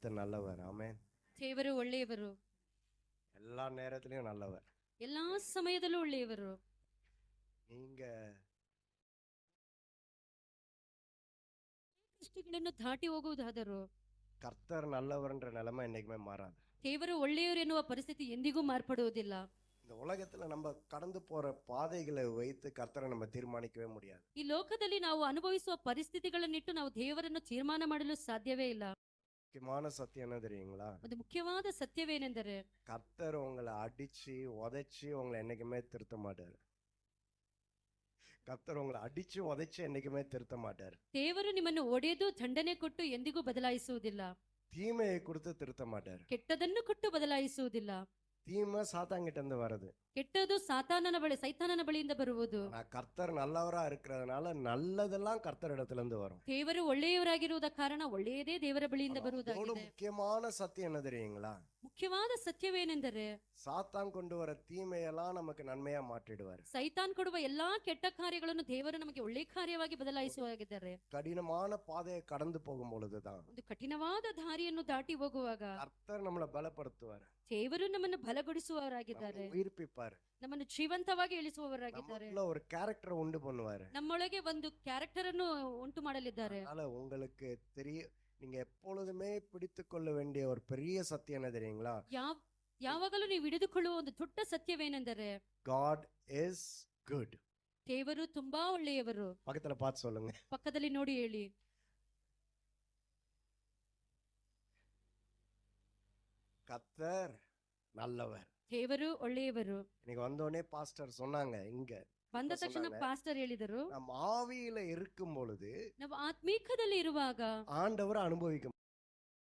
கர்த்தர் நல்லவர். ஆமென். ದೇವರು ಒಳ್ಳೆಯವರು, எல்லா நேரத்திலயும் நல்லவர். ಎಲ್ಲಾ ಸಮಯದಲ್ಲೂ ಒಳ್ಳೆಯವರು. நீங்க ಕಷ್ಟಗಳನ್ನು ದಾಟಿ ಹೋಗುವುದಾದರೂ கர்த்தர் நல்லவர்ன்ற நிலைமை என்னைக்குமே மாறாது. ದೇವರು ಒಳ್ಳೆಯವರು ಎನ್ನುವ ಪರಿಸ್ಥಿತಿ ಎಂದಿಗೂ ಮಾರ್ಪಡುವುದಿಲ್ಲ. இந்த உலகத்துல நம்ம கடந்து போற பாதைகளை வைத்து கர்த்தரை நம்ம தீர்மானிக்கவே முடியாது. ಈ ಲೋಕದಲ್ಲಿ ನಾವು ಅನುಭವಿಸುವ ಪರಿಸ್ಥಿತಿಗಳನ್ನಿಟ್ಟು ನಾವು ದೇವರನ್ನು ತೀರ್ಮಾನ ಮಾಡಲು ಸಾಧ್ಯವೇ ಇಲ್ಲ. முக்கியமான சத்தியம் என்ன தெரியுங்களா? ಒಂದು ಮುಖ್ಯವಾದ ಸತ್ಯವೇನೆಂದರೆ கர்த்தர் உங்களை அடிச்சு உதைச்சு உங்களை என்னைக்குமே திருத்த மாட்டாரு. கர்த்தர் உங்களை அடிச்சு உதைச்சு என்னைக்குமே திருத்த மாட்டாரு. ದೇವರು ನಿಮ್ಮನ್ನು ಒಡೆದು ದಂಡನೆ ಕೊಟ್ಟು ಎಂದಿಗೂ ಬದಲಾಯಿಸುವುದಿಲ್ಲ. தீமையை கொடுத்து திருத்த மாட்டாரு. ಕೆಟ್ಟದನ್ನು ಕೊಟ್ಟು ಬದಲಾಯಿಸುವುದಿಲ್ಲ. தீமை சாத்தாங்கிட்ட இருந்து வருது. ಕೆಟ್ಟದು ಸೈತಾನನ ಬಳಿಯಿಂದ ಬರುವುದು. கர்த்தர் நல்லவரா இருக்கிறதுனால நல்லதெல்லாம் கர்த்தர் இடத்துல இருந்து வரும். ದೇವರು ಒಳ್ಳೆಯವರಾಗಿರುವುದ ಕಾರಣ ಒಳ್ಳೆಯದೇ ದೇವರ ಬಳಿಯಿಂದ ಬರುವುದಾಗಿದೆ. முக்கியமான சத்தியம் என்ன தெரியுங்களா? ಮುಖ್ಯವಾದ ಸತ್ಯವೇನೆಂದರೆ சாத்தான் கொண்டு வர தீமையெல்லாம் நமக்கு நன்மையா மாற்றிடுவார். ಸೈತಾನ್ ಕೊಡುವ ಎಲ್ಲಾ ಕೆಟ್ಟ ಕಾರ್ಯಗಳನ್ನು ದೇವರು ನಮಗೆ ಒಳ್ಳೆ ಕಾರ್ಯವಾಗಿ ಬದಲಾಯಿಸುವಾಗಿದ್ದಾರೆ. கடினமான பாதையை கடந்து போகும் பொழுதுதான் ಒಂದು ಕಠಿಣವಾದ ದಾರಿಯನ್ನು ದಾಟಿ ಹೋಗುವಾಗ கர்த்தர் நம்மளை பலப்படுத்துவார். ದೇವರು ನಮ್ಮನ್ನು ಬಲಗೊಳಿಸುವವರಾಗಿದ್ದಾರೆ. உயிர்ப்பிப்பார். ನಮ್ಮನ್ನು ಜೀವಂತವಾಗಿ ಇಳಿಸುವವರಾಗಿದ್ದಾರೆ. ஒரு கேரக்டரை உண்டு பண்ணுவாரு. ನಮ್ಮೊಳಗೆ ಒಂದು ಕ್ಯಾರೆಕ್ಟರ್ ಅನ್ನು ಉಂಟು ಮಾಡಲಿದ್ದಾರೆ. அதனால உங்களுக்கு நீங்க எப்பொழுதுமே பிடித்து கொள்ள வேண்டிய ஒரு பெரிய சத்தியம் என்ன தெரியுங்களா? ಯಾವಾಗಲೂ ನೀವು ಹಿಡಿದುಕೊಳ್ಳುವ ಒಂದು ದೊಡ್ಡ ಸತ್ಯವೇನೆಂದರೆ God is good. ದೇವರು ತುಂಬಾ ಒಳ್ಳೆಯವರು. பக்கத்துல பார்த்து சொல்லுங்க. ಪಕ್ಕದಲ್ಲಿ ನೋಡಿ ಹೇಳಿ, கர்த்தர் நல்லவர். ದೇವರು ಒಳ್ಳೆಯವರು. இன்னைக்கு வந்தோடனே பாஸ்டர் சொன்னாங்க, இங்க ಬಂದ ತಕ್ಷಣ ಪಾಸ್ಟರ್ ಹೇಳಿದರು, நம்ம ஆவியில இருக்கும் பொழுது ನಾವು ಆತ್ಮೀಕದಲ್ಲಿ ಇರುವಾಗ ஆண்டவரை அனுபவிக்க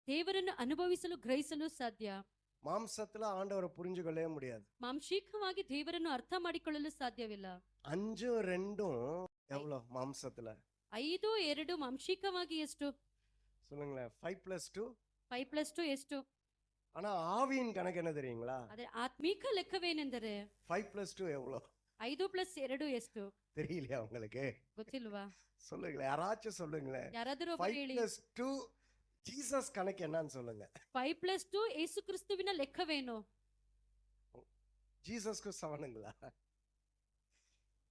ದೇವರನ್ನು ಅನುಭವಿಸಲು ಗ್ರಹಿಸಲು ಸಾಧ್ಯ. மாம்சத்துல ஆண்டவரை புரிஞ்சுக்கொள்ளவே முடியாது. ಮಾಂಸಿಕವಾಗಿ ದೇವರನ್ನು ಅರ್ಥ ಮಾಡಿಕೊಳ್ಳಲು ಸಾಧ್ಯವಿಲ್ಲ. 5 2 எவ்வளவு மாம்சத்துல? 5 2 ಮಾಂಸಿಕವಾಗಿ ಎಷ್ಟು? சொல்லுங்களேன். 5 + 2 5 + 2 ಎಷ್ಟು? ஆனா ஆவியின் கணக்கு என்ன தெரியுங்களா? ಆದರೆ ಆತ್ಮೀಕ ಲೆಕ್ಕವೇನೆಂದರೆ 5 + 2 எவ்வளவு? 5 + 2 ಎಷ್ಟು? தெரியலையா உங்களுக்கு? ಗೊತ್ತಿಲ್ವಾ? சொல்லுங்களேன், யாராச்சும் சொல்லுங்களேன். ಯಾರಾದರೂ ಒಬ್ಬರು ಹೇಳಿ. 5 + 2 ஜீசஸ் கணக்கு என்னன்னு சொல்லுங்க. 5 + 2 ಯೇಸು ಕ್ರಿಸ್ತುವಿನ ಲೆಕ್ಕವೇನು? ஜீசஸ்க்கு சமனுங்களா?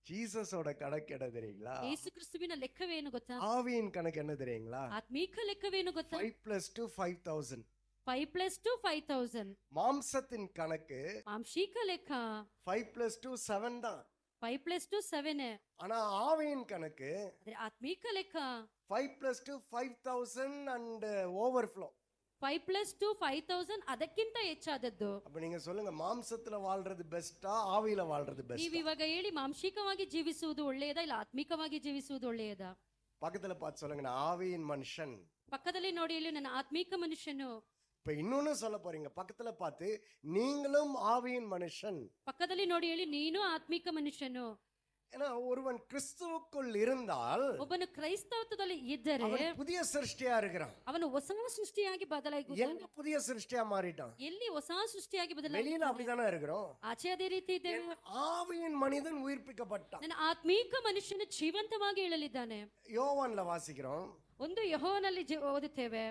ஜீசஸோட கணக்கு என்ன தெரியுங்களா? ಯೇಸು ಕ್ರಿಸ್ತುವಿನ ಲೆಕ್ಕವೇನು ಗೊತ್ತಾ? ஆவியின் கணக்கு என்ன தெரியுங்களா? ಆತ್ಮೀಕ ಲೆಕ್ಕವೇನು ಗೊತ್ತಾ? 5 + 2 5000. 5 + 2 5000. மாம்சத்தின் கணக்கு ಮಾಂಸಿಕ ಲೆಕ್ಕ 5 + 2 7 தான். 5 + 2 7. ஆனா ஆவியின் கணக்கு ಆದರೆ ಆತ್ಮೀಕ ಲೆಕ್ಕ 5 + 2 5000 and overflow. 5 + 2 5000 ಅದಕ್ಕಿಂತ ಹೆಚ್ಚಾದದ್ದು. அப்ப நீங்க சொல்லுங்க, மாம்சத்துல வாழ்றது பெஸ்டா, ஆவியில வாழ்றது ನೀವು பெஸ்டா? ಇವಾಗ ಹೇಳಿ, ಮಾಂಸಿಕವಾಗಿ ಜೀವಿಸುವುದು ಒಳ್ಳೆಯದಾ ಇಲ್ಲ ಆತ್ಮಿಕವಾಗಿ ಜೀವಿಸುವುದು ಒಳ್ಳೆಯದಾ? பக்கத்துல பார்த்து சொல்லுங்க, நான் ஆவியின் மனுஷன். ಪಕ್ಕದಲ್ಲಿ ನೋಡಿ ಹೇಳಿ, ನನ್ನ ಆತ್ಮಿಕ ಮನುಷ್ಯನು. இப்ப இன்னொன்னு சொல்ல போறீங்க, பக்கத்துல பார்த்து நீங்களும் ஆவியின் மனுஷன். ಪಕ್ಕದಲ್ಲಿ ನೋಡಿ ಹೇಳಿ, ನೀನು ಆತ್ಮಿಕ ಮನುಷ್ಯನು. ஏன்னா ஒருவன் கிறிஸ்துவுக்குள் இருந்தால் ಒಬ್ಬನು ಕ್ರೈಸ್ತವತ್ವದಲ್ಲಿ ಇದ್ದರೆ அவன் புதிய சிருஷ்டியா இருக்கிறான். ಅವನು ಹೊಸ ಸೃಷ್ಟಿಯಾಗಿ ಬದಲಾಗುತ್ತಾನೆ. எங்க புதிய சிருஷ்டியா மாறிட்டான்? ಎಲ್ಲಿ ಹೊಸ ಸೃಷ್ಟಿಯಾಗಿ வெளியில ಬದಲಾಗುತ್ತಾನೆ? அப்படிதானே இருக்கிறோம். ಆಚೆ ಅದೇ ರೀತಿ ಇದ್ದೇವೆ. ஆவியின் மனிதன் உயிர்ப்பிக்கப்பட்டான். ನನ್ನ ಆತ್ಮೀಕ ಮನುಷ್ಯನು ಜೀವಂತವಾಗಿ ಹೇಳಲಿದ್ದಾನೆ. யோவான்ல வாசிக்கிறோம். ಒಂದು ಯೆಹೋವನಲ್ಲಿ ಓದುತ್ತೇವೆ,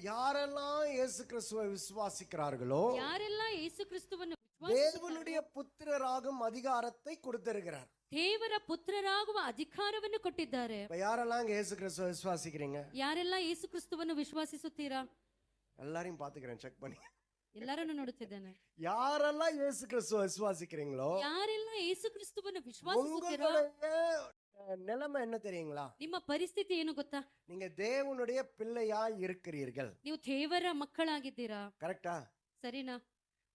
யாரெல்லாம் இயேசு கிறிஸ்துவை விசுவாசிக்கிறார்களோ ಯಾರೆಲ್ಲ ಯೇಸು ಕ್ರಿಸ್ತುವನ್ನು தேவனுடைய புத்திரராகும் அதிகாரத்தை கொடுத்திருக்கிறார். ದೇವರ ಪುತ್ರರಾಗುವ ಅಧಿಕಾರವನ್ನು ಕೊಟ್ಟಿದ್ದಾರೆ. இப்ப யாரெல்லாம் இயேசு கிறிஸ்துவை விசுவாசிக்கிறீங்க? ಯಾರೆಲ್ಲ ಯೇಸು ಕ್ರಿಸ್ತುವನ್ನು ವಿಶ್ವಾಸಿಸುತ್ತೀರಾ? எல்லாரையும் பாத்துக்கிறேன், செக் பண்ணி. ಎಲ್ಲರನ್ನು ನೋಡುತ್ತಿದ್ದೇನೆ. யாரெல்லாம் இயேசு கிறிஸ்துவை விசுவாசிக்கிறீங்களோ ಯಾರೆಲ್ಲ ಯೇಸು ಕ್ರಿಸ್ತುವನ್ನು ವಿಶ್ವಾಸಿಸುತ್ತೀರೋ உங்களுடைய நிலைமை என்ன தெரியுங்களா? ನಿಮ್ಮ ಪರಿಸ್ಥಿತಿ ಏನು ಗೊತ್ತಾ? நீங்க தேவனுடைய பிள்ளையா இருக்கிறீர்கள். ನೀವು ದೇವರ ಮಕ್ಕಳಾಗಿದ್ದೀರಾ. கரெக்டா? ಸರಿನಾ?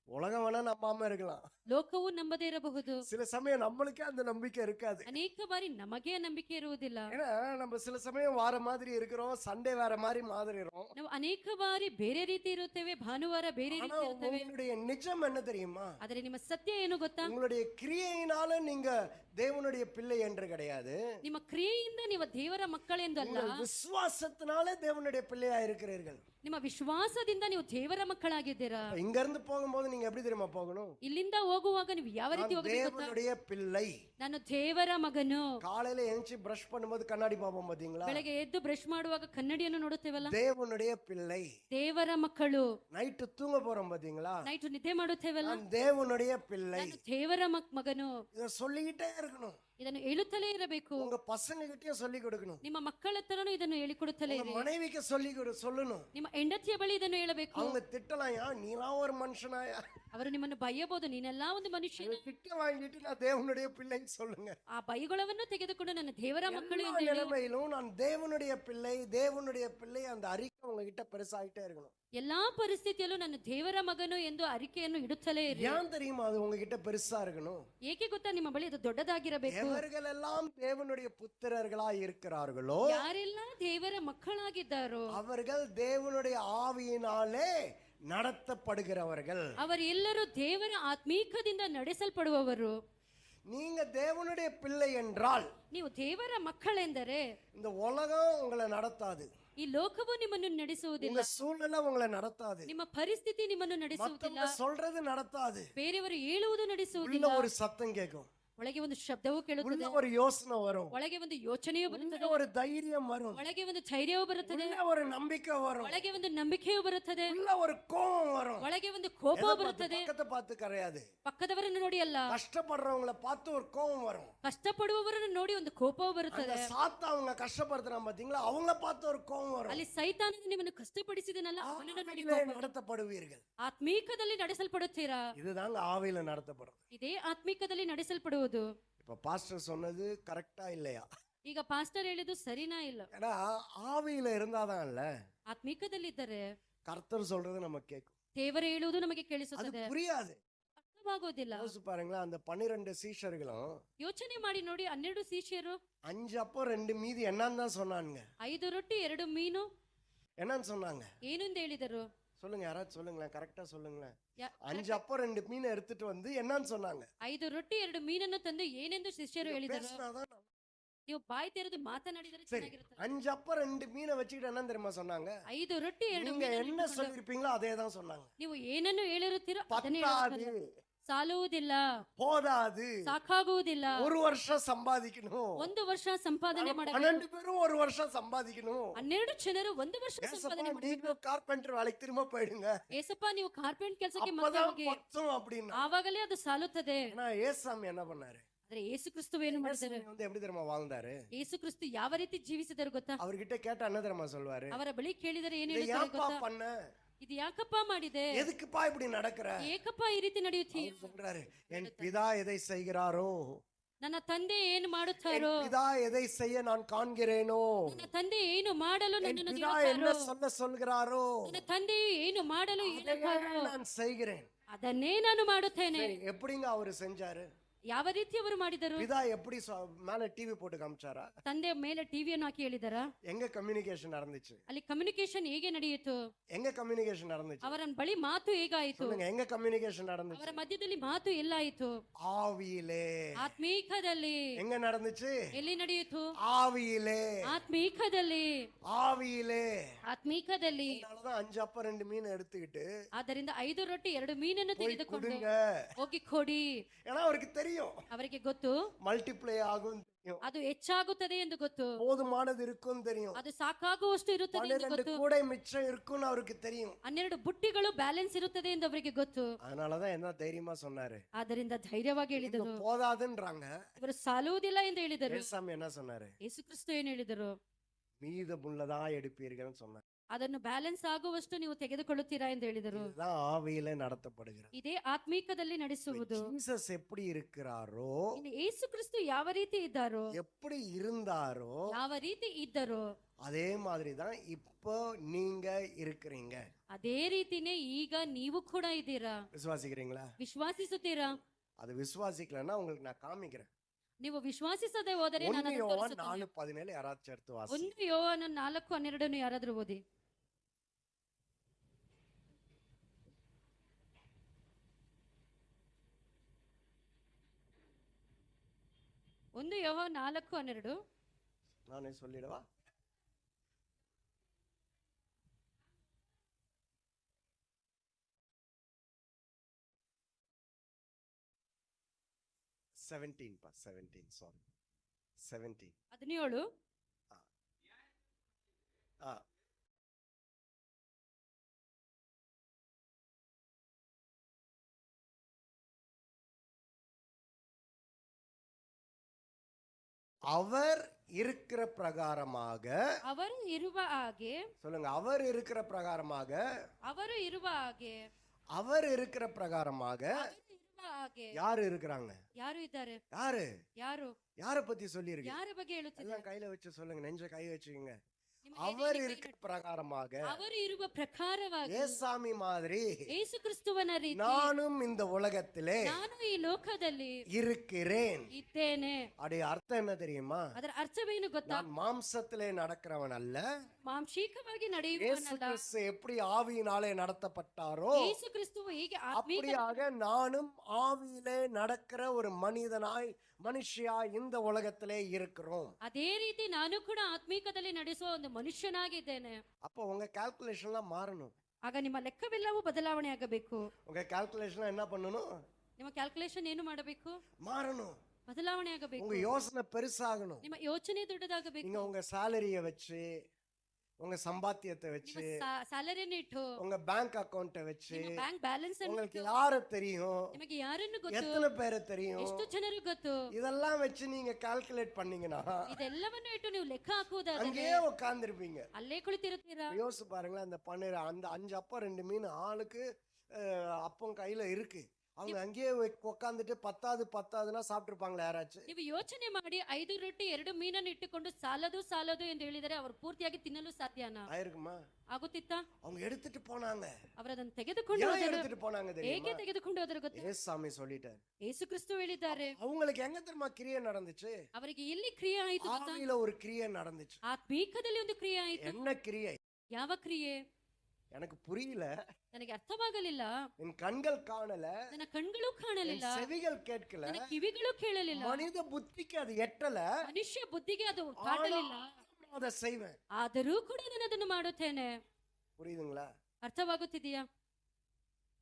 உலகம் வேணா நம்பாம இருக்கலாம். ಲೋಕವು ನಂಬದೇ ಇರಬಹುದು. சில சமயம் நம்மளுக்கே அந்த நம்பிக்கை இருக்காது. ಅನೇಕ ಬಾರಿ ನಮಗೆ ನಂಬಿಕೆ ಇರುವುದಿಲ್ಲ. ஏன்னா நம்ம சில சமயம் வார மாதிரி இருக்கிறோம், சண்டே வேற மாதிரி இருக்கும். ನಾವು ಅನೇಕ ಬಾರಿ ಬೇರೆ ರೀತಿ ಇರುತ್ತೇವೆ, ಭಾನುವಾರ ಬೇರೆ ರೀತಿ ಇರುತ್ತೇವೆ. உங்களுடைய நிஜம் என்ன தெரியுமா? ಆದರೆ ನಿಮ್ಮ ಸತ್ಯ ಏನು ಗೊತ್ತಾ? உங்களுடைய கிரியையினால நீங்க தேவனுடைய பிள்ளை என்று கிடையாது. ನಿಮ್ಮ ಕ್ರಿಯೆಯಿಂದ ನೀವು ದೇವರ ಮಕ್ಕಳೆಂದು ಅಲ್ಲ, விசுவாசத்தினால தேவனுடைய பிள்ளையா இருக்கிறீர்கள். ನಿಮ್ಮ ವಿಶ್ವಾಸದಿಂದ ನೀವು ದೇವರ ಮಕ್ಕಳಾಗಿದ್ದೀರಾ. இங்க இருந்து போகும்போது நீங்க நீங்க எப்படி தெரியுமா போகணும்? ಇಲ್ಲಿಂದ ಹೋಗುವಾಗ ನೀವು ಯಾವ ರೀತಿ நான் ಹೋಗಬೇಕು ಗೊತ್ತಾ? தேவனுடைய பிள்ளை. ನಾನು ದೇವರ ಮಗನು. காலையில எழுந்து பிரஷ் பண்ணும்போது கண்ணாடி பாப்போம் பாத்தீங்களா? ಬೆಳಗ್ಗೆ ಎದ್ದು ಬ್ರಷ್ ಮಾಡುವಾಗ ಕನ್ನಡಿಯನ್ನು ನೋಡುತ್ತೇವಲ್ಲ, தேவனுடைய பிள்ளை. ದೇವರ ಮಕ್ಕಳು. நைட்டு தூங்க போறோம் பாத்தீங்களா? ನೈಟ್ ನಿದ್ದೆ ಮಾಡುತ್ತೇವಲ್ಲ, நான் தேவனுடைய பிள்ளை. ನಾನು ದೇವರ ಮಗನು. இத சொல்லிக்கிட்டே இருக்கணும். ಇದನ್ನು ಹೇಳುತ್ತಲೇ ಇರಬೇಕು. உங்க பசங்க கிட்டயும் சொல்லி கொடுக்கணும். ನಿಮ್ಮ ಮಕ್ಕಳ ಹತ್ರನೂ ಇದನ್ನು ಹೇಳಿಕೊಡುತ್ತಲೇ உங்க ಇರಿ. மனைவிக்கு சொல்லணும். ನಿಮ್ಮ ಹೆಂಡತಿಯ ಬಳಿ ಇದನ್ನು ಹೇಳಬೇಕು. அவங்க திட்டலாம்யா, நீலாம் ஒரு மனுஷனாயா? ಅವರು ನಿಮ್ಮನ್ನು ಬೈಯಬಹುದು, ನೀನೆಲ್ಲ ಒಂದು ಮನುಷ್ಯನ. திட்ட வாங்கிட்டு நான் தேவனுடைய பிள்ளைன்னு சொல்லுங்க. ಆ ಬೈಗುಳವನ್ನು ತೆಗೆದುಕೊಂಡು ನನ್ನ ದೇವರ ಮಕ್ಕಳು எல்லா ಎಂದು ಹೇಳಿ. நிலைமையிலும் நான் தேவனுடைய பிள்ளை அந்த அறிக்கை உங்ககிட்ட பெருசாயிட்டே இருக்கணும். ಎಲ್ಲಾ ಪರಿಸ್ಥಿತಿಯಲ್ಲೂ ನನ್ನ ದೇವರ ಮಗನು ಎಂದು ಅರಿಕೆಯನ್ನು ಇಡುತ್ತಲೇ ಇರಿ. ஏன் தெரியுமா அது உங்ககிட்ட பெருசா இருக்கணும்? ಏಕೆ ಗೊತ್ತಾ, ನಿಮ್ಮ ಬಳಿ ಅದು ದೊಡ್ಡದಾಗಿರಬೇಕು. எவர்களெல்லாம் தேவனுடைய புத்திரர்களாய் இருக்கிறார்களோ ಯಾರೆಲ್ಲ ದೇವರ ಮಕ್ಕಳಾಗಿದ್ದಾರೋ அவர்கள் தேவனுடைய ஆவியினாலே நடத்தப்படுகிறவர்கள். ಅವರೆಲ್ಲರೂ ದೇವರ ಆತ್ಮೀಕದಿಂದ ನಡೆಸಲ್ಪಡುವವರು. நீங்க தேவனுடைய பிள்ளை என்றால் ನೀವು ದೇವರ ಮಕ್ಕಳೆಂದರೆ இந்த உலகம் உங்களை நடத்தாது. ಈ ಲೋಕವು ನಿಮ್ಮನ್ನು ನಡೆಸುವುದಿಲ್ಲ, உங்க சூழ்நிலை உங்களை நடத்தாது. ನಿಮ್ಮ ಪರಿಸ್ಥಿತಿ ನಿಮ್ಮನ್ನು ನಡೆಸುವುದಿಲ್ಲ, மத்தவங்க சொல்றது நடத்தாது. ಬೇರೆಯವರು ಹೇಳುವುದು உள்ள ನಡೆಸುವುದಿಲ್ಲ. ஒரு சத்தம் கேட்கும், ಒಳಗೆ ಒಂದು ಶಬ್ದವೂ ಕೇಳುತ್ತದೆ, உள்ள ஒரு யோசனை வரும், ಒಳಗೆ ಒಂದು ಯೋಚನೆಯೂ உள்ள ಬರುತ್ತದೆ, ஒரு தைரியம் வரும், ಒಳಗೆ ಒಂದು ಧೈರ್ಯವೂ ಬರುತ್ತದೆ, உள்ள ஒரு நம்பிக்கை வரும், ಒಳಗೆ ಒಂದು ನಂಬಿಕೆಯೂ ಬರುತ್ತದೆ, உள்ள ஒரு கோபம் வரும். ಒಳಗೆ ಒಂದು ಕೋಪವೂ ಬರುತ್ತದೆ. பக்கத்தை பார்த்து கரையாது, ಪಕ್ಕದವರನ್ನು ನೋಡಿ ಅಲ್ಲ, கஷ்டப்படுறவங்கள பார்த்து ஒரு கோபம் வரும். ಕಷ್ಟಪಡುವವರನ್ನು ನೋಡಿ ಒಂದು ಕೋಪವೂ அந்த ಬರುತ್ತದೆ. சாத்தா அவங்க கஷ்டப்படுத்துறான் பாத்தீங்களா, அவங்கள பார்த்து ஒரு கோபம் வரும். ಅಲ್ಲಿ ಸೈತಾನ ನಿಮ್ಮನ್ನು ಕಷ್ಟಪಡಿಸಿದನಲ್ಲ, ಅವನನ್ನು ನೋಡಿ ஆவியிலே ಕೋಪ. நடத்தப்படுவீர்கள். ಆತ್ಮೀಕದಲ್ಲಿ ನಡೆಸಲ್ಪಡುತ್ತೀರಾ. இதுதாங்க ஆவியில நடத்தப்படுறது. ಇದೇ ಆತ್ಮೀಕದಲ್ಲಿ ನಡೆಸಲ್ಪಡುವುದು. இப்ப பாஸ்டர் சொன்னது கரெக்டா இல்லையா? ಈಗ ಪಾಸ್ಟರ್ ಹೇಳಿದ್ದು ಸರಿನಾ ಇಲ್ಲ? ஏன்னா ஆவியில இருந்தாதான் இல்ல ಆತ್ಮೀಕದಲ್ಲಿದ್ದರೆ கர்த்தர் சொல்றது நம்ம கேட்கும். ದೇವರು ಹೇಳುವುದು ನಮಗೆ அது ಕೇಳಿಸುತ್ತದೆ, புரியாது. ಅರ್ಥವಾಗೋದಿಲ್ಲ. யோசிச்சு பாருங்களேன், அந்த 12 சீஷர்களும் ಯೋಚನೆ ಮಾಡಿ ನೋಡಿ, 12 ಶಿಷ್ಯರು 5 அப்போ 2 மீதி என்னன்னு தான் சொன்னானுங்க. 5 ರೊಟ್ಟಿ 2 ಮೀನು என்னன்னு சொன்னாங்க? ಏನೆಂದು ಹೇಳಿದರು? சொல்லுங்க, யாராவது சொல்லுங்களேன், கரெக்டா சொல்லுங்களேன். ಯಾ- 5 அப்போ 2 மீனை எடுத்துட்டு வந்து என்னன்னு சொன்னாங்க? 5 ರೊಟ್ಟಿ 2 ಮೀನನ್ನು ತಂದು ಏನೆಂದು ಶಿಷ್ಯರು ಹೇಳಿದರು? பேசினாதான் ನೀವು ಬಾಯಿ ತೆರೆದು ಮಾತನಾಡಿದರೆ சரி. ಚೆನ್ನಾಗಿರುತ್ತದೆ. 5 அப்போ 2 மீனை வச்சுக்கிட்டு என்ன தெரியுமா சொன்னாங்க? 5 ರೊಟ್ಟಿ 2 நீங்க ಮೀನನ್ನು என்ன ಇಟ್ಟುಕೊಂಡು சொல்லிருப்பீங்களோ அதே தான் சொன்னாங்க. ನೀವು ಏನನ್ನು ಹೇಳಿರುತ್ತೀರೋ ಅದನ್ನೇ பத்தாது, ಹೇಳುತ್ತಾರೆ. ಸಾಲುವುದಿಲ್ಲ, போதாது, ಸಾಕಾಗುವುದಿಲ್ಲ, 1 வருஷம் சம்பாதிக்கணும், 1 ವರ್ಷ ಸಂಪಾದನೆ ಮಾಡಬೇಕು. 12 பேரும் 1 வருஷம் சம்பாதிக்கணும். 12 ಜನರು 1 ವರ್ಷ ஏசப்பா, ಸಂಪಾದನೆ ಮಾಡಬೇಕು. நீங்க கார்பெண்டர் வேலைக்கு திரும்ப போயிடுங்க, ಏಸಪ್ಪ, ನೀವು ಕಾರ್ಪೆಂಟ್ ಕೆಲಸಕ್ಕೆ ಮತ್ತೆ அப்பதான் ಹೋಗಿ, பத்தும் அப்படின்னா. ಆವಾಗಲೇ ಅದು ಸಾಲುತ್ತದೆ. ஆனா ஏசாமி என்ன பண்ணாரு? ಆದ್ರೆ ಯೇಸು ಕ್ರಿಸ್ತು ಏನು ಮಾಡಿದ್ದಾರೆ? ஏசாமி வந்து எப்படி தெரியுமா வாழ்ந்தாரு? ಯೇಸು ಕ್ರಿಸ್ತು ಯಾವ ರೀತಿ ಜೀವಿಸಿದರು ಗೊತ್ತಾ? அவர்கிட்ட கேட்டா என்ன தெரியுமா சொல்வாரு? ಅವರ ಬಳಿ ಕೇಳಿದರೆ ಏನು இதை ಹೇಳುತ್ತಾರೆ ஏன்பா ಗೊತ್ತಾ? பண்ண? ಇದು ಯಾಕಪ್ಪ ಮಾಡಿದೆ? எதுக்குப்பா இப்படி நடக்கிற? ಏಕಪ್ಪ ಈ ರೀತಿ ನಡೆಯುತ್ತೀಯ? அவர் சொல்றாரு, என் பிதா எதை செய்கிறாரோ, ನನ್ನ ತಂದೆ ಏನು என் ಮಾಡುತ್ತಾರೋ, பிதா எதை செய்ய நான் காண்கிறேனோ, ನನ್ನ ತಂದೆ ಏನು ಮಾಡಲು என் ನನ್ನನ್ನು பிதா என்ன ಹೇಳುತ್ತಾರೋ, சொல்கிறாரோ ನನ್ನ ತಂದೆ ಏನು ಮಾಡಲು அதையே ಹೇಳುತ್ತಾರೋ நான் செய்கிறேன். ಅದನ್ನೇ ನಾನು ಮಾಡುತ್ತೇನೆ. சரி, எப்படிங்க அவரு செஞ்சாரு? ಯಾವ ರೀತಿ ಅವರು ಮಾಡಿದರು? பிதா எப்படி மேல டிவி போட்டு காமிச்சாரா? ತಂದೆ ಮೇಲೆ ಟಿವಿಯನ್ನು ಹಾಕಿ ಹೇಳಿದರ? எங்க கம்யூனிகேஷன் நடந்துச்சு? ಅಲ್ಲಿ ಕಮ್ಯುನಿಕೇಶನ್ ಹೇಗೆ ನಡೆಯಿತು? எங்க கம்யூனிகேஷன் நடந்துச்சு? ಅವರ ಬಳಿ ಮಾತು ಹೇಗಾಯಿತು? சொல்லுங்க, எங்க கம்யூனிகேஷன் நடந்துச்சு? ಅವರ ಮಧ್ಯದಲ್ಲಿ ಮಾತು ಎಲ್ಲಾಯಿತು? ஆவியிலே. ಆತ್ಮೀಕದಲ್ಲಿ. எங்க நடந்துச்சு? ಎಲ್ಲಿ ನಡೆಯಿತು? ஆவியிலே. ಆತ್ಮೀಕದಲ್ಲಿ. ஆவியிலே. ಆತ್ಮೀಕದಲ್ಲಿ. அதனாலதான் 5 அப்ப 2 மீன் எடுத்துக்கிட்டு ಆದ್ದರಿಂದ 5 ರೊಟ್ಟಿ 2 ಮೀನನ್ನು போய் ತೆಗೆದುಕೊಂಡು கொடுங்க. ಹೋಗಿ ಕೊಡಿ. ஏன்னா அவருக்கு தெரியும் ಅವರಿಗೆ ಗೊತ್ತು மல்டிப்ளை ஆகும் தெரியும், ಅದು ಹೆಚ್ಚಾಗುತ್ತದೆ ಎಂದು ಗೊತ್ತು, போதுமானது இருக்கும் தெரியும், ಅದು ಸಾಕಾಗುವಷ್ಟು ಇರುತ್ತದೆ ಎಂದು 12 ಗೊತ್ತು, கூடை மிச்சம் இருக்கும்னு அவருக்கு தெரியும். 12 ಬುಟ್ಟಿಗಳು ಬ್ಯಾಲೆನ್ಸ್ ಇರುತ್ತದೆ ಎಂದು ಅವರಿಗೆ ಗೊತ್ತು. அதனாலதான் என்ன தைரியமா சொன்னாரு? ಆದ್ದರಿಂದ ಧೈರ್ಯವಾಗಿ இது ಹೇಳಿದರು. போதாதுன்றாங்க. ಇವರು ಸಾಲುವುದಿಲ್ಲ ಎಂದು ಹೇಳಿದರು. ஏசாமி என்ன சொன்னாரு? ಯೇಸು ಕ್ರಿಸ್ತು ಏನು ಹೇಳಿದರು? மீதமுள்ளதா எடுப்பீர்கள்னு சொன்னார். ಅದನ್ನು ಬ್ಯಾಲೆನ್ಸ್ ಆಗುವಷ್ಟು ನೀವು ತೆಗೆದುಕೊಳ್ಳುತ್ತೀರಾ ಎಂದು ಹೇಳಿದರು. இதுதான் ஆவியில நடத்தப்படுகிறது. ಇದೇ ಆತ್ಮೀಕದಲ್ಲಿ ನಡೆಸುವುದು. ஜீசஸ் எப்படி இருக்கிறாரோ, ಇನ್ನು ಯೇಸು ಕ್ರಿಸ್ತು ಯಾವ ರೀತಿ ಇದ್ದಾರೋ, எப்படி இருந்தாரோ, ಯಾವ ರೀತಿ ಇದ್ದರೋ அதே மாதிரி தான் இப்போ நீங்க இருக்கிறீங்க. ಅದೇ ರೀತಿನೇ ಈಗ ನೀವು ಕೂಡ ಇದ್ದೀರಾ. விசுவாசிக்கிறீங்களா? ವಿಶ್ವಾಸಿಸುತ್ತೀರಾ? அது விசுவாசிக்கலன்னா உங்களுக்கு நான் காமிக்கிறேன். ನೀವು ವಿಶ್ವಾಸಿಸದೆ ಹೋದರೆ ನಾನು 1 ಅದನ್ನು யோவான் ತೋರಿಸುತ್ತೇನೆ. 4:17 ಯಾರಾದ್ರೂ சேர்த்து வாசி. 1 ಯೋಹಾನ 4:12 ಯಾರಾದ್ರೂ ಓದಿ. 1 ಯೋಹಾನ 4:12. நானே சொல்லிடவா? 17 17 ಸಾರಿ 17 17. ಆ அவர் இருக்கிற பிரகாரமாக, ಅವರು ಇರುವ ಹಾಗೆ, சொல்லுங்க, அவர் இருக்கிற பிரகாரமாக, ಅವರು ಇರುವ ಹಾಗೆ, அவர் இருக்கிற பிரகாரமாக ಅವರು ಇರುವ ಹಾಗೆ. யாரு இருக்கிறாங்க? ಯಾರು ಇದ್ದಾರೆ? யாரு? ಯಾರು? யார பத்தி சொல்லியிருக்கு? ಯಾರ ಬಗ್ಗೆ ಹೇಳುತ್ತಿದ್ದಾರೆ? எல்லாம் கையில வச்சு சொல்லுங்க, நெஞ்ச கை வச்சுக்கோங்க. ನಿಮ್ಮ அவர் ಎದೆಯಲ್ಲಿ இருக்கிற ಕೈ பிரகாரமாக, ಇಟ್ಟು, ಅವರು ಇರುವ ಪ್ರಕಾರವಾಗಿ, ஏசாமி மாதிரி ಯೇಸು ಕ್ರಿಸ್ತುವನ ರೀತಿ நானும் இந்த உலகத்திலே ನಾನು ಈ ಲೋಕದಲ್ಲಿ இருக்கிறேன். ಇದ್ದೇನೆ. அடைய அர்த்தம் என்ன தெரியுமா? ಅದರ ಅರ್ಥವೇನು ಗೊತ್ತಾ? நான் மாம்சத்திலே நடக்கிறவன் அல்ல. ಮಾಂಸೀಕವಾಗಿ இயேசு ನಡೆಯುವವನಲ್ಲ. கிறிஸ்து எப்படி ஆவியினாலே நடத்தப்பட்டாரோ ಯೇಸು ಕ್ರಿಸ್ತುವು ಹೀಗೆ ಆತ್ಮೀಕ அப்படியாக நானும் ஆவியிலே நடக்கிற ஒரு மனிதனாய், மனுஷியா இந்த உலகத்திலே இருக்கிறோம். ಅದೇ ರೀತಿ ನಾನು ಕೂಡ ಆತ್ಮೀಕದಲ್ಲಿ ನಡೆಸುವ ಒಂದು ಮನುಷ್ಯನಾಗಿದ್ದೇನೆ. அப்போ உங்க கால்குலேஷன்லாம் மாறணும். ಆಗ ನಿಮ್ಮ ಲೆಕ್ಕವೆಲ್ಲವೂ ಬದಲಾವಣೆ ಆಗಬೇಕು. உங்க கால்குலேஷன் என்ன பண்ணணும்? ನಿಮ್ಮ ಕ್ಯಾಲ್ಕುಲೇಷನ್ ಏನು ಮಾಡಬೇಕು? மாறணும். ಬದಲಾವಣೆ ಆಗಬೇಕು. உங்க யோசனை பெருசாகணும். ನಿಮ್ಮ ಯೋಚನೆ ದೊಡ್ಡದಾಗಬೇಕು. நீங்க உங்க சாலரிய வச்சு, உங்க சம்பாத்தியத்தை வச்சு, ಸ್ಯಾಲರಿಯನ್ನು ಇಟ್ಟು, உங்க பேங்க் அக்கவுண்ட்டை வச்சு, ನಿಮ್ಮ ಬ್ಯಾಂಕ್ ಬ್ಯಾಲೆನ್ಸ್ ಅನ್ನು உங்களுக்கு ಇಟ್ಟು, யார தெரியும், ನಿಮಗೆ ಯಾರನ್ನು ಗೊತ್ತು, எத்தனை பேரை தெரியும், ಎಷ್ಟು ಜನರು ಗೊತ್ತು, இதெல்லாம் வச்சு நீங்க கால்குலேட் பண்ணீங்கன்னா ಇದೆಲ್ಲವನ್ನು ಇಟ್ಟು ನೀವು ಲೆಕ್ಕ ಹಾಕುವುದಾದರೆ அங்கேயே உட்கார்ந்துருப்பீங்க. ಅಲ್ಲೇ ಕುಳಿತಿರುತ್ತೀರಾ. யோசிச்சு பாருங்களேன், அந்த 12 அந்த 5 அப்பம் 2 மீன் ஆளுக்கு அப்பம் கையில இருக்கு. அவங்க அங்கேயே உட்காந்துட்டு பத்தாதுன்னா சாப்பிட்டுருப்பாங்களா யாராச்சும்? ನೀವು ಯೋಚನೆ ಮಾಡಿ 5 ರೊಟ್ಟಿ 2 ಮೀನನ್ನು ಇಟ್ಟುಕೊಂಡು ಸಾಲದು ಎಂದು ಹೇಳಿದರೆ ಅವರು ಪೂರ್ತಿಯಾಗಿ ತಿನ್ನಲು ಸಾಧ್ಯನಾ? ஆயிருக்குமா? ಆಗುತ್ತಿತ್ತಾ? அவங்க எடுத்துட்டு போனாங்க. ಅವರದನ್ನು ತೆಗೆದುಕೊಂಡು ஏன் ಹೋದರು. எடுத்துட்டு போனாங்க ಹೇಗೆ தெரியுமா? ತೆಗೆದುಕೊಂಡು ಹೋದರು ಗೊತ್ತಾ? ஏசாமி சொல்லிட்டாரு. ಯೇಸು ಕ್ರಿಸ್ತು ಹೇಳಿದ್ದಾರೆ. அவங்களுக்கு எங்க தெரியுமா கிரியை நடந்துச்சு? ಅವರಿಗೆ ಎಲ್ಲಿ ಕ್ರಿಯೆ ಆಯಿತು ಗೊತ್ತಾ? ஆவியில ஒரு கிரியை நடந்துச்சு. ಆತ್ಮೀಕದಲ್ಲಿ ಒಂದು ಕ್ರಿಯೆ ಆಯಿತು. என்ன கிரியை? ಯಾವ ಕ್ರಿಯೆ? எனக்கு புரியல. ನನಗೆ ಅರ್ಥವಾಗಲಿಲ್ಲ. என் கண்கள் காணல, ನನ್ನ ಕಣ್ಗಳು என் ಕಾಣಲಿಲ್ಲ, செவிகள் கேட்கல, ನನ್ನ ಕಿವಿಗಳು ಕೇಳಲಿಲ್ಲ, மனித புத்திக்கு அது எட்டல. ಮನುಷ್ಯ ಬುದ್ಧಿಗೆ ಅದು ಕಾಟಲಿಲ್ಲ. ஆனாலும் அதை செய்வேன். ಆದರೂ ಕೂಡ ನಾನು ಅದನ್ನು ಮಾಡುತ್ತೇನೆ. புரியுதுங்களா? ಅರ್ಥವಾಗುತ್ತಿದೆಯಾ?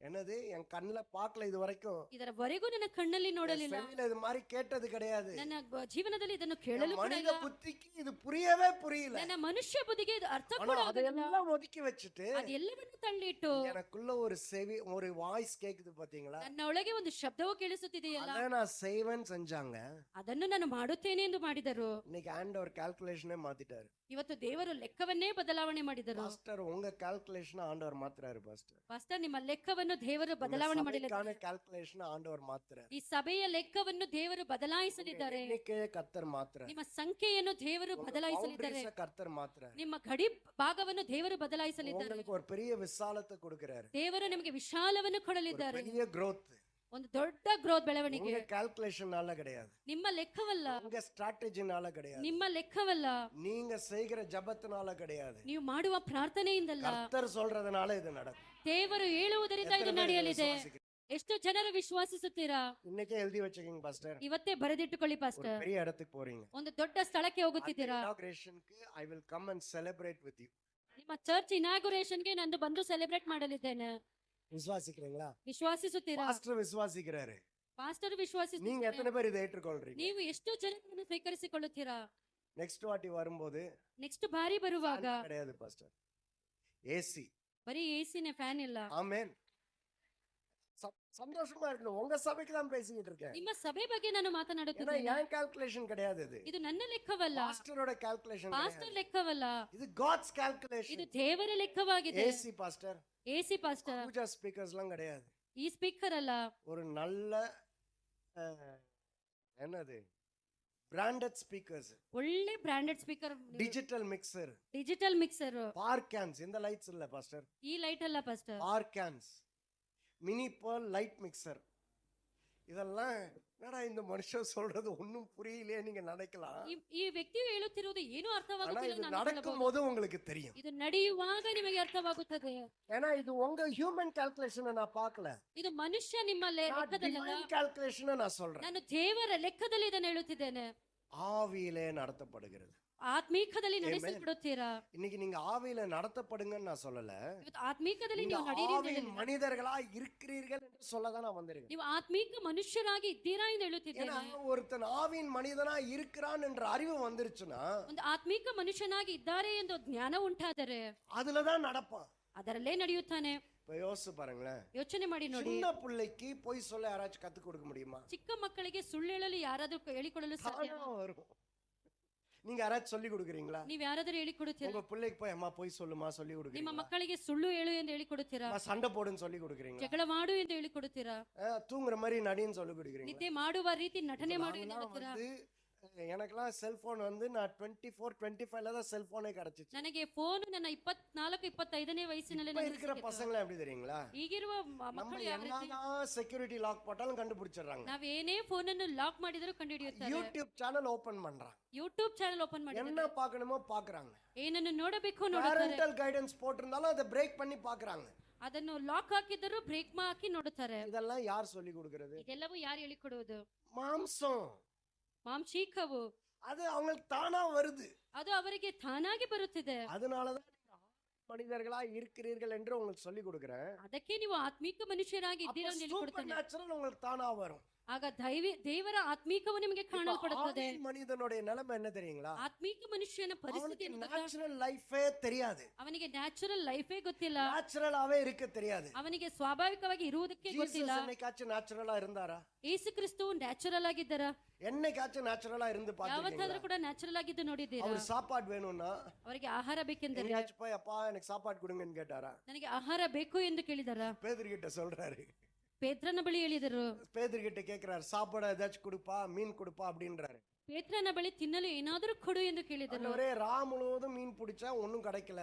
என்னது? என் கண்ணுல பார்க்கல இது வரைக்கும், ಇದರವರೆಗೂ ನನ್ನ ಕಣ್ಣಲ್ಲಿ ನೋಡಲಿಲ್ಲ, செவியில இது மாதிரி கேட்டது கிடையாது. ನನ್ನ ಜೀವನದಲ್ಲಿ ಇದನ್ನು ಕೇಳಲು ಕೂಡ மனித ಇಲ್ಲ. புத்திக்கு இது புரியவே புரியல. ನನ್ನ ಮನುಷ್ಯ ಬುದ್ಧಿಗೆ ಇದು ಅರ್ಥ ஆனா ಕೂಡ ಆಗಲಿಲ್ಲ. அதையெல்லாம் ஒதுக்கி வச்சுட்டு ಅದೆಲ್ಲವನ್ನು ತಳ್ಳಿಟ್ಟು எனக்குள்ள ஒரு செவி, ஒரு வாய்ஸ் கேக்குது பாத்தீங்களா? ನನ್ನ ಒಳಗೆ ಒಂದು ಶಬ್ದವು ಕೇಳಿಸುತ್ತಿದೆಯಲ್ಲ, அத நான் செய்வேன்னு செஞ்சாங்க. ಅದನ್ನು ನಾನು ಮಾಡುತ್ತೇನೆ ಎಂದು ಮಾಡಿದರು. இன்னைக்கு ஆண்டவர் கால்குலேஷனே மாத்திட்டாரு. ಇವತ್ತು ದೇವರು ಲೆಕ್ಕವನ್ನೇ ಬದಲಾವಣೆ ಮಾಡಿದರು. பாஸ்டர், உங்க கால்குலேஷன் ஆண்டவர் மாத்துறாரு. பாஸ்டர், ಪಾಸ್ಟರ್, ನಿಮ್ಮ ಲೆಕ್ಕವನ್ನು ದೇವರು ಬದಲಾವಣೆ ಮಾಡಿಲ್ಲ. கால்குலேஷன் ஆண்டவர் மாத்துறாரு. ಈ ಸಭೆಯ ಲೆಕ್ಕವನ್ನು ದೇವರು ಬದಲಾಯಿಸಲಿದ್ದಾರೆ. எண்ணிக்கையை கர்த்தர் மாத்துறாரு. ನಿಮ್ಮ ಸಂಖ್ಯೆಯನ್ನು ದೇವರು ಬದಲಾಯಿಸಲಿದ್ದಾರೆ. boundaries-அ கர்த்தர் மாத்துறாரு. ನಿಮ್ಮ ಗಡಿ ಭಾಗವನ್ನು ದೇವರು ಬದಲಾಯಿಸಲಿದ್ದಾರೆ. உங்களுக்கு ஒரு பெரிய விசாலத்தை கொடுக்கிறாரு. ದೇವರು ನಿಮಗೆ ವಿಶಾಲವನ್ನು ஒரு ಕೊಡಲಿದ್ದಾರೆ. பெரிய growth. ಒಂದು ದೊಡ್ಡ ಗ್ರೋತ್ ಬೆಳವಣಿಗೆ உங்க கால்குலேஷனால கிடையாது, ನಿಮ್ಮ ಲೆಕ್ಕವಲ್ಲ, உங்க ஸ்ட்ராட்டஜினால கிடையாது, ನಿಮ್ಮ ಲೆಕ್ಕವಲ್ಲ, நீங்க செய்கிற ஜெபத்தினால கிடையாது, ನೀವು ಮಾಡುವ ಪ್ರಾರ್ಥನೆಯಿಂದಲ್ಲ, கர்த்தர் சொல்றதுனால இது நடக்கும். ದೇವರು ಹೇಳುವುದರಿಂದ ಇದು எத்தனை பேர் ನಡೆಯಲಿದೆ. விசுவாசிக்கிறீங்க? ಎಷ್ಟು ಜನರು ವಿಶ್ವಾಸಿಸುತ್ತೀರಾ? இன்னைக்கே எழுதி வச்சுக்கீங்க பாஸ்டர். ಇವತ್ತೇ ಬರೆದಿಟ್ಟುಕೊಳ್ಳಿ ஒரு ಪಾಸ್ಟರ್. பெரிய இடத்துக்கு போறீங்க. ಒಂದು ದೊಡ್ಡ ಸ್ಥಳಕ್ಕೆ ಹೋಗುತ್ತಿದ್ದೀರಾ. இனாகுரேஷனுக்கு I will come and celebrate with you. ನಿಮ್ಮ ಚರ್ಚ್ ಇನಾಗುರೇಷನ್ಗೆ ನಾನು ಬಂದು ಸೆಲೆಬ್ರೇಟ್ ಮಾಡಲಿದ್ದೇನೆ. விசுவாசிக்கிறீங்களா? ವಿಶ್ವಾಸಿಸುತ್ತೀರಾ? பாஸ்டர் விசுவாசிக்கிறாரு. ಪಾಸ್ಟರ್ நீங்க ವಿಶ್ವಾಸಿಸುತ್ತಾರೆ. எத்தனை பேர் இதை ஏற்றுக்கொள்றீங்க? ನೀವು ಎಷ್ಟು ಜನರನ್ನು ಸ್ವೀಕರಿಸಿಕೊಳ್ಳುತ್ತೀರಾ? நெக்ஸ்ட் வாட்டி வரும்போது ನೆಕ್ಸ್ಟ್ ಬಾರಿ ಬರುವಾಗ fan கிடையாது பாஸ்டர், ஏசி. ಬರೀ ಎಸಿನ ಫ್ಯಾನ್ ಇಲ್ಲ. ஆமென். சந்தோஷமா இருக்கணும். உங்க சபைக்கு தான் பேசிக்கிட்டு இருக்கேன். ನಿಮ್ಮ ಸಭೆ ಬಗ್ಗೆ ನಾನು ஏன்னா ಮಾತನಾಡುತ್ತಿದ್ದೇನೆ. என் கால்குலேஷன் கிடையாது இது. ಇದು ನನ್ನ ಲೆಕ್ಕವಲ್ಲ, பாஸ்டரோட கால்குலேஷன் ಪಾಸ್ಟರ್ கிடையாது. ಲೆಕ್ಕವಲ್ಲ, இது காட்ஸ் ಇದು கால்குலேஷன். ದೇವರ ಲೆಕ್ಕವಾಗಿದೆ. ஏசி பாஸ்டர், ಎಸಿ ಪಾಸ್ಟರ್, பூஜா ஸ்பீக்கர்ஸ்லாம் கிடையாது. ಈ ಸ್ಪೀಕರ್ ಅಲ್ಲ, ஒரு நல்ல என்னது பிராண்டட் ஸ்பீக்கர்ஸ், ಒಳ್ಳೆ branded speaker, digital mixer, digital mixer. Par cans. இந்த லைட்ஸ் இல்ல பாஸ்டர், ಈ ಲೈಟ್ ಅಲ್ಲ pastor, par cans, mini par light mixer. இதெல்லாம் என்னடா இந்த மனுஷன் சொல்றது ஒண்ணும் புரியலையே நீங்க நினைக்கலாம். ಈ ವ್ಯಕ್ತಿಯು ಹೇಳುತ್ತಿರುವುದು ಏನು ஆனா ಅರ್ಥವಾಗುತ್ತಿಲ್ಲ இது ನಾನು நடக்கும் ಹೇಳಬಹುದು. போது உங்களுக்கு தெரியும். ಇದು ನಡೆಯುವಾಗ ನಿಮಗೆ ಅರ್ಥವಾಗುತ್ತದೆ. ஏன்னா இது உங்க ஹியூமன் கால்குலேஷனை நான் பார்க்கல, ಇದು ಮನುಷ್ಯ ನಿಮ್ಮ ಲೆಕ್ಕದಲ್ಲ, கால்குலேஷனை நான் சொல்றேன். ನಾನು ದೇವರ ಲೆಕ್ಕದಲ್ಲಿ ಇದನ್ನು ಹೇಳುತ್ತಿದ್ದೇನೆ. ஆவியிலே நடத்தப்படுகிறது. ಆತ್ಮೀಕದಲ್ಲಿ ನಡೆಸಲ್ಪಡುತ್ತೀರಾ? இன்னைக்கு நீங்க ஆவியில நடத்தப்படுங்கன்னு நான் சொல்லல. ಇವತ್ತು ಆತ್ಮೀಕದಲ್ಲಿ நீங்க ನೀವು ನಡೆಯಿರಿ ಅಂತ ஆவியின் ಹೇಳಿಲ್ಲ. மனிதர்களா இருக்கிறீர்கள் என்று சொல்லதான் நான் வந்திருக்கேன். ನೀವು ಆತ್ಮೀಕ ಮನುಷ್ಯರಾಗಿ ಇದ್ದೀರಾ ಎಂದು ಹೇಳುತ್ತಿದ್ದೇನೆ. ஏன்னா ஒருத்தன் ஆவியின் மனிதனா இருக்கிறான் என்ற அறிவு வந்துருச்சுன்னா ಒಂದು ಆತ್ಮೀಕ ಮನುಷ್ಯನಾಗಿ ಇದ್ದಾರೆ ಎಂದು ಜ್ಞಾನ ಉಂಟಾದರೆ அதுலதான் நடப்பான். ಅದರಲ್ಲೇ ನಡೆಯುತ್ತಾನೆ. இப்ப யோசிச்சு பாருங்களேன், ಯೋಚನೆ ಮಾಡಿ ನೋಡಿ. சின்ன பிள்ளைக்கு பொய் சொல்ல யாராச்சும் கத்து கொடுக்க முடியுமா? ಚಿಕ್ಕ ಮಕ್ಕಳಿಗೆ ಸುಳ್ಳು ಹೇಳಲು ಯಾರಾದರೂ ಹೇಳಿಕೊಡಲು ಸಾಧ್ಯ? தானா வரும். நீங்க யாராச்சும் சொல்லி கொடுக்குறீங்களா? ನೀವು ಯಾರಾದರೂ ಹೇಳಿಕೊಡುತ್ತೀರಾ? உங்க பிள்ளைக்கு போய் அம்மா பொய் சொல்லுமா சொல்லி ನಿಮ್ಮ கொடுக்குறீங்களா? ಮಕ್ಕಳಿಗೆ ಸುಳ್ಳು ಹೇಳು ಎಂದು ಹೇಳಿಕೊಡುತ್ತೀರಾ? சண்டை போடுன்னு சொல்லி கொடுக்குறீங்களா? ಜಗಳ ಮಾಡು ಎಂದು ಹೇಳಿಕೊಡುತ್ತೀರಾ? தூங்குற மாதிரி நடின்னு சொல்லி கொடுக்குறீங்களா? ನಿದ್ದೆ ಮಾಡುವ ರೀತಿ ನಟನೆ ಮಾಡು ಎಂದು நான்லாம் ಹೇಳುತ್ತೀರಾ? எனக்கெல்லாம் செல்போன் நான் 24-25 தான் செல்போனே கிடைச்சிச்சு. ನನಗೆ ಫೋನ್ ನನ್ನ 24-25ನೇ ವಯಸ್ಸಿನಲ್ಲಿ இப்ப இருக்கிற பசங்களை எப்படி தெரியுங்களா? ಈಗಿರುವ நம்ம ಮಕ್ಕಳು ಯಾವ ರೀತಿ? என்னதான் செக்யூரிಟಿ லாக் போட்டாலும் கண்டுபிடிச்சிடுறாங்க. ನಾವೇನೇ ಫೋನ್ ಅನ್ನು ಲಾಕ್ ಮಾಡಿದರೂ ಕಂಡುಹಿಡಿಯುತ್ತಾರೆ. யூடியூப் சேனல் ஓபன் பண்றாங்க. ಯೂಟ್ಯೂಬ್ ಚಾನೆಲ್ ಓಪನ್ ಮಾಡಿ என்ன பார்க்கணுமோ பார்க்கறாங்க. ಏನನ್ನು ನೋಡಬೇಕು ನೋಡುತ್ತಾರೆ. பேரண்டல் கைடன்ஸ் போட்டிருந்தாலும் அதை பிரேக் பண்ணி பார்க்கறாங்க. ಅದನ್ನು ಲಾಕ್ ಹಾಕಿದರೂ ಬ್ರೇಕ್ ಹಾಕಿ ನೋಡುತ್ತಾರೆ. இதெல்லாம் யார் சொல்லி கொடுக்கிறது? ಇದೆಲ್ಲವೂ ಯಾರು ಹೇಳಿಕೊಡುವುದು? மாம்சம். ಮಾಂಸೀಕವು அது அவங்களுக்கு தானா வருது. ಅದು ಅವರಿಗೆ ತಾನಾಗಿ ಬರುತ್ತಿದೆ. அதனாலதான் நீங்க மனிதர்களா இருக்கிறீர்கள் என்று உங்களுக்கு சொல்லி கொடுக்கிறேன். ಅದಕ್ಕೆ ನೀವು ಆತ್ಮೀಕ ಮನುಷ್ಯರಾಗಿ ಇದ್ದೀರಾ ಎಂದು சூப்பர் ಹೇಳಿಕೊಡುತ್ತಾನೆ. நேச்சுரல் உங்களுக்கு தானா வரும். ಆಗ ದೇವರ ಆತ್ಮೀಕವು ನಿಮಗೆ ಕಾಣಲ್ಪಡುತ್ತದೆ. ஆவியின் மனிதனுடைய நிலைமை என்ன தெரியுங்களா? ಆತ್ಮೀಕ ಮನುಷ್ಯನ ಪರಿಸ್ಥಿತಿ அவனுக்கு ಏನು ಗೊತ್ತಾ? நேச்சுரல் லைஃபே தெரியாது. ಅವನಿಗೆ ನ್ಯಾಚುರಲ್ ಲೈಫೇ ಗೊತ್ತಿಲ್ಲ. நேச்சுரலாவே இருக்க தெரியாது. ಅವನಿಗೆ ಸ್ವಾಭಾವಿಕವಾಗಿ ಇರುವುದಕ್ಕೆ ಗೊತ್ತಿಲ್ಲ. ஜீசஸ் என்னைக்காச்சும் நேச்சுரலா இருந்தாரா? ಯೇಸು ಕ್ರಿಸ್ತವು ನ್ಯಾಚುರಲ್ ಆಗಿದ್ದಾರಾ? என்னைக்காச்சும் நேச்சுரலா இருந்து ಯಾವತ್ತಾದ್ರೂ பாத்தீங்களா? ಕೂಡ ನ್ಯಾಚುರಲ್ ಆಗಿದ್ದು ನೋಡಿದ್ದೀರಾ? அவர் சாப்பாடு வேணும்னா ಅವರಿಗೆ ಆಹಾರ ಬೇಕೆಂದರೆ எங்கேயாச்சும் போய் அப்பா எனக்கு சாப்பாடு கொடுங்கன்னு கேட்டாரா? ನನಗೆ ಆಹಾರ ಬೇಕು ಎಂದು ಕೇಳಿದಾರ? பேதுருகிட்ட சொல்றாரு. ಪೇತ್ರನ ಬಳಿ ಹೇಳಿದರು. பேதுருகிட்ட கேக்குறாரு, சாப்பாடு ஏதாச்சும் கொடுப்பா, மீன் கொடுப்பா அப்படின்றாரு. ಪೇತ್ರನ ಬಳಿ ತಿನ್ನಲು ಏನಾದರೂ ಕೊಡು ಎಂದು ಕೇಳಿದರು. ஒரே ரா முழுவதும் மீன் பிடிச்சா ஒண்ணும் கிடைக்கல,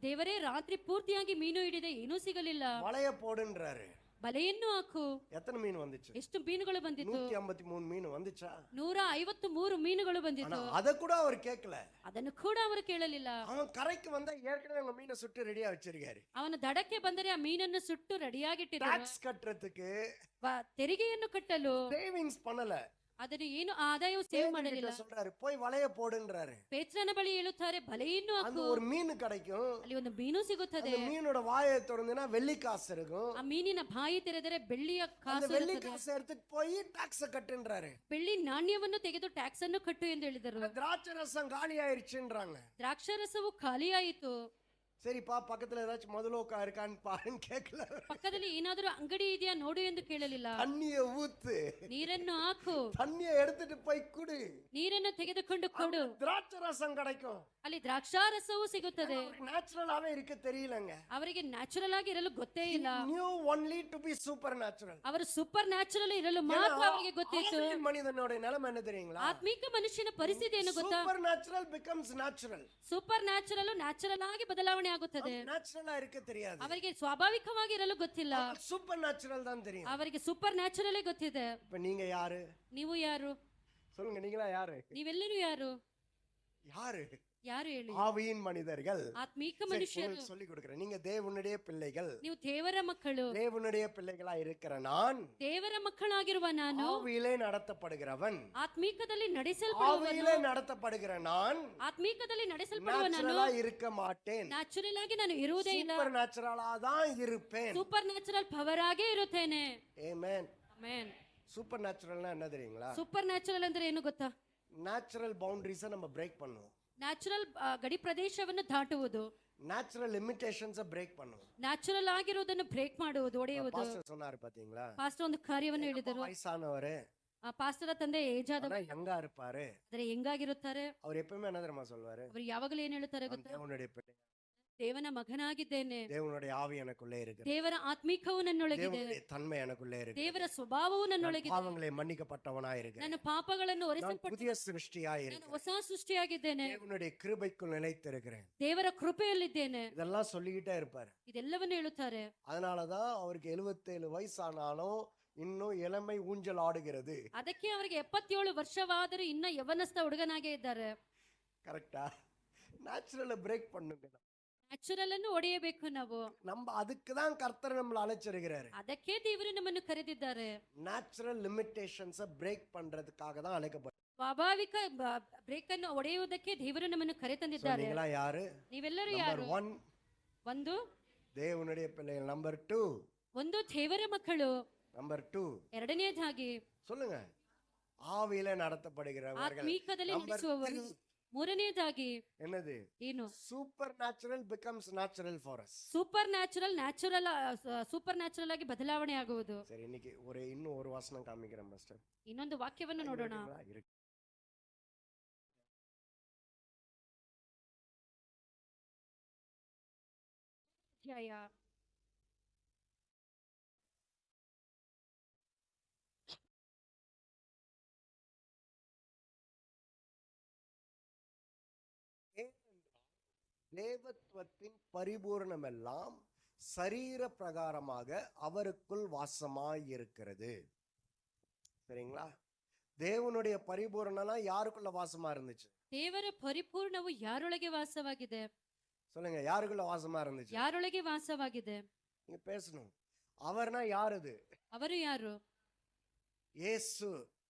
ದೇವರೇ ರಾತ್ರಿ ಪೂರ್ತಿಯಾಗಿ ಮೀನು ಹಿಡಿದೆ, ಏನೂ ಸಿಗಲಿಲ್ಲ. வலைய போடுன்றாரு. ಬಲೆಯನ್ನು ಹಾಕು. எத்தனை மீன் வந்துச்சு? ಎಷ್ಟು ಮೀನುಗಳು ಬಂದಿತ್ತು? 153 மீன் வந்துச்சா? 153 ಮೀನುಗಳು ಬಂದಿತ್ತು. ஆனா அத கூட அவர் கேட்கல. ಅದನ್ನು ಕೂಡ ಅವರು ಕೇಳಲಿಲ್ಲ. அவன் கரைக்கு வந்தா ஏற்கனவே அவங்க மீனை சுட்டு ரெடியா வச்சிருக்காரு. ಅವನ ದಡಕ್ಕೆ ಬಂದರೆ ಆ ಮೀನನ್ನು ಸುಟ್ಟು ರೆಡಿಯಾಗಿಟ್ಟಿದ್ದಾರೆ. டாக்ஸ் கட்டுறதுக்கு ತೆರಿಗೆಯನ್ನು ಕಟ್ಟಲು ಸೇವಿಂಗ್ಸ್ பண்ணல. ಅದನ್ನು ಏನು ಆದಾಯವು ಸೇವ್ ಮಾಡಲಿಲ್ಲ. சொல்றாரு போய் வலைய போடுன்றாரு. ಪೇತ್ರನ ಬಳಿ ಹೇಳುತ್ತಾರೆ, ಬಲೆಯನ್ನು அந்த ಹಾಕು. ஒரு மீன் கிடைக்கும். ಅಲ್ಲಿ ಒಂದು ಮೀನು ಸಿಗುತ್ತದೆ. அந்த மீனோட வாயை திறந்துனா வெள்ளி காசு இருக்கும். ಆ ಮೀನಿನ ಬಾಯಿ ತೆರೆದರೆ ಬೆಳ್ಳಿಯ அந்த ಕಾಸು வெள்ளி ಇರುತ್ತದೆ. காசு எடுத்துட்டு போய் டாக்ஸ் கட்டுன்றாரு. ಬೆಳ್ಳಿ ನಾಣ್ಯವನ್ನು ತೆಗೆದು ಟ್ಯಾಕ್ಸ್ ಅನ್ನು ಕಟ್ಟು ಎಂದು ಹೇಳಿದರು. திராட்சை ரசம் காலி ஆயிருச்சுன்றாங்க. ದ್ರಾಕ್ಷಾರಸವು ಖಾಲಿಯಾಯಿತು. சரிப்பா பக்கத்துல ஏதாச்சும் மதுலோக்கா இருக்கான்னு பாருன்னு கேட்கல. ಪಕ್ಕದಲ್ಲಿ ಏನಾದರೂ ಅಂಗಡಿ ಇದೆಯಾ ನೋಡು ಎಂದು ಕೇಳಲಿಲ್ಲ. தண்ணிய ஊத்து, ನೀರನ್ನು ಹಾಕು, தண்ணிய எடுத்துட்டு போய் குடு, ನೀರನ್ನು ತೆಗೆದುಕೊಂಡು ಕೊಡು, திராட்சை ரசம் கிடைக்கும். ಅಲ್ಲಿ ದ್ರಾಕ್ಷಾರಸವು ಸಿಗುತ್ತದೆ. நேச்சுரலாவே இருக்க தெரியலங்க. ಅವರಿಗೆ ನ್ಯಾಚುರಲ್ ಆಗಿ ಇರಲು ಗೊತ್ತೇ ಇಲ್ಲ. Knew only to be supernatural. ಅವರು ಸೂಪರ್ ನ್ಯಾಚುರಲ್ ಇರಲು ಮಾತ್ರ ಅವರಿಗೆ ಗೊತ್ತಿತ್ತು. ஆவியின் மனிதனுடைய நிலைமை என்ன தெரியுங்களா? ಆತ್ಮಿಕ ಮನುಷ್ಯನ ಪರಿಸ್ಥಿತಿ ಏನು ಗೊತ್ತಾ? supernatural becomes natural. Super natural natural ಆಗಿ ಬದಲಾವಣೆ ಆಗುತ್ತದೆ. நேச்சுரலா இருக்க தெரியாது. ಅವರಿಗೆ ಸ್ವಾಭಾವಿಕವಾಗಿ ಇರಲು ಗೊತ್ತಿಲ್ಲ. சூப்பர் நேச்சுரல் தான் தெரியும். ಅವರಿಗೆ ಸೂಪರ್ ನ್ಯಾಚುರಲ್ ಗೊತ್ತಿದೆ. இப்ப நீங்க யாரு? ನೀವು ಯಾರು? சொல்லுங்க, நீங்களா யாரு? ನೀವೆಲ್ಲರೂ ಯಾರು? யாரு? ಯಾರು ಹೇಳಿ? ஆவியின் மனிதர்கள். ಆತ್ಮೀಕ சரி, ಮನುಷ್ಯರು. உங்களுக்கு சொல்லி கொடுக்கிறேன். நீங்க தேவனுடைய பிள்ளைகள். ನೀವು ದೇವರ ಮಕ್ಕಳು. தேவனுடைய பிள்ளைகளா இருக்கிற நான் ದೇವರ ಮಕ್ಕಳಾಗಿರುವ ನಾನು ஆவியிலே நடத்தப்படுகிறவன். ಆತ್ಮೀಕದಲ್ಲಿ ನಡೆಸಲ್ಪಡುವವನು. ஆவியிலே நடத்தப்படுகிற நான் ಆತ್ಮೀಕದಲ್ಲಿ ನಡೆಸಲ್ಪಡುವ ನಾನು நேச்சுரலா இருக்க மாட்டேன். ನ್ಯಾಚುರಲ್ ಆಗಿ ನಾನು ಇರುವುದೇ ಇಲ್ಲ. சூப்பர் நேச்சுரலா தான் இருப்பேன். ಸೂಪರ್ ನ್ಯಾಚುರಲ್ ಪವರ್ ಆಗೇ ಇರುತ್ತೇನೆ. ஆமென். ಆಮೆನ್. சூப்பர் நேச்சுரல்னா என்ன தெரியுங்களா? ಸೂಪರ್ ನ್ಯಾಚುರಲ್ ಅಂದ್ರೆ ಏನು ಗೊತ್ತಾ? நேச்சுரல் பவுண்டரிஸை நம்ம பிரேக் பண்ணுவோம். ನ್ಯಾಚುರಲ್ ಗಡಿ ಪ್ರದೇಶವನ್ನು ದಾಟುವುದು. நேச்சுரல் லிமிಟೇಷನ್ಸ್ பிரேக் பண்ணுவோம். ನ್ಯಾಚುರಲ್ ಆಗಿರುವುದನ್ನು ಬ್ರೇಕ್ ಮಾಡುವುದು, ಒಡೆಯುವುದು. பாஸ்டர் சொன்னாரு பாத்தீங்களா? ಪಾಸ್ಟರ್ ಒಂದು ಕಾರ್ಯವನ್ನು ಹೇಳಿದರು. வயசானவரு ಆ ಪಾಸ್ಟರ ತಂದೆ ಏಜ್ ಆದ, ஆனா யங்கா இருப்பாரு. ಆದರೆ ಹೆಂಗಾಗಿರುತ್ತಾರೆ? அவர் எப்பவுமே என்ன தெரியுமா சொல்வாரு? ಅವರು ಯಾವಾಗಲೂ ಏನ್ ಹೇಳ್ತಾರೆ நான் ಗೊತ್ತಾ? தேவனுடைய பிள்ளை, ದೇವನ ಮಗನಾಗಿದ್ದೇನೆ. தேவனுடைய ஆவி எனக்குள்ளே இருக்கு, ದೇವರ ಆತ್ಮಿಕವು ನನ್ನೊಳಗಿದೆ. தேவனுடைய தன்மை எனக்குள்ளே இருக்கு, ದೇವರ ಸ್ವಭಾವವು ನನ್ನೊಳಗಿದೆ. பாவங்களை மன்னிக்கப்பட்டவனாய் இருக்கு, ನನ್ನ ಪಾಪಗಳನ್ನು நான் ಒರೆಸಲ್ಪಟ್ಟು புதிய சிருஷ்டியாய் ನಾನು இருக்கு, ಹೊಸ ಸೃಷ್ಟಿಯಾಗಿದ್ದೇನೆ. தேவனுடைய கிருபைக்குள் நிலைத்திருக்கிறேன். ದೇವರ ಕೃಪೆಯಲ್ಲಿದ್ದೇನೆ. இதெல்லாம் சொல்லிக்கிட்டே இருப்பாரு. ಇದೆಲ್ಲವನ್ನು ಹೇಳುತ್ತಾರೆ. அதனாலதான் அவருக்கு 77 வயசானாலும் இன்னும் இளமை ஊஞ்சல் ஆடுகிறது. ಅದಕ್ಕೆ ಅವರಿಗೆ 77 ವರ್ಷವಾದರೂ ಇನ್ನ ಯವನಸ್ಥ ಹುಡುಗನಾಗೇ ಇದ್ದಾರೆ. கரெக்டா? நேச்சுரலை பிரேக் பண்ணுங்க. ನ್ಯಾಚುರಲ್ ಅನ್ನು ಒಡೆಯಬೇಕು ನಾವು. நம்ம அதுக்கு தான் கர்த்தர் நம்மள அழைச்சிருக்கிறாரு. ಅದಕ್ಕೆ ದೇವರು ನಮ್ಮನ್ನು ಕರೆದಿದ್ದಾರೆ. நேச்சுரல் லிமிட்டேஷன்ஸை பிரேக் பண்றதுக்காக தான் அழைக்கப்பட்டோம். ಸ್ವಾಭಾವಿಕ ಬ್ರೇಕ್ ಅನ್ನು ಒಡೆಯುವುದಕ್ಕೆ ದೇವರು ನಮ್ಮನ್ನು ಕರೆ So, ತಂದಿದ್ದಾರೆ. நீங்களா யாரு? ನೀವೆಲ್ಲರೂ நம்பர் ಯಾರು? 1 ಒಂದು தேவனுடைய பிள்ளைகள். நம்பர் 2 ಒಂದು ದೇವರ ಮಕ್ಕಳು. நம்பர் 2 ಎರಡನೆಯದಾಗಿ சொல்லுங்க, ஆவியில நடத்தப்படுகிறவர்கள். ಆತ್ಮೀಕದಲ್ಲಿ நம்பர் ನಡೆಸುವವರು. 3 ಮೂರನೆಯದಾಗಿ என்னது? ಏನು? Super natural becomes natural for us. Super natural ಆಗಿ ಬದಲಾವಣೆ ಆಗುವುದು. சரி, இன்னைக்கு இன்னும் ஒரு வசனம் காமிக்கிறேன் மாஸ்டர். ಇನ್ನೊಂದು ವಾಕ್ಯವನ್ನು ನೋಡೋಣ. ಅಧ್ಯಾಯ தேவத்துவத்தின் பரிபூரணம் எல்லாம் சரீர பிரகாரமாக அவருக்குள் வாசமாய் இருக்கிறது. சரிங்களா? தேவனுடைய பரிபூரணம் யாருக்குள்ள வாசமா இருந்துச்சு? ದೇವರ ಪರಿಪೂರ್ಣವು ಯಾರೊಳಗೆ ವಾಸವಾಗಿದೆ? சொல்லுங்க, யாருக்குள்ள வாசமா இருந்துச்சு? ಯಾರೊಳಗೆ ವಾಸವಾಗಿದೆ? நீங்க பேசணும். அவர்னா யார்? அது ಅವರು ಯಾರು? இயேசு.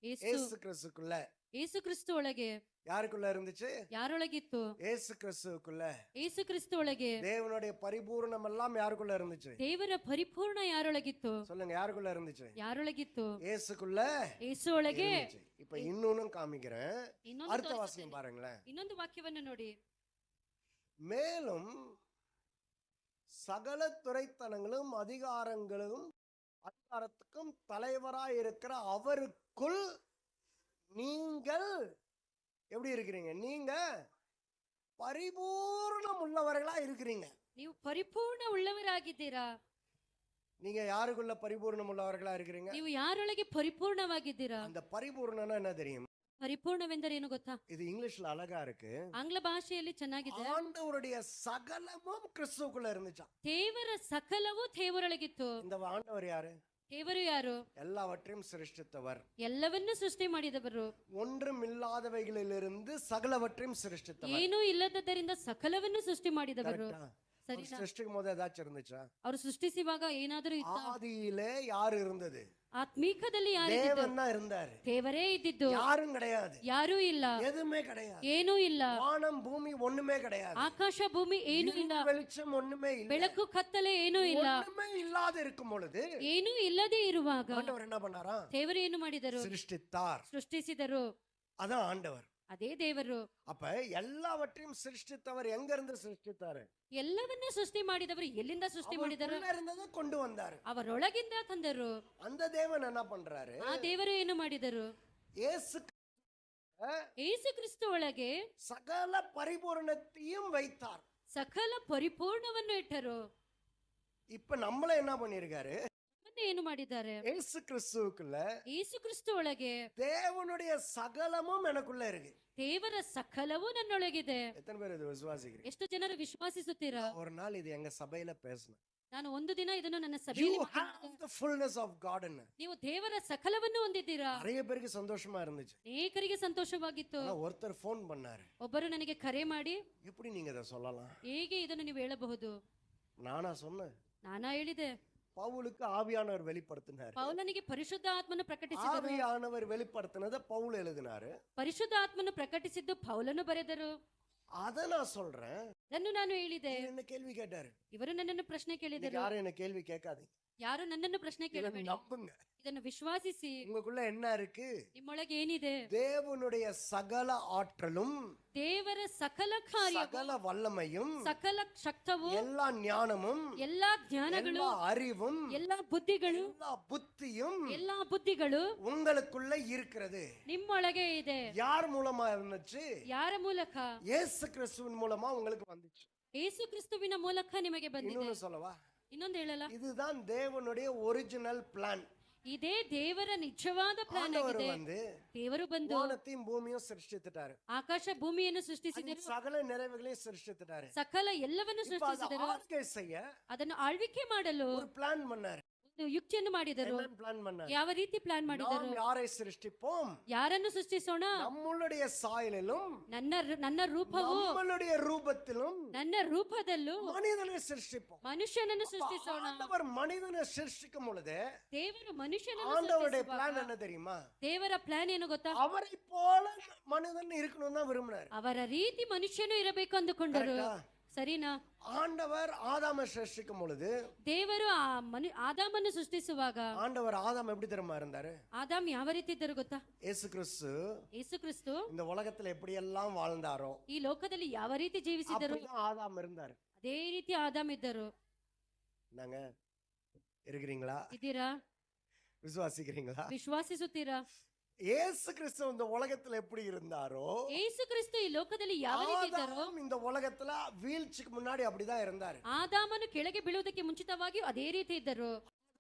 ಯೇಸು. இயேசு கிறிஸ்துக்குள்ள. ಯೇಸು ಕ್ರಿಸ್ತು ಒಳಗೆ. யாருக்குள்ள இருந்துச்சு? ಯಾರೊಳಗಿತ್ತು? இயேசு கிறிஸ்துக்குள்ள. ಯೇಸು ಕ್ರಿಸ್ತು ಒಳಗೆ. தேவனுடைய பரிபூரணம் எல்லாம் யாருக்குள்ள இருந்துச்சு? ದೇವರ ಪರಿಪೂರ್ಣ ಯಾರೊಳಗಿತ್ತು? சொல்லுங்க, யாருக்குள்ள இருந்துச்சு? ಯಾರೊಳಗಿತ್ತು? இயேசுக்குள்ள ಯೇಸು ಒಳಗೆ. இருந்துச்சு. இப்ப இன்னொன்னு காமிக்கிறேன். ಇನ್ನೊಂದು அடுத்த ತೋರಿಸ್ತೇನೆ. வாசனம் பாருங்களேன். ಇನ್ನೊಂದು ವಾಕ್ಯವನ್ನು ನೋಡಿ. மேலும் சகல துரைத்தனங்களும் அதிகாரத்துக்கும் தலைவராய் இருக்கிற அவருக்குள் நீங்கள் எப்படி இருக்கிறீங்க? நீங்க பரிபூர்ணம் உள்ளவர்களா இருக்கிறீங்க. ನೀವು ಪರಿಪೂರ್ಣ ಉಳ್ಳವರಾಗಿದ್ದೀರಾ? நீங்க யாருக்குள்ள பரிபூர்ணம் உள்ளவர்களா இருக்கிறீங்க? ನೀವು ಯಾರೊಳಗೆ ಪರಿಪೂರ್ಣವಾಗಿದ್ದೀರಾ? அந்த பரிபூர்ணம்னா என்ன தெரியும்? ಪರಿಪೂರ್ಣವೆಂದರೆ ಏನು ಗೊತ್ತಾ? இது இங்கிலீஷ்ல அழகா இருக்கு. ಆಂಗ್ಲ ಭಾಷೆಯಲ್ಲಿ ಚೆನ್ನಾಗಿದೆ. ஆண்டவருடைய சகலமும் கிறிஸ்துவுக்குள்ள இருந்துச்சாம். ದೇವರ ಸಕಲವೂ ದೇವರೊಳಗಿತ್ತು. இந்த ஆண்டவர் யாரு? ದೇವರು ಯಾರು? எல்லாவற்றையும் சிருஷ்டித்தவர். ಎಲ್ಲವನ್ನೂ ಸೃಷ್ಟಿ ಮಾಡಿದವರು. ஒன்றுமில்லாதவைகளிலிருந்து சகலவற்றையும் சிருஷ்டித்தவர். ಏನೂ ಇಲ್ಲದದ್ದರಿಂದ ಸಕಲವನ್ನು ಸೃಷ್ಟಿ ಮಾಡಿದವರು. சரி, சிருஷ்டிக்கும் போது ஏதாச்சும் இருந்துச்சா? ಅವರು ಸೃಷ್ಟಿಸುವಾಗ ಏನಾದರೂ ಇತ್ತ? ஆதியிலே யாரு இருந்தது? ಆತ್ಮೀಕದಲ್ಲಿ ಯಾರು? தேவன் தான் இருந்தாரு. ದೇವರೇ ಇದ್ದಿದ್ದು. யாரும் கிடையாது. ಯಾರೂ ಇಲ್ಲ. எதுவுமே கிடையாது. ಏನೂ ಇಲ್ಲ. வானம் பூமி ஒண்ணுமே கிடையாது. ಆಕಾಶ ಭೂಮಿ ಏನೂ ಇಲ್ಲ. வெளிச்சம் ஒண்ணுமே இல்ல. ಬೆಳಕು ಕತ್ತಲೆ ಏನೂ ಇಲ್ಲ. ஒண்ணுமே இல்லாத இருக்கும் பொழுது ಏನೂ ಇಲ್ಲದೆ ಇರುವಾಗ ஆண்டவர் என்ன பண்ணாரா? ದೇವರು ಏನು ಮಾಡಿದರು? சிருஷ்டித்தார். ಸೃಷ್ಟಿಸಿದರು. அதான் ஆண்டவர். ಅದೇ ದೇವರು. அப்ப எல்லாவற்றையும் சிருஷ்டித்தவர் எங்க இருந்து சிருஷ்டித்தாரு? ಎಲ್ಲವನ್ನೂ ಸೃಷ್ಟಿ ಮಾಡಿದವರು ಎಲ್ಲಿಂದ ಸೃಷ್ಟಿ ಮಾಡಿದರು? இருந்ததை கொண்டு வந்தாரு. ಅವರೊಳಗಿಂದ ತಂದರು. அந்த தேவன் என்ன பண்றாரு? ಆ ದೇವರು ಏನು ಮಾಡಿದರು? ಯೇಸು ಕ್ರಿಸ್ತು ಒಳಗೆ சகல பரிபூரணத்தையும் வைத்தார். ಸಕಲ ಪರಿಪೂರ್ಣವನ್ನು ಇಟ್ಟರು. இப்ப நம்மள என்ன பண்ணிருக்காரு? ಏನು ಮಾಡಿದ್ದಾರೆ? இயேசு கிறிஸ்துவுக்குள்ள ಯೇಸು ಕ್ರಿಸ್ತು ಒಳಗೆ தேவனுடைய சகலமும் எனக்குள்ள இருக்கு. ದೇವರ ಸಕಲವೂ ನನ್ನೊಳಗಿದೆ. எத்தனை பேர் இது விசுவாசிக்கிறீங்க? ಎಷ್ಟು ಜನರು ವಿಶ್ವಾಸಿಸುತ್ತೀರಾ? ஒரு நாள் இது எங்க சபையில பேசணும். ನಾನು ಒಂದು ದಿನ ಇದನ್ನು ನನ್ನ ಸಭೆಯಲ್ಲಿ You have the fullness of God in. ನೀವು ದೇವರ ಸಕಲವನ್ನು ಹೊಂದಿದ್ದೀರಾ? நிறைய பேருக்கு சந்தோஷமா இருந்துச்சு. ಅನೇಕರಿಗೆ ಸಂತೋಷವಾಗಿತ್ತು. ஆனா ஒருத்தர் ஃபோன் பண்ணாரு. ಒಬ್ಬರು ನನಗೆ ಕರೆ ಮಾಡಿ, எப்படி நீங்க இத சொல்லலாம்? ಹೇಗೆ ಇದನ್ನು ನೀವು ಹೇಳಬಹುದು? நானா சொன்னேன்? ನಾನಾ ಹೇಳಿದೆ? பவுலுக்கு ஆவியானவர் வெளிப்படுத்தினார். ಪೌಲನಿಗೆ ಪರಿಶುದ್ಧ ಆತ್ಮನು ಪ್ರಕಟಿಸಿದರು. ஆவியானவர் வெளிப்படுத்தினத பவுல் எழுதினாரு. ಪರಿಶುದ್ಧ ಆತ್ಮನು ಪ್ರಕಟಿಸಿದ್ದು ಪೌಲನು ಬರೆದರು. அத நான் சொல்றேன். ಅದನ್ನು ನಾನು ಹೇಳಿದೆ. என்ன கேள்வி கேட்டாரு? ಇವರು ನನ್ನನ್ನು ಪ್ರಶ್ನೆ ಕೇಳಿದರು. யாரும் என்ன கேள்வி கேட்காதீங்க. ಯಾರು ನನ್ನನ್ನು ಪ್ರಶ್ನೆ ಕೇಳಬೇಡಿ. நம்புங்க. ಇದನ್ನು ವಿಶ್ವಾಸಿಸಿ. உங்களுக்குள்ள என்ன இருக்கு? ನಿಮ್ಮೊಳಗೆ ಏನಿದೆ? தேவனுடைய சகல ஆற்றலும், ದೇವರ ಸಕಲ ಕಾರ್ಯ, சகல வல்லமையும், ಸಕಲ ಶಕ್ತವು, எல்லா ஞானமும், ಎಲ್ಲಾ ಜ್ಞಾನಗಳು, எல்லா அறிவும், ಎಲ್ಲಾ ಬುದ್ಧಿಗಳು, எல்லா புத்தியும் ಎಲ್ಲಾ ಬುದ್ಧಿಗಳು உங்களுக்குள்ள இருக்கிறது. ನಿಮ್ಮೊಳಗೆ ಇದೆ. யார் மூலமா இருந்துச்சு? ಯಾರ ಮೂಲಕ? இயேசு கிறிஸ்துவின் மூலமா உங்களுக்கு வந்துச்சு. ಯೇಸು ಕ್ರಿಸ್ತುವಿನ ಮೂಲಕ ನಿಮಗೆ ಬಂದಿದೆ. இன்னொன்னு சொல்லவா? ಇನ್ನೊಂದು ಹೇಳಲ್ಲ? இதுதான் தேவனுடைய ஒரிஜினல் பிளான். ಇದೇ ದೇವರ ನಿಜವಾದ ಪ್ಲಾನ್ ಆಗಿದೆ. ದೇವರು ಬಂದು வானத்தையும் பூமியும் சிருஷ்டித்தாரு. ಆಕಾಶ ಭೂಮಿಯನ್ನು ಸೃಷ್ಟಿಸಿದರು. சகல நிறைவுகளையும் சிருஷ்டித்தாரு. ಸಕಲ ಎಲ್ಲವನ್ನು ಸೃಷ್ಟಿಸಿದರು. ஆளுகை செய்ய ಅದನ್ನು ಆಳ್ವಿಕೆ ಮಾಡಲು ஒரு பிளான் பண்ணாரு. ಯುಕ್ತಿಯನ್ನು ಮಾಡಿದರು. என்ன பிளான் பண்ணாரு? ಯಾವ ರೀತಿ ಪ್ಲಾನ್ ಮಾಡಿದರು? நாம் யாரை சிருஷ்டிப்போம்? ಯಾರನ್ನು ಸೃಷ್ಟಿಸೋಣ? நம்மளுடைய சாயலிலும் ನನ್ನ ರೂಪವು நம்மளுடைய ரூபத்திலும் ನನ್ನ ರೂಪದಲ್ಲೂ மனிதனை சிருஷ்டிப்போம். ಮನುಷ್ಯನನ್ನು ಸೃಷ್ಟಿಸೋಣ. ஆண்டவர் மனிதனை சிருஷ்டிக்கும் பொழுது ದೇವರು ಮನುಷ್ಯನನ್ನು ஆண்டவருடைய ಸೃಷ್ಟಿಸುವಾಗ பிளான் என்ன தெரியுமா? ದೇವರ ಪ್ಲಾನ್ ಏನು ಗೊತ್ತಾ? அவரை போல மனிதன் இருக்கணும் தான் விரும்பினார். ಅವರ ರೀತಿ ಮನುಷ್ಯನು ಇರಬೇಕು ಅಂದುಕೊಂಡರು. ಕರೆಕ್ಟಾ? ಸರಿನಾ? ஆண்டவர் ஆதாமை சிருஷ்டிக்கும் பொழுது ದೇವರು ಆದಾಮನ್ನು ಸೃಷ್ಟಿಸುವಾಗ ஆண்டவர் ஆதாம் எப்படி தெரியுமா இருந்தாரு? ಆದಾಮ್ ಯಾವ ರೀತಿ ಇದ್ದರು ಗೊತ್ತಾ? இயேசு கிறிஸ்து ಯೇಸು ಕ್ರಿಸ್ತು இந்த உலகத்துல எப்படி எல்லாம் வாழ்ந்தாரோ ಈ ಲೋಕದಲ್ಲಿ ಯಾವ ರೀತಿ ಜೀವಿಸಿದರು அப்படிதான் ஆதாம் இருந்தாரு. ಅದೇ ರೀತಿ ಆದಾಮ್ ಇದ್ದರು. நாங்க இருக்கிறீங்களா? ಇದ್ದೀರಾ? விசுவாசிக்கிறீங்களா? ವಿಶ್ವಾಸಿಸುತ್ತೀರಾ? இயேசு கிறிஸ்து இந்த உலகத்துல எப்படி இருந்தாரோ ಯೇಸು ಕ್ರಿಸ್ತು ಈ ಲೋಕದಲ್ಲಿ ಯಾವ ರೀತಿ ಇದ್ದರು ஆதாம் இந்த உலகத்துல வீழ்ச்சிக்கு முன்னாடி அப்படிதான் இருந்தாரு. ಆದಾಮನು ಕೆಳಗೆ ಬೀಳುವುದಕ್ಕೆ ಮುಂಚಿತವಾಗಿಯೂ ಅದೇ ರೀತಿ ಇದ್ದರು.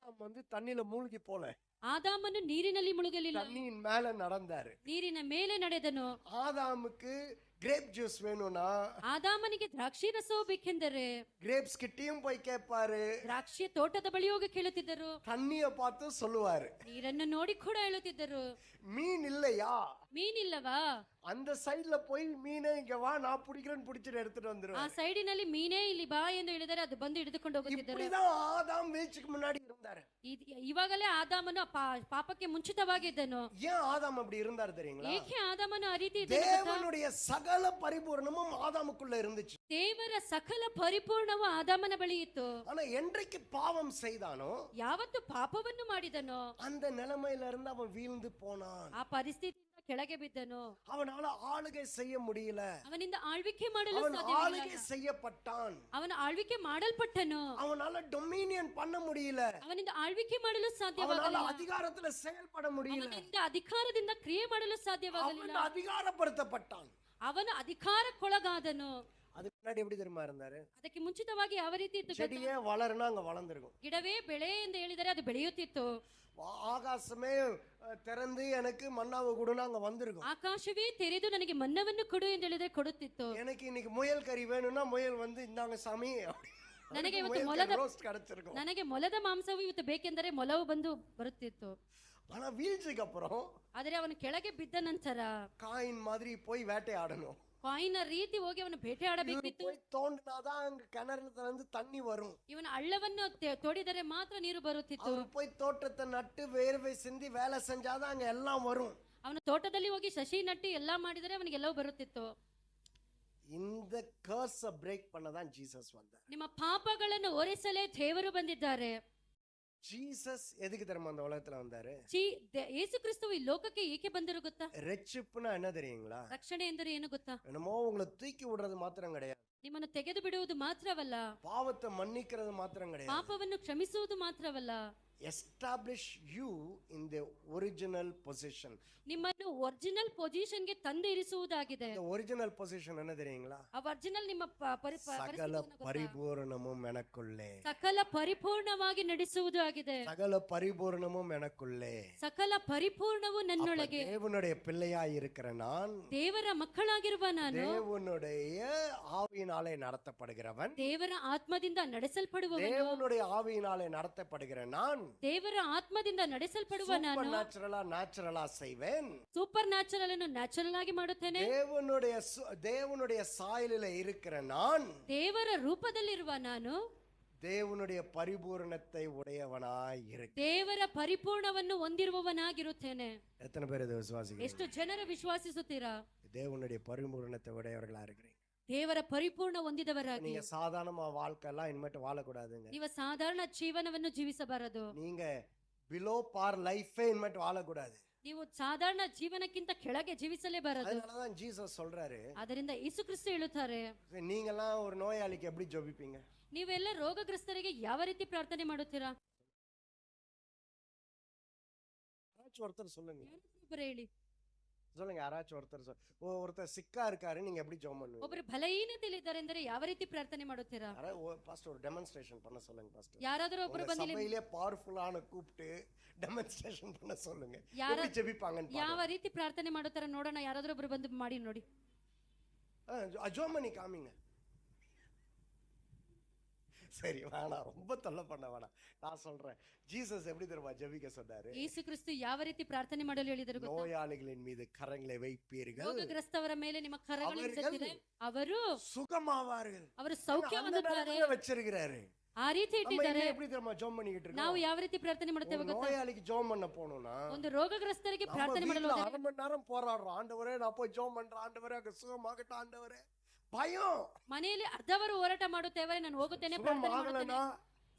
ஆதாம் தண்ணில மூழ்கி போல ಆದಾಮನು ನೀರಿನಲ್ಲಿ ಮುಳುಗಲಿಲ್ಲ, தண்ணியின் மேல நடந்தாரு. ನೀರಿನ ಮೇಲೆ ನಡೆದನು. ஆதாமுக்கு கிரேப் ஜூஸ் வேணும்னா ಆದಾಮನಿಗೆ ದ್ರಾಕ್ಷಿ ರಸವು ಬೇಕೆಂದರೆ கிரேப்ஸ் கிட்டயும் போய் கேட்பாரு. ದ್ರಾಕ್ಷಿ ತೋಟದ ಬಳಿ ಹೋಗಿ ಕೇಳುತ್ತಿದ್ದರು. தண்ணிய பார்த்து சொல்லுவாரு. ನೀರನ್ನು ನೋಡಿ ಕೂಡ ಹೇಳುತ್ತಿದ್ದರು. மீன் இல்லையா? ಮೀನಿಲ್ಲವಾ? அந்த சைடுல போய் மீனை இங்க வா நான் பிடிக்கிறேன்னு பிடிச்சிட்டு எடுத்துட்டு ಆ வந்துருவாரு. ಸೈಡಿನಲ್ಲಿ ಮೀನೇ ಇಲ್ಲಿ ಬಾ ಎಂದು ಹೇಳಿದರೆ ಅದು ಬಂದು ಹಿಡಿದುಕೊಂಡು ಹೋಗುತ್ತಿದ್ದರು. இப்படிதான் ஆதாம் வீழ்ச்சிக்கு முன்னாடி இருந்தாரு. ಇವಾಗಲೇ ಆದಾಮನು ಪಾಪಕ್ಕೆ ಮುಂಚಿತವಾಗಿದ್ದನು. ஏன் ஆதாம் அப்படி இருந்தாரு தெரியுங்களா? ಏಕೆ ಆದಾಮನು ಆ ರೀತಿ ಇದ್ದನು ಗೊತ್ತಾ? தேவனுடைய சகல பரிபூரணமும் ஆதாமுக்குள்ள இருந்துச்சு. ದೇವರ ಸಕಲ ಪರಿಪೂರ್ಣವು ಆದಾಮನ ಬಳಿ ಇತ್ತು. ஆனா என்றைக்கு பாவம் செய்தானோ ಯಾವತ್ತು ಪಾಪವನ್ನು ಮಾಡಿದನೋ அந்த நிலைமையில இருந்து அவன் வீழ்ந்து போனான். ಆ ಪರಿಸ್ಥಿತಿಯಿಂದ ಕೆಳಗೆ ಬಿದ್ದನು. அவனால ஆளுகை செய்ய முடியல. ಅವನಿಂದ ಆಳ್ವಿಕೆ ಮಾಡಲು அவன் ಸಾಧ್ಯವಿಲ್ಲ. ஆளுகை செய்யப்பட்டான். ಅವನ ಆಳ್ವಿಕೆ ಮಾಡಲ್ಪಟ್ಟನು. அவனால டொமினியன் பண்ண முடியல. ಅವನಿಂದ ಆಳ್ವಿಕೆ ಮಾಡಲು அவனால ಸಾಧ್ಯವಾಗಲಿಲ್ಲ. அதிகாரத்துல செயல்பட முடியல. ಅವನಿಂದ ಅಧಿಕಾರದಿಂದ ಕ್ರಿಯೆ ಮಾಡಲು ಸಾಧ್ಯವಾಗಲಿಲ್ಲ. அவன் அதிகாரப்படுத்தப்பட்டான். ಅವನು ಅಧಿಕಾರಕ್ಕೊಳಗಾದನು. அதுக்கு முன்னாடி எப்படி தெரியுமா இருந்தாரு? ಅದಕ್ಕೆ ಮುಂಚಿತವಾಗಿ ಯಾವ ರೀತಿ ಇತ್ತು ಗೊತ್ತಾ? செடியே வளருனா அங்க வளர்ந்துருக்கும். ಗಿಡವೇ ಬೆಳೆ ಎಂದು ಹೇಳಿದರೆ ಅದು ಬೆಳೆಯುತ್ತಿತ್ತು. ஆகாசமே திறந்து எனக்கு மன்னாவை கொடுனா அங்க வந்திருக்கும். ಆಕಾಶವೇ ತೆರೆದು ನನಗೆ ಮನ್ನವನ್ನು ಕೊಡು ಎಂದು ಹೇಳಿದರೆ ಕೊಡುತ್ತಿತ್ತು. எனக்கு இன்னைக்கு முயல் கறி வேணும்னா முயல் வந்து இந்தாங்க சாமி ನನಗೆ ಇವತ್ತು முயல் ಮೊಲದ கறி ரோஸ்ட் கிடைச்சிருக்கும். ನನಗೆ ಮೊಲದ ಮಾಂಸವು ಇವತ್ತು ಬೇಕೆಂದರೆ ಮೊಲವು ಬಂದು ಬರುತ್ತಿತ್ತು. ஆனா வீழ்ச்சிக்கு அப்புறம் ಆದರೆ ಅವನು ಕೆಳಗೆ ಬಿದ್ದ ನಂತರ காயின் மாதிரி போய் வேட்டையாடணும். ಕಾಯಿನ ರೀತಿ ಹೋಗಿ ಅವನು ಬೇಟೆ ಆಡಬೇಕಿತ್ತು. போய் தோண்டினாதான் அங்க கிணறுல இருந்து தண்ணி வரும். ಇವನ ಹಳ್ಳವನ್ನು ತೋಡಿದರೆ ಮಾತ್ರ ನೀರು ಬರುತ್ತಿತ್ತು. அவன் போய் தோட்டத்தை நட்டு வேர்வை சிந்தி வேலை செஞ்சாதான் அங்க எல்லாம் வரும். ಅವನು ತೋಟದಲ್ಲಿ ಹೋಗಿ ಸಸಿ ನಟ್ಟಿ ಎಲ್ಲಾ ಮಾಡಿದರೆ ಅವನಿಗೆ ಎಲ್ಲವೂ ಬರುತ್ತಿತ್ತು. இந்த கர்ஸ பிரேக் பண்ணதான் ஜீசஸ் வந்தார். ನಿಮ್ಮ ಪಾಪಗಳನ್ನು ಓರಿಸಲೇ ದೇವರು ಬಂದಿದ್ದಾರೆ. ஜீசஸ் எதுக்கு தெரியுமா அந்த உலகத்துல வந்தாரு? ಯೇಸು ಕ್ರಿಸ್ತು ಈ ಲೋಕಕ್ಕೆ ಏಕೆ ಬಂದರು ಗೊತ್ತಾ? ரட்சிப்புனா என்ன தெரியுங்களா? ರಕ್ಷಣೆ ಎಂದರೆ ಏನು ಗೊತ್ತಾ? என்னமோ உங்களை தூக்கி விடுறது மாத்திரம் கிடையாது. ನಿಮ್ಮನ್ನು ತೆಗೆದು ಬಿಡುವುದು ಮಾತ್ರವಲ್ಲ, பாவத்தை மன்னிக்கிறது மாத்திரம் கிடையாது. ಪಾಪವನ್ನು ಕ್ಷಮಿಸುವುದು ಮಾತ್ರವಲ್ಲ, establish you in the original position. ನಿಮ್ಮನ್ನು ಒರಿಜಿನಲ್ ಪೊಸಿಷನ್ ಗೆ ತಂದು ಇರಿಸುವುದಾಗಿದೆ. இந்த ஒரிஜினல் பொசிஷன் என்ன தெரியுங்களா? ಆ ಒರಿಜಿನಲ್ ನಿಮ್ಮ சகல பரிபூரணமும் எனக்குள்ளே. ಸಕಲ ಪರಿಪೂರ್ಣವಾಗಿ ನಡೆಸುವುದು ಆಗಿದೆ. சகல பரிபூரணமும் எனக்குள்ளே. ಸಕಲ ಪರಿಪೂರ್ಣವು ನನ್ನೊಳಗೆ. தேவனுடைய பிள்ளையாய் இருக்கிற நான், ದೇವರ ಮಕ್ಕಳಾಗಿರುವ ನಾನು, தேவனுடைய ஆவியினாலே நடத்தப்படுகிறவன், ದೇವರ ಆತ್ಮದಿಂದ ನಡೆಸಲ್ಪಡುವವನು, தேவனுடைய ஆவியினாலே நடத்தப்படுகிற நான், ದೇವರ ಆತ್ಮದಿಂದ ನಡೆಸಲ್ಪಡುವ ನಾನು, சூப்பர் நேச்சுரலா செய்வேன். ಸೂಪರ್ ನ್ಯಾಚುರಲ್ ಅನ್ನು ನ್ಯಾಚುರಲ್ ಆಗಿ ಮಾಡುತ್ತೇನೆ. தேவனுடைய சாயலில் இருக்கிற நான், ದೇವರ ರೂಪದಲ್ಲಿರುವ ನಾನು, தேவனுடைய பரிபூரணத்தை உடையவனாய் இருக்கிறேன். ದೇವರ ಪರಿಪೂರ್ಣವನ್ನು ಹೊಂದಿರುವವನಾಗಿರುತ್ತೇನೆ. எத்தனை பேர் இதை விசுவாசிக்கிறீங்க? ಎಷ್ಟು ಜನರು ವಿಶ್ವಾಸಿಸುತ್ತೀರಾ? தேவனுடைய பரிபூரணத்தை உடையவர்களா இருக்கிறீங்க. ದೇವರ ಪರಿಪೂರ್ಣ ಹೊಂದಿದವರಾಗಿ. நீங்க சாதாரணமா வாழ்க்கை எல்லாம் இனிமேட்டு வாழக்கூடாதுங்க. ನೀವು ಸಾಧಾರಣ ಜೀವನವನ್ನು ಜೀವಿಸಬಾರದು. நீங்க பிலோ பார் லைஃபே இனிமேட்டு வாழக்கூடாது. ನೀವು ಸಾಧಾರಣ ಜೀವನಕ್ಕಿಂತ ಕೆಳಗೆ ಜೀವಿಸಲೇಬಾರದು. அதனாலதான் ஜீசஸ் சொல்றாரு, ಅದರಿಂದ ಯೇಸು ಕ್ರಿಸ್ತು ಹೇಳುತ್ತಾರೆ, நீங்கெல்லாம் ஒரு நோயாளிக்கு எப்படி ஜெபிப்பீங்க? ನೀವೆಲ್ಲ ರೋಗಗ್ರಸ್ತರಿಗೆ ಯಾವ ರೀತಿ ಪ್ರಾರ್ಥನೆ ಮಾಡುತ್ತೀರಾ? யாராச்சும் ஒருத்தர் சொல்லுங்க. ಒಬ್ಬರು ಹೇಳಿ. சொல்லுங்க, யாராச்சும் ஒருத்தர் சிக்கா இருக்காரு, நீங்க எப்படி ஜெபம் பண்ணுவீங்க? ಒಬ್ಬರು ಬಲಹೀನತೆಯಲ್ಲಿ ಇದ್ದಾರೆ ಅಂದರೆ ಯಾವ ರೀತಿ ಪ್ರಾರ್ಥನೆ ಮಾಡುತ್ತೀರಾ? பாஸ்டர் ஒரு டெமான்ஸ்ட்ரேஷன் பண்ண சொல்லுங்க பாஸ்டர். ಯಾರಾದರೂ ಒಬ್ಬರು ಬಂದು சபையிலே பவர்ஃபுல்லான கூப்பிட்டு டெமான்ஸ்ட்ரேஷன் பண்ண சொல்லுங்க. எப்படி ஜெபிப்பாங்கன்னு ಯಾವ ರೀತಿ ಪ್ರಾರ್ಥನೆ ಮಾಡುತ್ತಾರೆ ನೋಡೋಣ. ಯಾರಾದರೂ ಒಬ್ಬರು ಬಂದು ಮಾಡಿ ನೋಡಿ. ஜெபம் பண்ணி காமிங்க. சரி வேணாம், ரொம்ப தொல்லை பண்ண வேணாம். நான் சொல்றேன். ஜீசஸ் எப்படி தெரியுமா ஜெபிக்க சொன்னாரு? ಯೇಸು ಕ್ರಿಸ್ತು ಯಾವ ರೀತಿ ಪ್ರಾರ್ಥನೆ ಮಾಡಲು ಹೇಳಿದರು ಗೊತ್ತಾ? நோயாளிகளின் மீது கரங்களை வைப்பீர்கள், ರೋಗಗ್ರಸ್ತವರ ಮೇಲೆ ನಿಮ್ಮ ಕರಗಳನ್ನು ಇಡುತ್ತೀರಿ, ಅವರು சுகமாவார்கள். ಅವರು ಸೌಖ್ಯ அந்த ಹೊಂದುತ್ತಾರೆ. நிலைமையில வச்சிருக்கிறாரு. ಆ ರೀತಿ நம்ம ಇಟ್ಟಿದ್ದಾರೆ. இன்னும் எப்படி தெரியுமா ஜெபம் பண்ணிக்கிட்டு இருக்கோம்? ನಾವು ಯಾವ ರೀತಿ ಪ್ರಾರ್ಥನೆ ಮಾಡ್ತೇವೆ ஒரு ಗೊತ್ತಾ? நோயாளிக்கு ஜெபம் பண்ண போகணும்னா ಒಂದು ರೋಗಗ್ರಸ್ತರಿಗೆ நம்ம ಪ್ರಾರ್ಥನೆ ಮಾಡಲು வீட்டுல ಹೋದರೆ 1/2 மணி நேரம் போராடுறோம். ஆண்டவரே நான் போய் ஜெபம் பண்றேன், ஆண்டவரே அங்க சுகமாகட்டும், ஆண்டவரே. பயம். ಮನೆಯಲ್ಲಿ ಅರ್ಧವರು ಹೋರಾಟ ಮಾಡುತ್ತೇವೆ, ನಾನು ಹೋಗುತ್ತೇನೆ, ಪ್ರಾರ್ಥನೆ ಮಾಡುತ್ತೇನೆ. சுகமாகலனா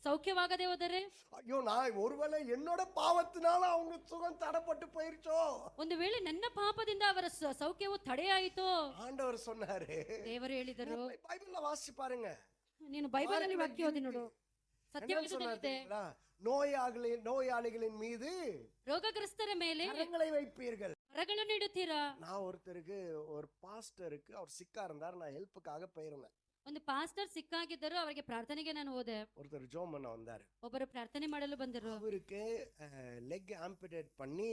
ಸೌಖ್ಯವಾಗದೆ ಹೋದರೆ, ஐயோ நான் ஒருவேளை என்னோட பாவத்தினால அவங்க சுகம் தடப்பட்டு போயிருச்சோ. ಒಂದು ವೇಳೆ ನನ್ನ ಪಾಪದಿಂದ ಅವರ ಸೌಖ್ಯವು ತಡೆಯಾಯಿತೋ. ஆண்டவர் சொன்னாரு, ದೇವರು ಹೇಳಿದರು, பைபிள்ல வாசிச்சு பாருங்க. ನೀನು ಬೈಬಲ್ ಅಲ್ಲಿ ವಾಕ್ಯ ಓದಿ ನೋಡು. என்ன சொன்னாரு ಸತ್ಯವೇದದಲ್ಲಿದೆ, தெரியுங்களா? நோயாளிகளின் மீது ರೋಗಗ್ರಸ್ತರ ಮೇಲೆ கரங்களை வைப்பீர்கள். ಕರಗಳನ್ನು ಇಡುತ್ತೀರಾ. நான் ஒருத்தருக்கு, ஒரு பாஸ்டருக்கு அவர் சிக்கா இருந்தார், நான் ஹெல்ப்புக்காக போயிருந்தேன். ಒಂದು ಪಾಸ್ಟರ್ ಸಿಕ್ಕಾಗಿದ್ದರು, ಅವರಿಗೆ ಪ್ರಾರ್ಥನೆಗೆ ನಾನು ಹೋದೆ. ஒருத்தர் ஜெபம் பண்ண வந்தாரு. ಒಬ್ಬರು ಪ್ರಾರ್ಥನೆ ಮಾಡಲು ಬಂದರು. அவருக்கு லெக் ஆம்பிடேட் பண்ணி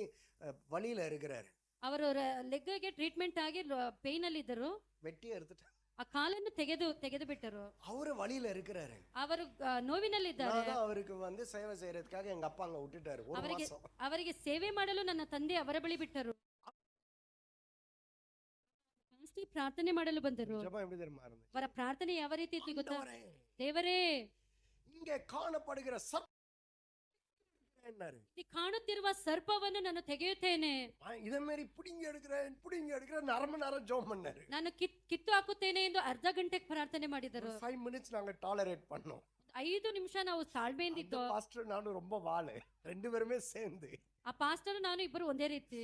வலியில இருக்கிறாரு. ಅವರು ಲೆಗ್ಗೆ ಟ್ರೀಟ್ಮೆಂಟ್ ಆಗಿ ಪೇನ್ ಅಲ್ಲಿ ಇದ್ದರು. வெட்டி எடுத்துட்டாரு. ಆ ಕಾಲನ್ನು ತೆಗೆದು ಬಿಟ್ಟರು. அவரு வலியில இருக்கிறாரு. ಅವರು ನೋವಿನಲ್ಲಿದ್ದಾರೆ. நான் தான் அவருக்கு வந்து சேவை செய்யறதுக்காக எங்க அப்பா அங்க விட்டுட்டாரு ஒரு மாசம். ಅವರಿಗೆ ಸೇವೆ ಮಾಡಲು ನನ್ನ ತಂದೆ ಅವರ ಬಳಿ ಬಿಟ್ಟರು. ಪಾಸ್ಟರ್ ಪ್ರಾರ್ಥನೆ ಮಾಡಲು ಬಂದರು. ஜெபம் எப்படி தெரியுமா இருந்துச்சு? ಅವರ ಪ್ರಾರ್ಥನೆ ಯಾವ ರೀತಿ ಇತ್ತು ಗೊತ್ತಾ? ஆண்டவரே, ದೇವರೇ, இங்கே காணப்படுகிற என்னாரு? ಇಲ್ಲಿ ಕಾಣುತ್ತಿರುವ ಸರ್ಪವನ್ನು ನಾನು ತೆಗೆಯುತ್ತೇನೆ, இத மாதிரி புடிங்கி எடுக்கிறேன் 1/2 மணி நேரம் ஜெபம் பண்ணாரு. ನಾನು ಕಿತ್ತು ಹಾಕುತ್ತೇನೆ ಎಂದು ಅರ್ಧ ಗಂಟೆ ಪ್ರಾರ್ಥನೆ ಮಾಡಿದರು. 5 மினிட்ஸ் நாங்க டாலரேட் பண்ணோம். 5 ನಿಮಿಷ ನಾವು ತಾಳ್ಮೆಯಿಂದಿದ್ದು. பாஸ்டர் நானும் ரொம்ப வாளு, 2 பேருமே சேர்ந்து. ಆ ಪಾಸ್ಟರ್ ನಾನು ಇಬ್ಬರು ಒಂದೇ ರೀತಿ.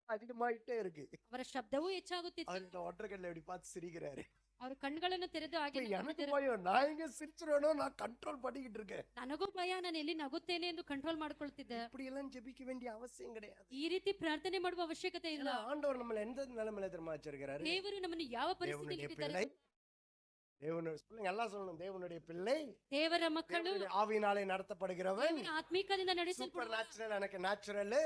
அதிகமாயிட்டே இருக்கு. ಅವರ ಶಬ್ದವೂ ಹೆಚ್ಚಾಗುತ್ತಿತ್ತು. அவர்கிட்ட ஒற்றக்கல்ல எப்படி பார்த்து சிரிக்கிறாரு. ಅವರು ಕಣ್ಗಳನ್ನು ತೆರೆದು ಹಾಗೆ எனக்கு ನಗುತ್ತಿದ್ದರು. பயம், நான் இங்க சிரிச்சிருவேனோ, நான் கண்ட்ரோல் பண்ணிக்கிட்டு இருக்கேன். ನನಗೂ ಭಯ, ನಾನು ಎಲ್ಲಿ ನಗುತ್ತೇನೆ ಎಂದು ಕಂಟ್ರೋಲ್ ಮಾಡ್ಕೊಳ್ತಿದ್ದೆ. இப்படி எல்லாம் ஜெபிக்க வேண்டிய அவசியம் கிடையாது. ಈ ರೀತಿ ಪ್ರಾರ್ಥನೆ ಮಾಡುವ ಅವಶ್ಯಕತೆ ಇಲ್ಲ. ஏன்னா ஆண்டவர் நம்மள எந்த நிலைமையில தெரியுமா வச்சிருக்கிறாரு? ದೇವರು ನಮ್ಮನ್ನು ಯಾವ ಪರಿಸ್ಥಿತಿಯಲ್ಲಿ தேவனுடைய ಇಟ್ಟಿದ್ದಾರೆ? பிள்ளை, தேவனுடைய பிள்ளைங்க எல்லாம் சொல்லணும், தேவனுடைய பிள்ளை, ದೇವರ ಮಕ್ಕಳು, தேவனுடைய ஆவியினாலே நடத்தப்படுகிறவன். ದೇವರ ಆತ್ಮಿಕದಿಂದ சூப்பர் ನಡೆಸಲ್ಪಡುವ. நேச்சுரல் எனக்கு நேச்சுரல்,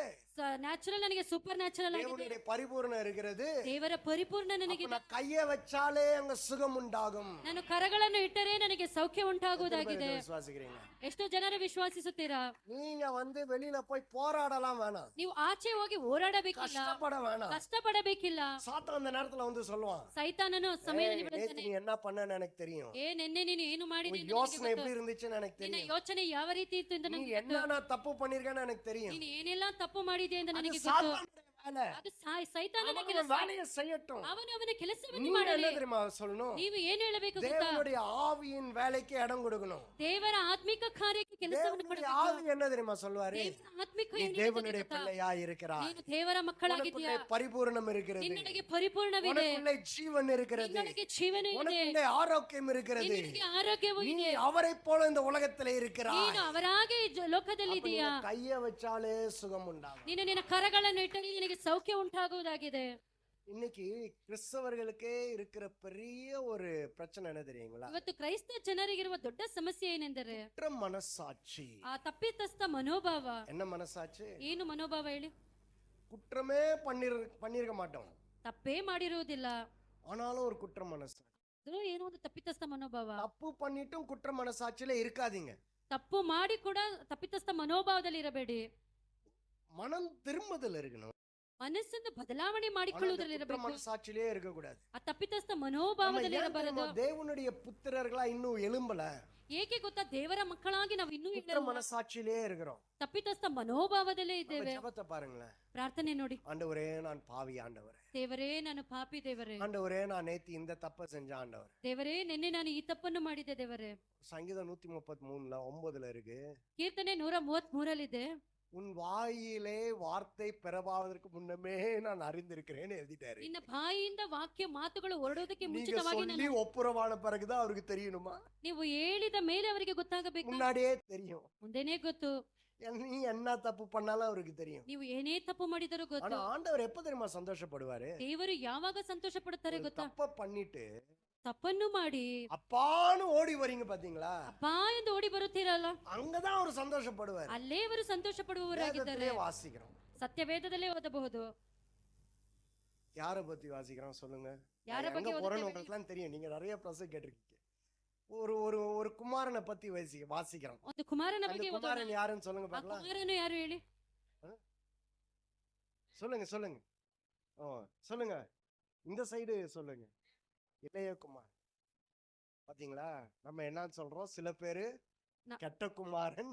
ನ್ಯಾಚುರಲ್ ನನಗೆ ಸೂಪರ್ ನ್ಯಾಚುರಲ್ ಆಗಿದೆ. தேவனுடைய பரிபூரணம் இருக்கிறது. ದೇವರ ಪರಿಪೂರ್ಣ ನನಗೆ. அப்ப நான் கையை வச்சாலே அங்க சுகம் உண்டாகும். ನಾನು ಕರಗಳನ್ನು ಇಟ್ಟರೆ ನನಗೆ ಸೌಖ್ಯ ಉಂಟಾಗುವುದಾಗಿದೆ. விசுவாசிக்கிறீங்க? ಎಷ್ಟು ಜನರು ವಿಶ್ವಾಸಿಸುತ್ತೀರಾ? நீங்க வந்து வெளியில போய் போராடலாம் வேணாம், ನೀವು ಆಚೆ ಹೋಗಿ ಹೋರಾಡಬೇಕಿಲ್ಲ, கஷ்டப்பட வேணாம். ಕಷ್ಟಪಡಬೇಕಿಲ್ಲ. சாத்தான் அந்த நேரத்துல வந்து சொல்லுவான், ಸೈತಾನನು ಸಮಯದಲ್ಲಿ நேத்து ಬಿಡುತ್ತಾನೆ. நீ என்ன பண்ணன்னு எனக்கு தெரியும், ನಿನ್ನೆ ನೀನು ಏನು ಮಾಡಿದೆ உன் ಎಂದು ನನಗೆ யோசனை ಗೊತ್ತು. எப்படி இருந்துச்சுன்னு எனக்கு ನಿನ್ನ தெரியும், ಯೋಚನೆ ಯಾವ ರೀತಿ ಇತ್ತು ಎಂದು நீ ನನಗೆ ಗೊತ್ತು. என்னென்ன தப்பு பண்ணிருக்கேன்னு எனக்கு தெரியும். ನೀನು ಏನೆಲ್ಲ ತಪ್ಪು ಮಾಡಿದೆ ಎಂದು அது ನನಗೆ ಗೊತ್ತು. சாத்தானுடைய வேலை. ಅದು ಸೈತಾನನ அவன் ಕೆಲಸ. வேலையை செய்யட்டும். ಅವನ ಕೆಲಸವನ್ನು நீங்க ಮಾಡಲಿ. என்ன தெரியுமா சொல்லணும்? ನೀವು ಏನು ಹೇಳಬೇಕು ಗೊತ್ತಾ? தேவனுடைய ஆவியின் வேலைக்கு இடம் கொடுக்கணும். ದೇವರ ಆತ್ಮಿಕ ಕಾರ್ಯಕ್ಕೆ ಕೆಲಸವನ್ನು தேவனுடைய ಕೊಡಬೇಕು. ஆவி என்ன தெரியுமா சொல்வாரு? ದೇವರ ಆತ್ಮಿಕ நீ ಏನು ಹೇಳುತ್ತದೆ தேவனுடைய ಗೊತ್ತಾ? பிள்ளையா இருக்கிறாய், ನೀನು ದೇವರ ಮಕ್ಕಳಾಗಿದ್ದೀಯಾ, உனக்குள்ளே பரிபூரணம் இருக்கிறது, ನಿನ್ನೊಳಗೆ ಪರಿಪೂರ್ಣವಿದೆ, உனக்குள்ளே ஜீவன் இருக்கிறது, ನಿನ್ನೊಳಗೆ ಜೀವನ ಇದೆ, உனக்குள்ளே ஆரோக்கியம் இருக்கிறது, ನಿನ್ನೊಳಗೆ ಆರೋಗ್ಯವೂ நீ ಇದೆ, அவரை போல இந்த உலகத்திலே இருக்கிறாய். ನೀನು ಅವರಾಗೆ ಲೋಕದಲ್ಲಿ அப்ப ಇದೆಯಾ. நீங்க கையை வச்சாலே சுகம் உண்டாகும். ನೀನು ನಿನ್ನ ಕರಗಳನ್ನು ಇಟ್ಟರೆ ನಿನಗೆ ಸೌಖ್ಯ ಉಂಟಾಗುವುದಾಗಿದೆ. இன்னைக்கு கிறிஸ்தவர்களுக்கே இருக்கிற பெரிய ஒரு பிரச்சனை என்ன தெரியுங்களா? ಇವತ್ತು ಕ್ರೈಸ್ತ ಜನರಿಗಿರುವ ದೊಡ್ಡ ಸಮಸ್ಯೆ ಏನೆಂದರೆ குற்ற மனசாட்சி. ಆ ತಪ್ಪಿತಸ್ಥ ಮನೋಭಾವ. என்ன மனசாட்சி? ಏನು ಮನೋಭಾವ ಹೇಳಿ? குற்றமே பண்ணிருக்க மாட்டோம், ತಪ್ಪೇ ಮಾಡಿರುವುದಿಲ್ಲ, ஆனாலும் ஒரு குற்ற மனசாட்சி. ಆದ್ರೂ ಏನೋ ಒಂದು ತಪ್ಪಿತಸ್ಥ ಮನೋಭಾವ. தப்பு பண்ணிட்டும் குற்ற மனசாட்சியில இருக்காதீங்க. ತಪ್ಪು ಮಾಡಿ ಕೂಡ ತಪ್ಪಿತಸ್ಥ ಮನೋಭಾವದಲ್ಲಿ ಇರಬೇಡಿ. மனம் திரும்புதல் இருக்கணும், ಮನಸ್ಸನ್ನು ಬದಲಾವಣೆ ஆனா அந்த ಮಾಡಿಕೊಳ್ಳುವುದರಲ್ಲಿ குற்ற ಇರಬೇಕು. மனசாட்சியிலே இருக்க கூடாது. ಆ ತಪ್ಪಿತಸ್ಥ நம்ம ಮನೋಭಾವದಲ್ಲಿ ஏன் ಇರಬಾರದು. தெரியுமா தேவனுடைய புத்திரர்களா இன்னும் எழும்பல, ಏಕೆ ಗೊತ್ತಾ? ದೇವರ ಮಕ್ಕಳಾಗಿ ನಾವು ಇನ್ನೂ குற்ற மனசாட்சியிலே இருக்கிறோம். ತಪ್ಪಿತಸ್ಥ ಮನೋಭಾವದಲ್ಲೇ நம்ம ಇದ್ದೇವೆ. ஜெபத்தை பாருங்களேன். ಪ್ರಾರ್ಥನೆ ನೋಡಿ. ஆண்டவரே நான் பாவி ஆண்டவரே, ದೇವರೇ ನಾನು ಪಾಪಿ ದೇವರೇ, ஆண்டவரே நான் நேத்து இந்த தப்பை செஞ்ச ஆண்டவரே. ದೇವರೇ ನಿನ್ನೆ ನಾನು ಈ ತಪ್ಪನ್ನು ಮಾಡಿದೆ ದೇವರೇ. சங்கீதம் 133:9 இருக்கு, ಕೀರ್ತನೆ 133 உன் வாயிலே வார்த்தை பெறவாவதற்கு முன்னமே நான் அறிந்திருக்கிறேன்னு எழுதிட்டாரு. ನಿನ್ನ ಬಾಯಿಯಿಂದ ವಾಕ್ಯ ಮಾತುಗಳು ಹೊರಡೋದಕ್ಕೆ நீங்க ಮುಂಚಿತವಾಗಿ சொல்லி ஒப்புரவான பிறகுதான் அவருக்கு தெரியணுமா? ನೀವು ಹೇಳಿದ ಮೇಲೆ ಅವರಿಗೆ ಗೊತ್ತಾಗಬೇಕು. முன்னாடியே தெரியும். ಮುಂದೆನೇ ಗೊತ್ತು. நீ என்ன தப்பு பண்ணாலும் அவருக்கு தெரியும். ನೀವು ಏನೇ ತಪ್ಪು ಮಾಡಿದರೂ ஆனா ಗೊತ್ತು. ஆண்டவர் எப்ப தெரியுமா சந்தோஷப்படுவாரு? ದೇವರು ಯಾವಾಗ ಸಂತೋಷ ಪಡುತ್ತಾರೆ ஒரு ಗೊತ್ತಾ? தப்ப பண்ணிட்டு ತಪ್ಪನ್ನು ಮಾಡಿ அப்பான்னு ஓடி வரீங்க பாத்தீங்களா, ಅಪ್ಪಾ ಎಂದು ಓಡಿ ಬರುತ್ತೀರಲ್ಲ, அங்கதான் அவர் சந்தோஷப்படுவாரு. ಅಲ್ಲೇ ಅವರು ಸಂತೋಷ ಪಡುವವರಾಗಿದ್ದಾರೆ. வேதத்திலே வாசிக்கிறோம். ಸತ್ಯವೇದದಲ್ಲೇ ಓದಬಹುದು. யார பத்தி வாசிக்கிறோம் சொல்லுங்க? யார நான் ಬಗ್ಗೆ எங்க போறேன்னு ಓದುತ್ತೇವೆ? உங்களுக்கு எல்லாம் தெரியும், நீங்க நிறைய பிரசங்க கேட்டிருக்கீங்க. ஒரு ஒரு ஒரு குமாரனை பத்தி வாசிக்கிறோம். ಒಂದು ಕುಮಾರನ அந்த ಬಗ್ಗೆ ಓದೋಣ. குமாரன் யாருன்னு சொல்லுங்க ಆ பார்க்கலாம். ಕುಮಾರನು ಯಾರು ಹೇಳಿ? சொல்லுங்க சொல்லுங்க. ஓ சொல்லுங்க, இந்த சைடு சொல்லுங்க. இளைய குமாரன். பாத்தீங்களா, நம்ம என்ன சொல்றோம்? சில பேரு நா- கெட்ட குமாரன்,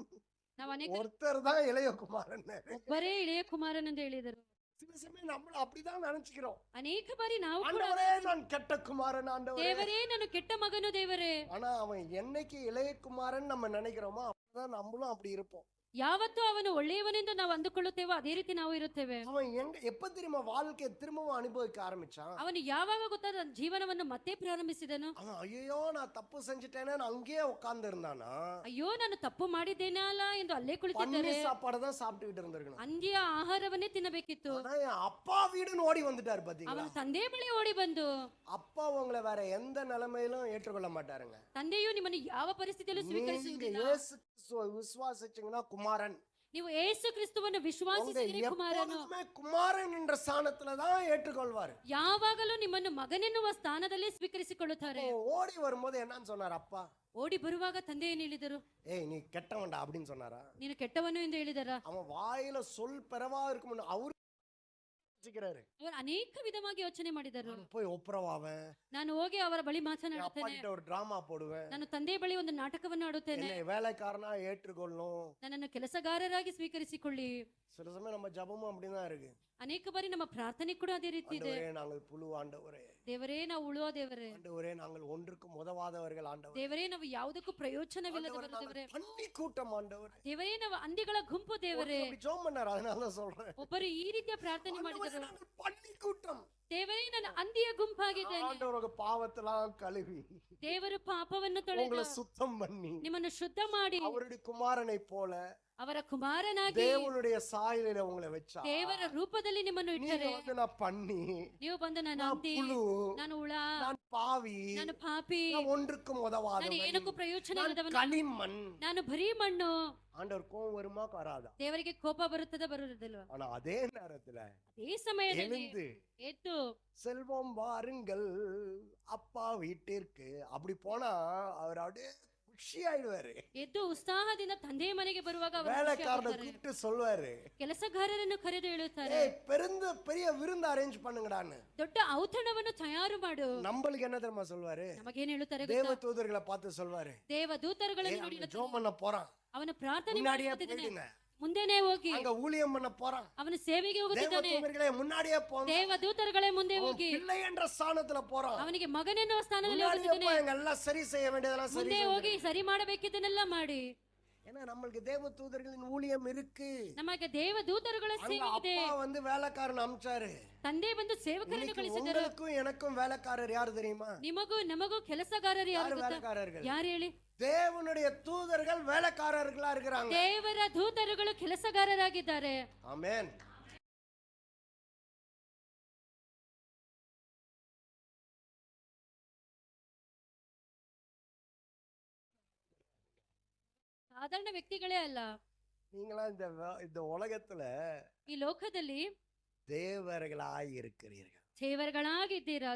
ನಾವು ಅನೇಕ ஒருத்தர் தான் இளைய குமாரன். ಒಬ್ಬರೇ ಇಳೆಯ ಕುಮಾರನ್ ಎಂದು ಹೇಳಿದರು. சில சமயம் நம்மளும் அப்படிதான் நினைச்சுக்கிறோம். ಅನೇಕ ಬಾರಿ ನಾವು ಕೂಡ ஆண்டவரே நான் கெட்ட குமாரன் ஆண்டவரே. ದೇವರೇ ನಾನು ಕೆಟ್ಟ ಮಗನು ದೇವರೇ. ஆனா அவன் என்னைக்கு இளைய குமாரன் நம்ம நினைக்கிறோமோ அப்பதான் நம்மளும் அப்படி இருப்போம். ಯಾವತ್ತೂ ಅವನು ಒಳ್ಳೆಯವನೆಂದು ನಾವು ಅಂದುಕೊಳ್ಳುತ್ತೇವೋ ಅದೇ ರೀತಿ ನಾವು ಇರುತ್ತೇವೆ. அவன் எப்ப தெரியுமா வாழ்க்கையை திரும்பவும் அனுபவிக்க ஆரம்பிச்சான்? ಅವನು ಯಾವಾಗ ಗೊತ್ತಾ ತನ್ನ ಜೀವನವನ್ನು ಮತ್ತೆ ಪ್ರಾರಂಭಿಸಿದನು? அவன் ஐயோ நான் தப்பு செஞ்சுட்டேன்னு அங்கேயே உட்கார்ந்து இருந்தானா, ಅಯ್ಯೋ ನಾನು ತಪ್ಪು ಮಾಡಿದ್ದೇನೆ ಅಲ್ಲ ಎಂದು ಅಲ್ಲೇ பன்னி ಕುಳಿತಿದ್ದಾರೆ. சாப்பாடு தான் சாப்பிட்டுக்கிட்டு இருந்திருக்கணும். ಅಂದಿಯ ಆಹಾರವನ್ನೇ ತಿನ್ನಬೇಕಿತ್ತು. ஆனா என் அப்பா வீடுன்னு ஓடி வந்துட்டாரு பாத்தீங்களா. ಅವನು ತಂದೆ ಬಳಿ ಓಡಿ ಬಂದು, அப்பா உங்களை வேற எந்த நிலைமையிலும் ஏற்றுக்கொள்ள மாட்டாருங்க. ತಂದೆಯು ನಿಮ್ಮನ್ನು ಯಾವ ಪರಿಸ್ಥಿತಿಯಲ್ಲೂ நீங்க ಸ್ವೀಕರಿಸುವುದಿಲ್ಲ. இயேசு கிறிஸ்துவை விசுவாசிச்சீங்கன்னா குமாரன். ನೀವು ಯೇಸು ಕ್ರಿಸ್ತುವನ್ನು உங்க ವಿಶ್ವಾಸಿಸಿದರೆ ಕುಮಾರನು. எப்போதுமே குமாரன் என்ற ஸ்தானத்துலதான் ஏற்றுக்கொள்வாரு. ಯಾವಾಗಲೂ ನಿಮ್ಮನ್ನು ಮಗನೆನ್ನುವ ಸ್ಥಾನದಲ್ಲಿ ಸ್ವೀಕರಿಸಿಕೊಳ್ಳುತ್ತಾರೆ. ஓடி வரும்போது என்னன்னு சொன்னார் அப்பா? ಓಡಿ ಬರುವಾಗ ತಂದೆ ಏನು ಹೇಳಿದರು? ஏய் நீ கெட்டவன்டா அப்படின்னு சொன்னாரா? ನೀನು ಕೆಟ್ಟವನು ಎಂದು ಹೇಳಿದರ? அவன் வாயில சொல் பெறவா இருக்கும் அவரு யோசிக்கிறாரு. ಅವರು ಅನೇಕ ವಿಧವಾಗಿ ಯೋಚನೆ ಮಾಡಿದರು. நான் போய் ஒப்புரவாவேன், ನಾನು ಹೋಗಿ ಅವರ ಬಳಿ என் அப்பா ಮಾತನಾಡುತ್ತೇನೆ, கிட்ட ஒரு டிராமா போடுவேன், ನಾನು ತಂದೆ ಬಳಿ ಒಂದು ನಾಟಕವನ್ನು ಆಡುತ್ತೇನೆ, என்னை வேலைக்காரனா ஏற்றுக்கொள்ளணும். ನನ್ನನ್ನು ಕೆಲಸಗಾರರಾಗಿ ಸ್ವೀಕರಿಸಿಕೊಳ್ಳಿ. சில சமயம் நம்ம ஜபமும் அப்படிதான் இருக்கு. ಅನೇಕ ಬಾರಿ ನಮ್ಮ ಪ್ರಾರ್ಥನೆ ಕೂಡ ಅದೇ ರೀತಿ ಇದೆ. ஆண்டவரே நாங்கள் புழு, ஆண்டவரே ದೇವರೇ ನಾವು ಉಳುವ ದೇವರೇ, ஆண்டவரே நாங்கள் ஒன்றுக்கும் உதவாதவர்கள், ஆண்டவரே ದೇವರೇ ನಾವು ಯಾವುದಕ್ಕೂ ಪ್ರಯೋಜನವಿಲ್ಲದವರು ದೇವರೇ, பண்ணி கூட்டம், ஆண்டவரே. ದೇವರೇ ನಾವು ಹಂದಿಗಳ ಗುಂಪು ದೇವರೇ. அப்படி ஜெபம் பண்ணாரு, அதனால தான் சொல்றேன். ಒಬ್ಬರು ಈ ರೀತಿಯ ಪ್ರಾರ್ಥನೆ ஆண்டவரே, ಮಾಡಿದರು. நாங்கள் பண்ணி கூட்டம். ದೇವರೇ ನಾನು ಹಂದಿಯ ಗುಂಪಾಗಿದ್ದೇನೆ. ஆண்டவரோட பாவத்தெல்லாம் கழுவி ದೇವರು ಪಾಪವನ್ನು உங்களை ತೊಳೆದು சுத்தம் பண்ணி ನಿಮ್ಮನ್ನು ಶುದ್ಧ ಮಾಡಿ அவருடைய குமாரனை போல ಅವರ ಕುಮಾರನಾಗಿ தேவனுடைய சாயலில உங்களை வச்சா, ದೇವರ ರೂಪದಲ್ಲಿ ನಿಮ್ಮನ್ನು நீங்க ಇಟ್ಟರೆ, வந்து நான் பண்ணி, ನೀವು ಬಂದು ನಾನು நான் ಹಂದಿ, புழு, ನಾನು ಹುಳ, நான் பாவி, ನಾನು ಪಾಪಿ, நான் ஒன்றுக்கும் ನಾನು உதவாதவன், ಏನಕ್ಕೂ ಪ್ರಯೋಜನ நான் ಇಲ್ಲದವನು, களிமண். ನಾನು ಬರೀ ಮಣ್ಣು. ஆண்டவர் கோவம் வருமா வராதா? ದೇವರಿಗೆ ಕೋಪ ಬರುತ್ತದೆ ಬರುವುದಿಲ್ಲ. ஆனா அதே நேரத்துல ಅದೇ ಸಮಯದಲ್ಲಿ எழுந்து ಎದ್ದು செல்வம் வாருங்கள் அப்பா வீட்டிற்கு, அப்படி போனா அவர் அப்படியே ಖುಷಿ ஆயிடுவாரு. ಎದ್ದು ಉತ್ಸಾಹದಿಂದ ತಂದೆಯ ಮನೆಗೆ ಬರುವಾಗ ಅವರು வேலைக்காரனை ಖುಷಿಯಾಗುತ್ತಾರೆ. கூப்பிட்டு சொல்லுவாரு, ಕೆಲಸಗಾರರನ್ನು ಕರೆದು ಹೇಳುತ್ತಾರೆ, ஏய் பெரிய விருந்து அரேஞ்ச் பண்ணுங்கடான்னு. ದೊಡ್ಡ ಔತಣವನ್ನು ತಯಾರು ಮಾಡು. நம்மளுக்கு என்ன தெரியுமா சொல்வாரு? ನಮಗೇನು ಹೇಳುತ್ತಾರೆ தேவ ಗೊತ್ತಾ? தூதர்களை பார்த்து சொல்வாரு, ದೇವ ದೂತರುಗಳನ್ನು ನೋಡಿ அவன் ஜெபம் பண்ண போறான், ಅವನ ಪ್ರಾರ್ಥನೆ முன்னாடியே ಮಾಡುತ್ತಿದ್ದಾನೆ. போயிடுங்க. ಮುಂದೆನೆ ಹೋಗಿ அங்க ஊழியம் பண்ண போறான், ಅವನ ಸೇವೆಗೆ தேவ ಹೋಗುತ್ತಿದ್ದಾನೆ. தூதர்களே முன்னாடியே போங்க. ದೇವ ದೂತರುಗಳೇ ಮುಂದೆ ಹೋಗಿ பிள்ளை என்ற ஸ்தானத்துல போறான், ಅವನಿಗೆ ಮಗನೆನ್ನುವ ಸ್ಥಾನದಲ್ಲಿ முன்னாடியே ಹೋಗುತ್ತಿದ್ದಾನೆ. போய் அங்க எல்லாம் சரி செய்ய வேண்டியதெல்லாம் சரி ಮುಂದೆ செய்யுங்க. ಹೋಗಿ ಸರಿ ಮಾಡಬೇಕಿದ್ದನ್ನೆಲ್ಲ ಮಾಡಿ. ஏன்னா நம்மளுக்கு தேவ தூதர்களின் ஊழியம் இருக்கு. ನಮಗೆ ದೇವ ದೂತರುಗಳ அங்க ಸೇವೆ ಇದೆ. அப்பா வந்து வேலைக்காரன் அனுப்பிச்சாரு. ತಂದೆ ಬಂದು ಸೇವಕರನ್ನು இன்னைக்கு ಕಳಿಸಿದರು. உங்களுக்கும் எனக்கும் வேலைக்காரர் யாரு தெரியுமா? ನಿಮಗೂ ನಮಗೂ ಕೆಲಸಗಾರರು ಯಾರು யாரு ಗೊತ್ತಾ? வேலைக்காரர்கள்? ಯಾರು ಹೇಳಿ? தேவனுடைய தூதர்கள் வேலைக்காரர்களா இருக்கிறாங்க. ದೇವರ ದೂತರುಗಳು ಕೆಲಸಗಾರರಾಗಿದ್ದಾರೆ. ஆமென். ಸಾಧಾರಣ ವ್ಯಕ್ತಿಗಳೇ ಅಲ್ಲ. நீங்களா இந்த உலகத்துல ಈ ಲೋಕದಲ್ಲಿ தேவர்களாய் இருக்கிறீர்கள். ದೇವರುಗಳಾಗಿದ್ದೀರಾ.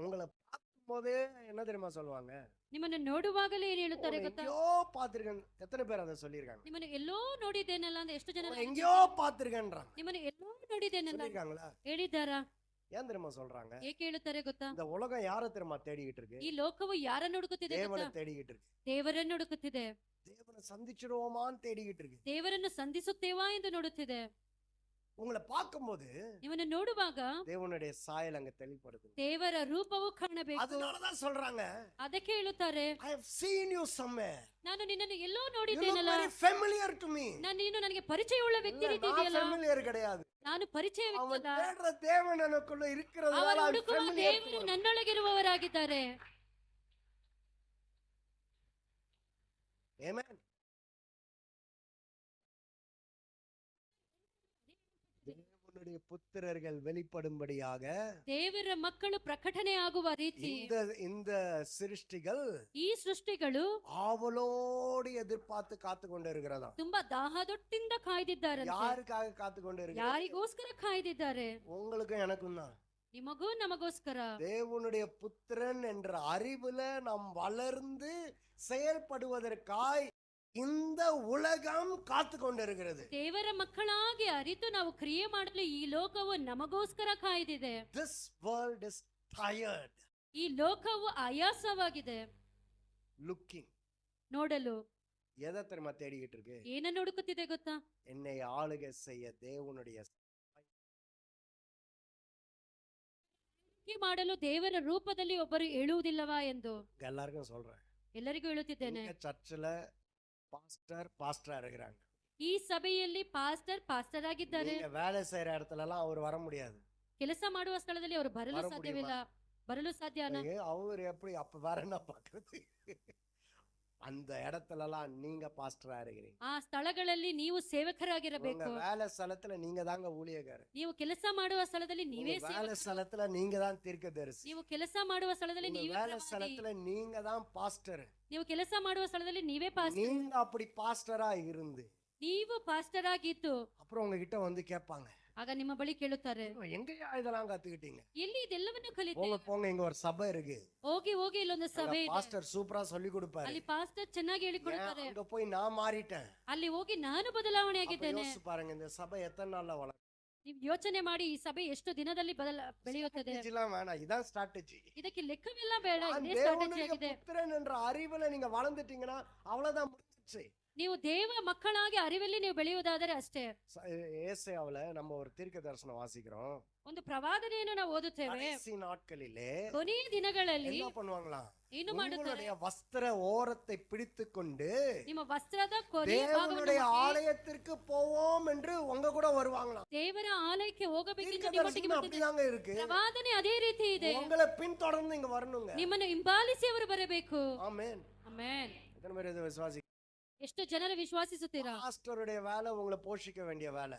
உங்களை பார்க்கும் போதே என்ன தெரியுமா சொல்லுவாங்க? ನಿಮ್ಮನ್ನು ನೋಡುವಾಗಲೇ ಏನ್ ಹೇಳುತ್ತಾರೆ உங்களை ಗೊತ್ತಾ? எங்கேயோ பார்த்திருக்கேன். எத்தனை பேர் அதை சொல்லியிருக்காங்க? ನಿಮ್ಮನ್ನು ಎಲ್ಲೋ ನೋಡಿದ್ದೇನಲ್ಲ ಅಂತ ಎಷ್ಟು ಜನ உங்களை எங்கேயோ பார்த்திருக்கேன்றாங்க. ನಿಮ್ಮನ್ನು ಎಲ್ಲೋ ನೋಡಿದ್ದೇನಲ್ಲ சொல்லியிருக்காங்களா? ಹೇಳಿದ್ದಾರಾ? ஏன் தெரியுமா சொல்றாங்க? ಏಕೆ ಹೇಳುತ್ತಾರೆ ಗೊತ್ತಾ? இந்த உலகம் யாரை தெரியுமா தேடிக்கிட்டு இருக்கு? ಈ ಲೋಕವು ಯಾರನ್ನು ಹುಡುಕುತ್ತಿದೆ தேவனை ಗೊತ್ತಾ? தேடிக்கிட்டு இருக்கு. ದೇವರನ್ನು ಹುಡುಕುತ್ತಿದೆ. தேவனை சந்திச்சிடுவோமான்னு தேடிக்கிட்டு இருக்கு. ದೇವರನ್ನು ಸಂಧಿಸುತ್ತೇವಾ ಎಂದು ನೋಡುತ್ತಿದೆ. உங்களை பார்க்கும்போது ನಿಮ್ಮನ್ನು ನೋಡುವಾಗ தேவனுடைய சாயல் அங்க தெளிப்படுது. ದೇವರ ರೂಪವು ಕಾಣಬೇಕು. அதனாலதான் சொல்றாங்க, ಅದಕ್ಕೆ ಹೇಳುತ್ತಾರೆ, I have seen you somewhere. ನಾನು ನಿನ್ನನ್ನು ಎಲ್ಲೋ You look ನೋಡಿದ್ದೇನಲ್ಲ. very familiar to me. ನೀನು ನನಗೆ ಪರಿಚಯವುಳ್ಳ ವ್ಯಕ್ತಿ இல்ல, ರೀತಿ நான் ಇದೆಯಲ್ಲ. familiar கிடையாது. ನಾನು ಪರಿಚಯ அவன் ವ್ಯಕ್ತಿಯಲ್ಲ. தேடுற தேவன் எனக்குள்ள இருக்கிறதுனால ಅವರು I'm ಹುಡುಕುವ familiar to ದೇವರು him. ನನ್ನೊಳಗಿರುವವರಾಗಿದ್ದಾರೆ. Amen. தேவனுடைய புத்திரர்கள் வெளிப்படும்படியாக ದೇವರ ಮಕ್ಕಳು ಪ್ರಕಟಣೆ ಆಗುವ ರೀತಿ இந்த சிருஷ்டிகள் ಈ ಸೃಷ್ಟಿಗಳು ஆவலோடு எதிர்பார்த்து காத்து கொண்டு இருக்கிறதா? ತುಂಬಾ ದಾಹದೊಟ್ಟಿಂದ ಕಾಯ್ದಿದ್ದಾರೆ. யாருக்காக காத்து கொண்டு இருக்கிறது? ಯಾರಿಗೋಸ್ಕರ ಕಾಯ್ದಿದ್ದಾರೆ? உங்களுக்கும் எனக்கும் தான். ನಿಮಗೂ ನಮಗೋಸ್ಕರ தேவனுடைய புத்திரன் என்ற அறிவுல நாம் வளர்ந்து செயல்படுவதற்காய் இந்த உலகம் காத்து கொண்டிருக்கிறது. ದೇವರ ಮಕ್ಕಳಾಗಿ ಅರಿತು ನಾವು ಕ್ರಿಯೆ ಮಾಡಲು ಈ ಲೋಕವು ನಮಗೋಸ್ಕರ ಕಾಯ್ದಿದೆ. This world is tired ಈ ಲೋಕವು ಆಯಾಸವಾಗಿದೆ looking. ನೋಡಲು. எதை தெரியுமா தேடிக்கிட்டு இருக்கு? ಏನನ್ನು ಹುಡುಕುತ್ತಿದೆ ಗೊತ್ತಾ? என்னை ஆளுகை செய்ய தேவனுடைய ಮಾಡಲು ದೇವರ ರೂಪದಲ್ಲಿ ಒಬ್ಬರು ಹೇಳುವುದಿಲ್ಲವಾ ಎಂದು எல்லாருக்கும் சொல்றேன். ಎಲ್ಲರಿಗೂ ಹೇಳುತ್ತಿದ್ದೇನೆ. சர்ச்சில் பாஸ்டரா இருக்கிறாங்க. ಈ ಸಭೆಯಲ್ಲಿ ಪಾಸ್ಟರ್ ಆಗಿದ್ದಾರೆ. நீங்க வேலை செய்யற இடத்துல எல்லாம் அவர் வர முடியாது. ಕೆಲಸ ಮಾಡುವ ಸ್ಥಳದಲ್ಲಿ ಅವರು ಬರಲು ಸಾಧ್ಯವಿಲ್ಲ. ಬರಲು ಸಾಧ್ಯನಾ? அவர் எப்படி அப்ப வேற என்ன பார்க்கிறது? அந்த இடத்துல எல்லாம் நீங்க பாஸ்டரா இருக்கிறீங்க. ಆ ಸ್ಥಳಗಳಲ್ಲಿ ನೀವು ಸೇವಕರಾಗಿರಬೇಕು. வேலை ಸ್ಥಳத்துல நீங்க தாங்க ஊழியக்காரர். ನೀವು ಕೆಲಸ ಮಾಡುವ ಸ್ಥಳದಲ್ಲಿ ನೀವೇ வேலை ಸ್ಥಳத்துல நீங்க தான் தீர்க்கதரிசி. ನೀವು ಕೆಲಸ ಮಾಡುವ ಸ್ಥಳದಲ್ಲಿ ನೀವೇ வேலை ಸ್ಥಳத்துல நீங்க தான் பாஸ்டர். ನೀವು ಕೆಲಸ ಮಾಡುವ ಸ್ಥಳದಲ್ಲಿ ನೀವೇ ಪಾಸ್ಟರ್. நீங்க அப்படி பாஸ்டரா இருந்து ನೀವು ಪಾಸ್ಟರ್ ಆಗಿದ್ದು அப்புறம் உங்ககிட்ட வந்து கேட்பாங்க, ಆಗ ನಿಮ್ಮ ಬಳಿ ಕೇಳುತ್ತಾರೆ, எங்கயா இதெல்லாம் கத்துக்கிட்டீங்க? ಎಲ್ಲಿ ಇದೆಲ್ಲವನ್ನು போங்க ಕಲಿತೆ? போங்க, இங்க ஒரு சபை இருக்கு, ಹೋಗಿ ಹೋಗಿ ಇಲ್ಲೊಂದು ಸಭೆ ಇದೆ, பாஸ்டர் சூப்பரா சொல்லி கொடுப்பாரு. ಅಲ್ಲಿ ಪಾಸ್ಟರ್ ಚೆನ್ನಾಗಿ ಹೇಳಿಕೊಡುತ್ತಾರೆ. அங்க போய் நான் மாறிட்டேன். ಅಲ್ಲಿ ಹೋಗಿ ನಾನು ಬದಲಾವಣೆ ಆಗಿದ್ದೇನೆ. யோசிச்சு பாருங்க, இந்த சபை எத்தனை நாள்ல வளரும்? ನೀವು ಯೋಚನೆ ಮಾಡಿ, ಈ ಸಭೆ ಎಷ್ಟು ದಿನದಲ್ಲಿ ಬೆಳೆಯುತ್ತದೆ? இதெல்லாம் வேணாம், இதான் ஸ்ட்ராட்டஜி. ಇದಕ್ಕೆ ಲೆಕ್ಕವೆಲ್ಲ ಬೇಡ, ಇದೇ ಸ್ಟ್ರಾಟಜಿ ಆಗಿದೆ. புத்திரன் என்ற அறிவுல நீங்க வளர்ந்துட்டீங்கன்னா அவ்வளவுதான் முடிஞ்சிச்சு. ನೀವು ದೇವ ಮಕ್ಕಳಾಗಿ ಅರಿವಲ್ಲಿ ನೀವು ಬೆಳೆಯುವುದಾದರೆ ಅಷ್ಟೇ. ஏசாயாவுல நம்ம ஒரு தீர்க்க தரிசனம் வாசிக்கிறோம். ಒಂದು ಪ್ರವಾದನೆಯನ್ನು ನಾವು ಓದುತ್ತೇವೆ. கடைசி நாட்களிலே ಕೊನೆಯ ದಿನಗಳಲ್ಲಿ என்ன பண்ணுவாங்களாம்? ಏನು ಮಾಡುತ್ತಾರೆ? உங்களுடைய வஸ்திர ஓரத்தை பிடித்துக்கொண்டு ನಿಮ್ಮ ವಸ್ತ್ರದ ಕೊನೆಯ தேவனுடைய ಭಾಗವನ್ನು ஆலயத்திற்கு போவோம் என்று உங்க கூட வருவாங்களாம். ದೇವರ ಆಲಯಕ್ಕೆ ಹೋಗಬೇಕೆಂದು தீர்க்க ನಿಮ್ಮೊಟ್ಟಿಗೆ தரிசனம் ಬರ್ತಿದ್ದಾರೆ. அப்படிதாங்க இருக்கு. ಪ್ರವಾದನೆ ಅದೇ ರೀತಿ ಇದೆ. உங்களை பின்தொடர்ந்து இங்க வரணுங்க. ನಿಮ್ಮನ್ನು ಹಿಂಬಾಲಿಸಿ ಅವರು ಬರಬೇಕು. ஆமென். ಆಮೆನ್. எத்தனை பேர் இதை விசுவாசி? ಎಷ್ಟು ಜನರು ವಿಶ್ವಾಸಿಸುತ್ತೀರಾ? பாஸ்டருடைய வேலை உங்களை போஷிக்க வேண்டிய வேலை.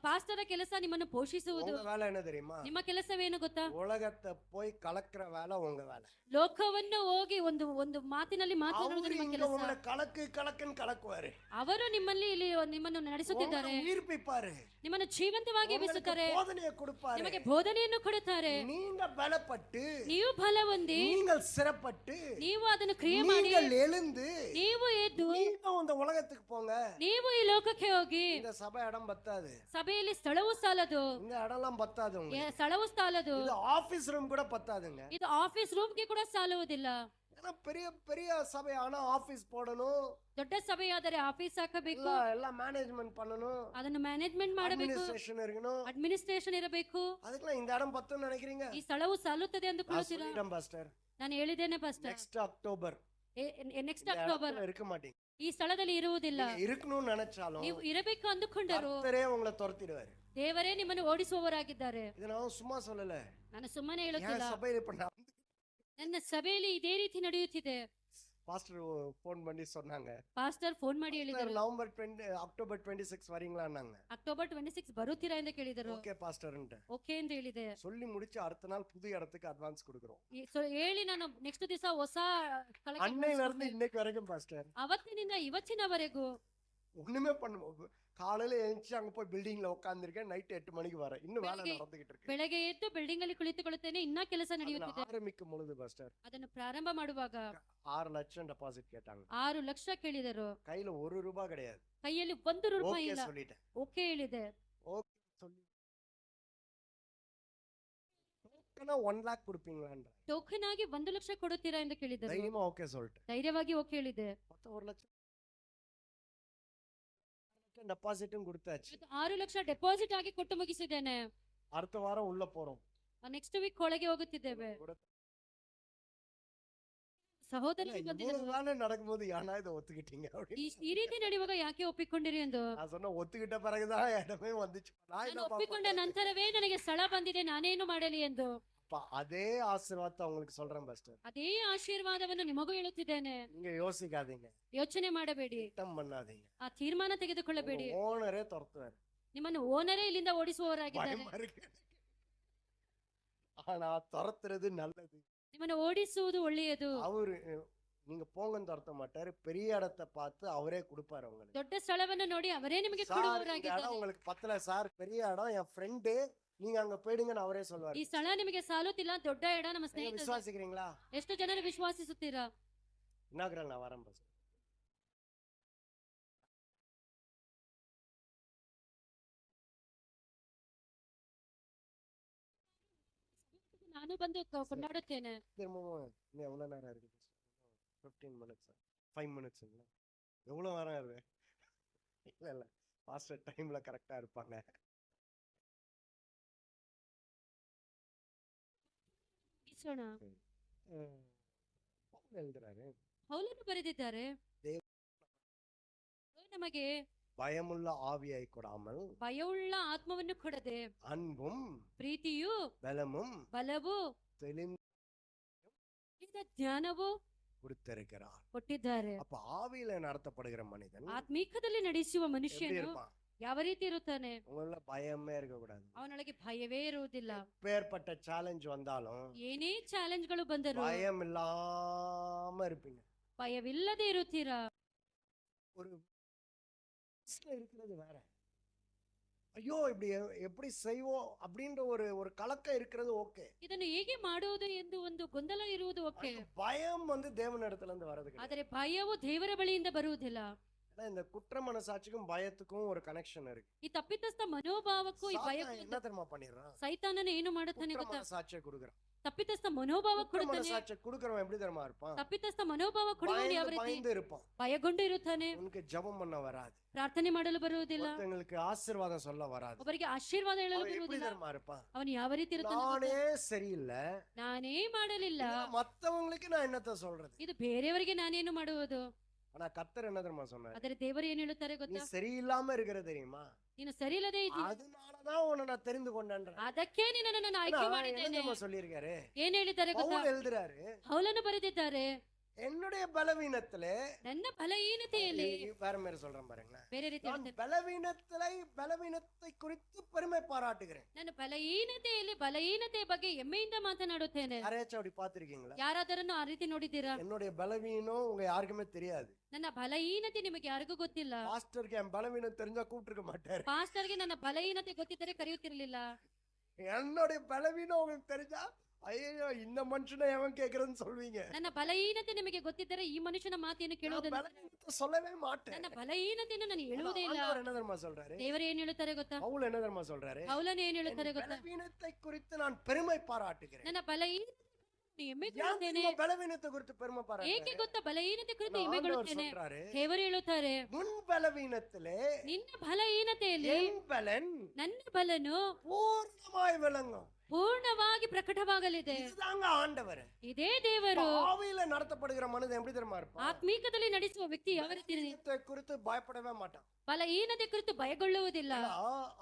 ಪಾಸ್ಟರ ಕೆಲಸ ನಿಮ್ಮನ್ನು ಪೋಷಿಸುವುದು. உங்க வேலை என்ன தெரியுமா? ನಿಮ್ಮ ಕೆಲಸವೇನು ಗೊತ್ತಾ? உலகத்தை போய் கலக்கிற வேலை உங்க வேலை. ಲೋಕವನ್ನು ಹೋಗಿ ಒಂದು ಒಂದು ಮಾತಿನಲ್ಲಿ ಮಾತನಾಡುವುದು அவரு ನಿಮ್ಮ இங்க ಕೆಲಸ. உங்களை கலக்குன்னு கலக்குவாரு. ಅವರು ನಿಮ್ಮಲ್ಲಿ ಇಲ್ಲಿ ನಿಮ್ಮನ್ನು ನಡೆಸುತ್ತಿದ್ದಾರೆ. உங்களை உயிர்ப்பிப்பாரு. ನಿಮ್ಮನ್ನು ಜೀವಂತವಾಗಿ ಎಬ್ಬಿಸುತ್ತಾರೆ. போதனையை கொடுப்பாரு. ನಿಮಗೆ ಬೋಧನೆಯನ್ನು ಕೊಡುತ್ತಾರೆ. நீங்க பலப்பட்டு, ನೀವು ಬಲ ಹೊಂದಿ, நீங்கள் சிறப்பட்டு, ನೀವು ಅದನ್ನು ಕ್ರಿಯೆ ಮಾಡಿ, நீங்கள் எழுந்து, ನೀವು ಎದ್ದು நீங்க இந்த உலகத்துக்கு போங்க. ನೀವು ಈ ಲೋಕಕ್ಕೆ ಹೋಗಿ. இந்த சபை இடம் பத்தாது. ಸಭೆಯಲ್ಲಿ ಸ್ಥಳವೂ ಸಾಲದು. இந்த இடம்லாம் பத்தாது உங்களுக்கு. ಸ್ಥಳವೂ ಸಾಲದು. இது ஆபீஸ் ரூம் கூட பத்தாதுங்க. ಇದು ಆಫೀಸ್ ರೂಮ್ಗೆ ಕೂಡ ಸಾಲುವುದಿಲ್ಲ. ஏன்னா பெரிய பெரிய சபை ஆனா ஆபீஸ் போடணும். ದೊಡ್ಡ ಸಭೆಯಾದರೆ ಆಫೀಸ್ ಹಾಕಬೇಕು, எல்லாம் மேனேஜ்மெண்ட் பண்ணணும், ಅದನ್ನು ಮ್ಯಾನೇಜ್ಮೆಂಟ್ ಮಾಡಬೇಕು, அட்மினிஸ்ட்ரேஷன் இருக்கணும். ಅಡ್ಮಿನಿಸ್ಟ್ರೇಷನ್ ಇರಬೇಕು. அதுக்கெல்லாம் இந்த இடம் பத்துன்னு நினைக்கிறீங்க? ಈ ಸ್ಥಳವು ಸಾಲುತ್ತದೆ ಎಂದು நான் ಕೂರುತ್ತೀರಾ? சொல்லிட்டேன் பாஸ்டர், ನಾನು ಹೇಳಿದ್ದೇನೆ pastor. Next October next October இருக்க மாட்டீங்க. ಈ ಸ್ಥಳದಲ್ಲಿ ಇರುವುದಿಲ್ಲ. நீங்க இருக்கணும்னு நினைச்சாலும் ನೀವು ಇರಬೇಕು ಅಂದುಕೊಂಡರು கர்த்தரே உங்களை துரத்திடுவாரு. ದೇವರೇ ನಿಮ್ಮನ್ನು ಓಡಿಸುವವರಾಗಿದ್ದಾರೆ. இது நான் சும்மா சொல்லல, ನಾನು ಸುಮ್ಮನೆ என் ಹೇಳುತ್ತಿಲ್ಲ. சபையில இப்ப ನನ್ನ ಸಭೆಯಲ್ಲಿ ಇದೇ ರೀತಿ ನಡೆಯುತ್ತಿದೆ. பாஸ்டர் போன் பண்ணி சொன்னாங்க, ಪಾಸ್ಟರ್ ಫೋನ್ ಮಾಡಿ ಹೇಳಿದರು, நவம்பர் 20 அக்டோபர் 26 வரீங்களான்னாங்க. ಅಕ್ಟೋಬರ್ 26 ಬರುತ್ತೀರಾ ಎಂದು ಕೇಳಿದರು. ஓகே பாஸ்டர்ன்ட்டு ಓಕೆ ಎಂದು ಹೇಳಿದೆ. சொல்லி முடிச்சு அடுத்த நாள் புது இடத்துக்கு அட்வான்ஸ் கொடுக்குறோம். ಹೇಳಿ ನಾನು ನೆಕ್ಸ್ಟ್ ದಿವಸ ಹೊಸ ಸ್ಥಳಕ್ಕೆ அன்னையில இருந்து இன்னைக்கு வரைக்கும் பாஸ்டர் ಅವತ್ತಿನಿಂದ ಇವತ್ತಿನವರೆಗೂ ஒண்ணுமே பண்ணுவோம். காலையில எழுந்துச்சு அங்க போய் பில்டிங்ல உட்கார்ந்துருக்கேன், நைட் 8 மணிக்கு வரேன், இன்னும் வேலை நடந்துகிட்டு இருக்கு. ಬೆಳಗ್ಗೆ ಎದ್ದು ಬಿಲ್ಡಿಂಗ್ ಅಲ್ಲಿ ಕುಳಿತುಕೊಳ್ಳುತ್ತೇನೆ, ಇನ್ನ ಕೆಲಸ ನಡೆಯುತ್ತಿದೆ. ஆரம்பிக்கும் பொழுது பாஸ்டர் ಅದನ್ನು ಪ್ರಾರಂಭ ಮಾಡುವಾಗ 6 லட்சம் டெபாசிட் கேட்டாங்க. 6 ಲಕ್ಷ ಕೇಳಿದರು. கையில 1 ரூபாய் கிடையாது. ಕೈಯಲ್ಲಿ 1 ರೂಪಾಯಿ ஓகே ಇಲ್ಲ. சொல்லிட்டேன். ಓಕೆ ಹೇಳಿದೆ. ஓகே சொல்லி டோக்கனா 1 லாக் கொடுப்பீங்களான்ற ಟೋಕನ್ ಆಗಿ 1 ಲಕ್ಷ ಕೊಡುತ್ತೀರಾ ಎಂದು ಕೇಳಿದರು. தைரியமா ஓகே சொல்லிட்டேன். ಧೈರ್ಯವಾಗಿ ಓಕೆ ಹೇಳಿದೆ. மொத்தம் 1 லட்சம் டெபாசிட்டும் கொடுத்தாச்சு. 6 ಲಕ್ಷ ಡೆಪಾಸಿಟ್ ಆಗಿ ಕೊಟ್ಟು ಮುಗಿಸಿದ್ದೇನೆ. அடுத்த வாரம் உள்ள போறோம். ನೆಕ್ಸ್ಟ್ ವೀಕ್ ಒಳಗೆ ಹೋಗುತ್ತಿದ್ದೇವೆ. ಸಹೋದರರು ಬಂದಿದ್ದರು. இவ்வளவு வேலை நடக்கும்போது ஏன்னா இதை ஒத்துக்கிட்டீங்க அப்படின்னு ಈ ರೀತಿ ನಡೆಯುವಾಗ ಯಾಕೆ ಒಪ್ಪಿಕೊಂಡಿರಿ ಎಂದು. நான் சொன்ன ஒத்துக்கிட்ட பிறகுதான் இடமே வந்துச்சு. நான் ನಾನು என்ன ಒಪ್ಪಿಕೊಂಡ பாப்பேன்? ನಂತರವೇ ನನಗೆ ಸ್ಥಳ ಬಂದಿದೆ, ನಾನೇನು ಮಾಡಲಿ ಎಂದು. அப்ப அதே ஆசீர்வாதத்தை உங்களுக்கு சொல்றேன் பாஸ்டர். ಅದೇ ಆಶೀರ್ವಾದವನ್ನು ನಿಮಗೂ ಹೇಳುತ್ತಿದ್ದೇನೆ. நீங்க யோசிக்காதீங்க, ಯೋಚನೆ ಮಾಡಬೇಡಿ, திட்டம் பண்ணாதீங்க. ಆ ತೀರ್ಮಾನ ತೆಗೆದುಕೊಳ್ಳಬೇಡಿ. ஓனரே துரத்துவாரு. ನಿಮ್ಮನ್ನು ಓನರೇ ಇಲ್ಲಿಂದ ಓಡಿಸುವವರಾಗಿದ್ದಾರೆ. பயமா இருக்கு. ஆனா துரத்துறது நல்லது. ನಿಮ್ಮನ್ನು ಓಡಿಸುವುದು ಒಳ್ಳೆಯದು. அவரு நீங்க போங்கன்னு துரத்த மாட்டாரு, பெரிய இடத்தை பார்த்து அவரே கொடுப்பாரு உங்களுக்கு. ದೊಡ್ಡ ಸ್ಥಳವನ್ನು ನೋಡಿ ಅವರೇ ನಿಮಗೆ சார் இந்த ಕೊಡುವವರಾಗಿದ್ದಾರೆ. இடம் உங்களுக்கு பத்தல சார், பெரிய இடம், என் ஃப்ரெண்டு நீங்க அங்க போயிடுங்கன்னு அவரே சொல்வாரு. ಈ ಸ್ಥಳ ನಿಮಗೆ ಸಾಲುತ್ತಿಲ್ಲ, ದೊಡ್ಡ ಎಡ ನಮ್ಮ நீங்க ಸ್ನೇಹಿತರು. விசுவாசிக்கிறீங்களா? ಎಷ್ಟು ಜನರು ವಿಶ್ವಾಸಿಸುತ್ತೀರಾ? இன்னாகுரல் நான் வரேன் பாஸ். ನಾನು ಬಂದು ಕೊಂಡಾಡುತ್ತೇನೆ. திரும்பவும் இன்னும் எவ்வளவு நேரம் இருக்கு? 15 minutes 5 minutes எவ்வளவு நேரம் இருக்கு? இல்ல பாஸ்டர் டைம்ல கரெக்டா இருப்பாங்க. ಮುಗಿಸೋಣ. ಪೌಲ್ எழுதுறாரு, ಪೌಲನು ಬರೆದಿದ್ದಾರೆ, ದೇವ ನಮಗೆ பயமுள்ள ஆவியை கொடாமல் ಭಯವುಳ್ಳ ಆತ್ಮವನ್ನು ಕೊಡದೆ அன்பும் ಪ್ರೀತಿಯು பலமும் ಬಲವು தெளிந்த ಜ್ಞಾನವು கொடுத்திருக்கிறார். ಕೊಟ್ಟಿದ್ದಾರೆ. அப்ப ஆவியில நடத்தப்படுகிற மனிதன் ಆತ್ಮೀಕದಲ್ಲಿ ನಡೆಸುವ எப்படி ಮನುಷ್ಯನು இருப்பான்? ಯಾವ ರೀತಿ ಇರುತ್ತಾನೆ? உங்கள பயமே இருக்க கூடாது. ಅವನೊಳಗೆ ಭಯವೇ ಇರುವುದಿಲ್ಲ. பேர்பட்ட சேலஞ்ச் வந்தாலும் ಏನೇ ಚಾಲೆಂಜ್ಗಳು ಬಂದರೂ பயம் இல்லாம இருப்பீங்க. ಭಯವಿಲ್ಲದೆ ಇರುತ್ತೀರಾ. ஒரு இருக்கிறது வேற. ஐயோ இப்படி எப்படி செய்வோம் அப்படின்ற ஒரு கலக்கம் இருக்கிறது ஓகே. ಇದನ್ನು ಹೇಗೆ ಮಾಡುವುದು ಎಂದು ಒಂದು ಗೊಂದಲ ಇರುವುದು ಓಕೆ. பயம் தேவனிடத்துல இருந்து வரது கிடையாது. ಆದರೆ ಭಯವು ದೇವರ ಬಳಿಯಿಂದ ಬರುವುದಿಲ್ಲ. இந்த குற்ற மனசாட்சிக்கும் பயத்துக்கும் ஒரு கனெக்ஷன் இருக்கு. ಈ ತಪ್ಪಿತಸ್ಥ ಮನೋಭಾವಕ್ಕೂ ಈ ಭಯಕ್ಕೂ என்ன தெரியுமா பண்ணிடுறான்? ಸೈತಾನನು ಏನು ಮಾಡುತ್ತಾನೆ குற்ற ಗೊತ್ತಾ? மனசாட்சியை கொடுக்குறான். ತಪ್ಪಿತಸ್ಥ ಮನೋಭಾವ குற்ற ಕೊಡುತ್ತಾನೆ. மனசாட்சியை கொடுக்கிறவன் எப்படி தெரியுமா இருப்பான்? ತಪ್ಪಿತಸ್ಥ ಮನೋಭಾವ ಕೊಡುವವನು ಯಾವ ರೀತಿ? பயந்து இருப்பான். ಭಯಗೊಂಡು ಇರುತ್ತಾನೆ. உனக்கு ஜெபம் பண்ண வராது. ಪ್ರಾರ್ಥನೆ ಮಾಡಲು ಬರುವುದಿಲ್ಲ. ஒருத்தங்களுக்கு ஆசீர்வாதம் சொல்ல வராது. ಒಬ್ಬರಿಗೆ ಆಶೀರ್ವಾದ ಹೇಳಲು அவன் எப்படி ಬರುವುದಿಲ್ಲ. தெரியுமா இருப்பான்? ಅವನು ಯಾವ ರೀತಿ ಇರುತ್ತಾನೆ நானே ಗೊತ್ತಾ? சரியில்லை, ನಾನೇ ಮಾಡಲಿಲ್ಲ, மத்தவங்களுக்கு நான் என்னத்த சொல்றது? ಇದು ಬೇರೆಯವರಿಗೆ ನಾನೇನು ಮಾಡುವುದು? ஆனா கர்த்தர் என்ன தெரியுமா சொன்னார்? ಆದರೆ ದೇವರು ಏನು ಹೇಳುತ್ತಾರೆ நீ ಗೊತ್ತಾ? சரியில்லாம இருக்கிற தெரியுமா? ನೀನು ಸರಿಯಿಲ್ಲದೆ ಇದ್ದೀಯ, அதனாலதான் உன்னை நான் தெரிந்து கொண்டேன்ற. ಅದಕ್ಕೆ ನಿನ್ನನ್ನು ನಾನು ಆಯ್ಕೆ என்ன ಮಾಡಿದ್ದೇನೆ. தெரியுமா சொல்லியிருக்காரு? ಏನ್ ಹೇಳಿದ್ದಾರೆ ಗೊತ್ತಾ? பவுல் எழுதுறாரு, ಪೌಲನು ಬರೆದಿದ್ದಾರೆ, என்னுடைய பலவீனத்திலே, ನನ್ನ ಬಲಹೀನತೆಯಲ್ಲಿ. வேற மாதிரி சொல்றேன் பாருங்களேன், ಬೇರೆ ರೀತಿ நான் ಹೇಳ್ತಾರೆ. பலவீனத்தை குறித்து பெருமை பாராட்டுகிறேன். ನಾನು ಬಲಹೀನತೆಯ ಬಗ್ಗೆ ಹೆಮ್ಮೆಯಿಂದ ಮಾತನಾಡುತ್ತೇನೆ. யாரையாச்சும் அப்படி பாத்திருக்கீங்களா? ಯಾರಾದರನ್ನು ಆ ರೀತಿ ನೋಡಿದ್ದೀರಾ? என்னுடைய பலவீனம் உங்க யாருக்குமே தெரியாது. ನನ್ನ ಬಲಹೀನತೆ ನಿಮಗೆ ಯಾರಿಗೂ ಗೊತ್ತಿಲ್ಲ. பாஸ்டருக்கு என் பலவீனம் தெரிஞ்சா கூப்பிட்டுருக்க மாட்டாரு. ಪಾಸ್ಟರ್ಗೆ ನನ್ನ ಬಲಹೀನತೆ ಗೊತ್ತಿದ್ದರೆ ಕರೆಯುತ್ತಿರಲಿಲ್ಲ. என்னுடைய பலவீனம் உங்களுக்கு தெரிஞ்சா, ஐயோ இந்த மனுஷனை எவன் கேக்குறதுன்னு சொல்வீங்க. ನನ್ನ ಬಲಹೀನತೆ ನಿಮಗೆ ಗೊತ್ತಿದ್ದರೆ ಈ ಮನುಷ್ಯನ ಮಾತೇನು நான் ಕೇಳುವುದಿಲ್ಲ. பலவீனத்தை சொல்லவே மாட்டேன். ನನ್ನ ಬಲಹೀನತೆಯನ್ನು ನಾನು ಹೇಳುವುದೇ ಇಲ್ಲ. ஆண்டவர் என்ன தெரியுமா சொல்றாரு? ದೇವರು ಏನ್ ಹೇಳುತ್ತಾರೆ ಗೊತ್ತಾ? பவுல் என்ன தெரியுமா சொல்றாரு? ಪೌಲನು ಏನ್ ಹೇಳುತ್ತಾರೆ ಗೊತ್ತಾ? பலவீனத்தை குறித்து நான் பெருமை பாராட்டுகிறேன். ನನ್ನ ಬಲಹೀನತೆ ಹೆಮ್ಮೆ ஏன் ಕೊಡುತ್ತೇನೆ. இந்த பலவீனத்தை குறித்து பெருமை ಏಕೆ பாராட்டுகிறேன்? ಗೊತ್ತಾ? ಬಲಹೀನತೆ ಕುರಿತು ಹೆಮ್ಮೆ ஆண்டவர் ಕೊಡುತ್ತೇನೆ. சொல்றாரு, ದೇವರು ಹೇಳುತ್ತಾರೆ, உன் பலவீனத்திலே ನಿನ್ನ ಬಲಹೀನತೆಯಲ್ಲಿ என் பலன் ನನ್ನ ಬಲನು பூர்ணமாய் விளங்கும். ಪೂರ್ಣವಾಗಿ ಪ್ರಕಟವಾಗಲಿದೆ. இதுதாங்க ஆண்டவர். ಇದೇ ದೇವರು. ஆவியில நடத்தப்படுகிற மனிதன் எப்படி தெரியுமா இருப்பான்? ಆತ್ಮೀಕದಲ್ಲಿ ನಡೆಸುವ ವ್ಯಕ್ತಿ ಯಾವ ರೀತಿ? பலவீனத்தை குறித்து பயப்படவே மாட்டான். ಬಲಹೀನತೆ ಕುರಿತು ಭಯಗೊಳ್ಳುವುದಿಲ್ಲ.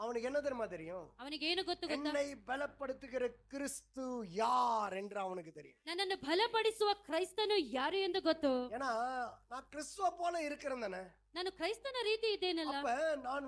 அவனுக்கு என்ன தெரியுமா தெரியும்? ಅವನಿಗೆ ಏನು ಗೊತ್ತು ಗೊತ್ತಾ? என்னை பலப்படுத்துகிற கிறிஸ்து யார் என்று அவனுக்கு தெரியும். ನನ್ನನ್ನು ಬಲಪಡಿಸುವ ಕ್ರೈಸ್ತನು ಯಾರು ಎಂದು ಗೊತ್ತು. ஏன்னா நான் கிறிஸ்துவ போல இருக்கிறேன். ನಾನು ಕ್ರೈಸ್ತನ ರೀತಿ ಇದ್ದೇನಲ್ಲ. அப்ப நான்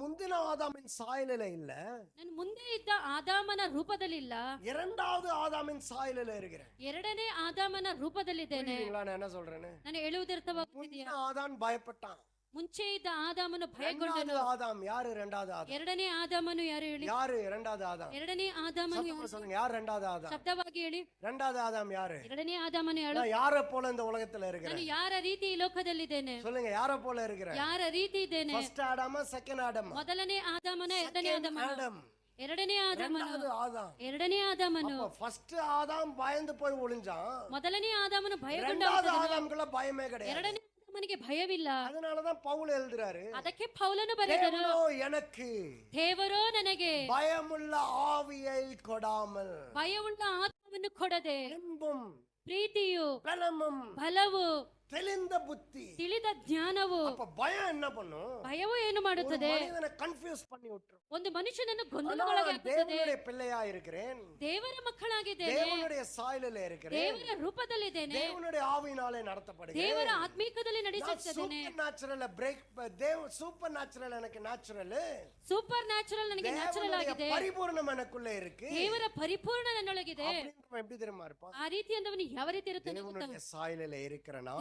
முந்தின ஆதாமின் சாயலில இல்ல, ನಾನು ಮುಂದೆ ಇದ್ದ ಆದಾಮನ ರೂಪದಲ್ಲಿಲ್ಲ, இரண்டாவது ஆதாமின் சாயலில இருக்கிறேன். ಎರಡನೇ ಆದಾಮನ ರೂಪದಲ್ಲಿದ್ದೇನೆ. புரியுதுங்களா நான் என்ன சொல்றேன்னு? ನಾನು ಹೇಳುವುದರ್ಥವಾಗುತ್ತಿದೆಯಾ? முந்தின ஆதாம் பயப்பட்டான். ಮುಂಚೆ ಇದ್ದ ಆದಾಮನು ಭಯಗೊಂಡನು. இரண்டாவது ஆதாம் யாரு? இரண்டாவது ஆதாம் ಎರಡನೇ ಆದಾಮನು ಯಾರು ಹೇಳಿ? யாரு? இரண்டாவது ஆதாம். ಎರಡನೇ ಆದಾಮನು சத்தமா சொல்லுங்க, யார் இரண்டாவது ஆதாம்? ಶಬ್ದವಾಗಿ ಹೇಳಿ. இரண்டாவது ஆதாம் யாரு? ಎರಡನೇ ಆದಾಮನು ಯಾರು? நான் யாரை போல இந்த உலகத்துல ನಾನು இருக்கிறேன்? ಯಾರ ರೀತಿ ಈ ಲೋಕದಲ್ಲಿದ್ದೇನೆ? சொல்லுங்க, யாரை போல இருக்கிறேன்? ಯಾರ ರೀತಿ ಇದ್ದೇನೆ? ஃபர்ஸ்ட் ஆடாமா செகண்ட் ஆடாமா? ಮೊದಲನೇ ಆದಾಮನ, ಎರಡನೇ ಆದಾಮನ? ஆடம். ಎರಡನೇ ಆದಾಮನು. இரண்டாவது ஆதாம். ಎರಡನೇ ಆದಾಮನು. அப்ப ஃபர்ஸ்ட் ஆதாம் பயந்து போய் ஒளிஞ்சான். ಮೊದಲನೇ ಆದಾಮನು ಭಯಗೊಂಡ. இரண்டாவது ஆதாம்க்குள்ள பயமே கிடையாது. ಎರಡನೇ ಆದಾಮನಿಗೆ ಭಯವಿಲ್ಲ. அதனாலதான் பவுல் எழுதுறாரு, ಅದಕ್ಕೆ ಪೌಲನು ಬರೆದನು, தேவனோ எனக்கு ದೇವರೋ ನನಗೆ பயமுள்ள ஆவியை கொடாமல் ಭಯವುಳ್ಳ ಆತ್ಮವನ್ನು ಕೊಡದೆ அன்பும் ಪ್ರೀತಿಯು பலமும் ಬಲವು தெளிந்த புத்தி. ತಿಳಿದ ಜ್ಞಾನವು. அப்ப பயம் என்ன பண்ணும்? ಭಯವು ಏನು ಮಾಡುತ್ತದೆ? மனிதனை கன்ஃபியூஸ் பண்ணி விட்டுரும். ಒಂದು ಮನುಷ್ಯನನ್ನು ಗೊಂದಲಗೊಳಗೆ ಹಾಕುತ್ತದೆ. தேவனுடைய பிள்ளையா இருக்கிறேன், ದೇವರ ಮಕ್ಕಳಾಗಿದ್ದೇನೆ, தேவனுடைய சாயலில் இருக்கிறேன், ದೇವರ ರೂಪದಲ್ಲಿದ್ದೇನೆ, தேவனுடைய ஆவியினாலே நடத்தப்படுகிறேன். ದೇವರ ಆತ್ಮೀಕದಲ್ಲಿ ನಡೆಸುತ್ತೇನೆ. Super natural break, super natural எனக்கு நேச்சுரல், ಸೂಪರ್ ನ್ಯಾಚುರಲ್ ನನಗೆ ನ್ಯಾಚುರಲ್ ಆಗಿದೆ. பரிபூர்ணம் எனக்குள்ளே இருக்கு. ದೇವರ ಪರಿಪೂರ್ಣ ನನ್ನೊಳಗಿದೆ. அப்படின்றவன் எப்படி தெரியுமா இருப்பான்? ಆ ರೀತಿ ಅಂದವನು ಯಾವ ರೀತಿ ಇರುತ್ತಾನೆ ಗೊತ್ತಾ? தேவனுடைய சாயலில் இருக்கிறனா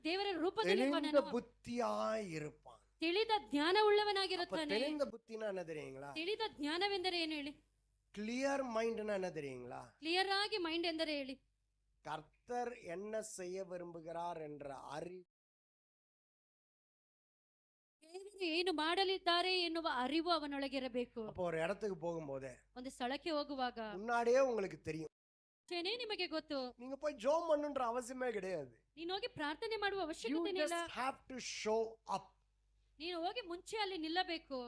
ದೇವರ ರೂಪದಲ್ಲಿ தெளிந்த புத்தியாய் இருப்பான். ತಿಳಿದ ಜ್ಞಾನ அப்ப ಉಳ್ಳವನಾಗಿರುತ್ತಾನೆ. தெளிந்த புத்தினா என்ன தெரியுங்களா? ತಿಳಿದ ಜ್ಞಾನವೆಂದರೆ ಏನು ಹೇಳಿ? கிளியர் மைண்ட்னா என்ன தெரியுங்களா? ಕ್ಲಿಯರ್ ಆಗಿ ಮೈಂಡ್ ಎಂದರೆ ಹೇಳಿ? கர்த்தர் என்ன செய்ய விரும்புகிறார் என்ற அறிவு. ದೇವರು ಏನು ಮಾಡಲಿದ್ದಾರೆ ಎನ್ನುವ ಅರಿವು ಅವನೊಳಗಿರಬೇಕು. அப்போ ஒரு இடத்துக்கு போகும்போது ಒಂದು ಸ್ಥಳಕ್ಕೆ ಹೋಗುವಾಗ முன்னாடியே உங்களுக்கு தெரியும், ನಿಮಗೆ ಗೊತ್ತು, நீங்க போய் ஜெபம் பண்ணணும்ன்ற அவசியமே கிடையாது. ನೀನು ಹೋಗಿ ಪ್ರಾರ್ಥನೆ ಮಾಡುವ You ಅವಶ್ಯಕತೆ ಇಲ್ಲ. just have to show up. ನೀನು ಹೋಗಿ ಮುಂಚೆ ಅಲ್ಲಿ ನಿಲ್ಲಬೇಕು.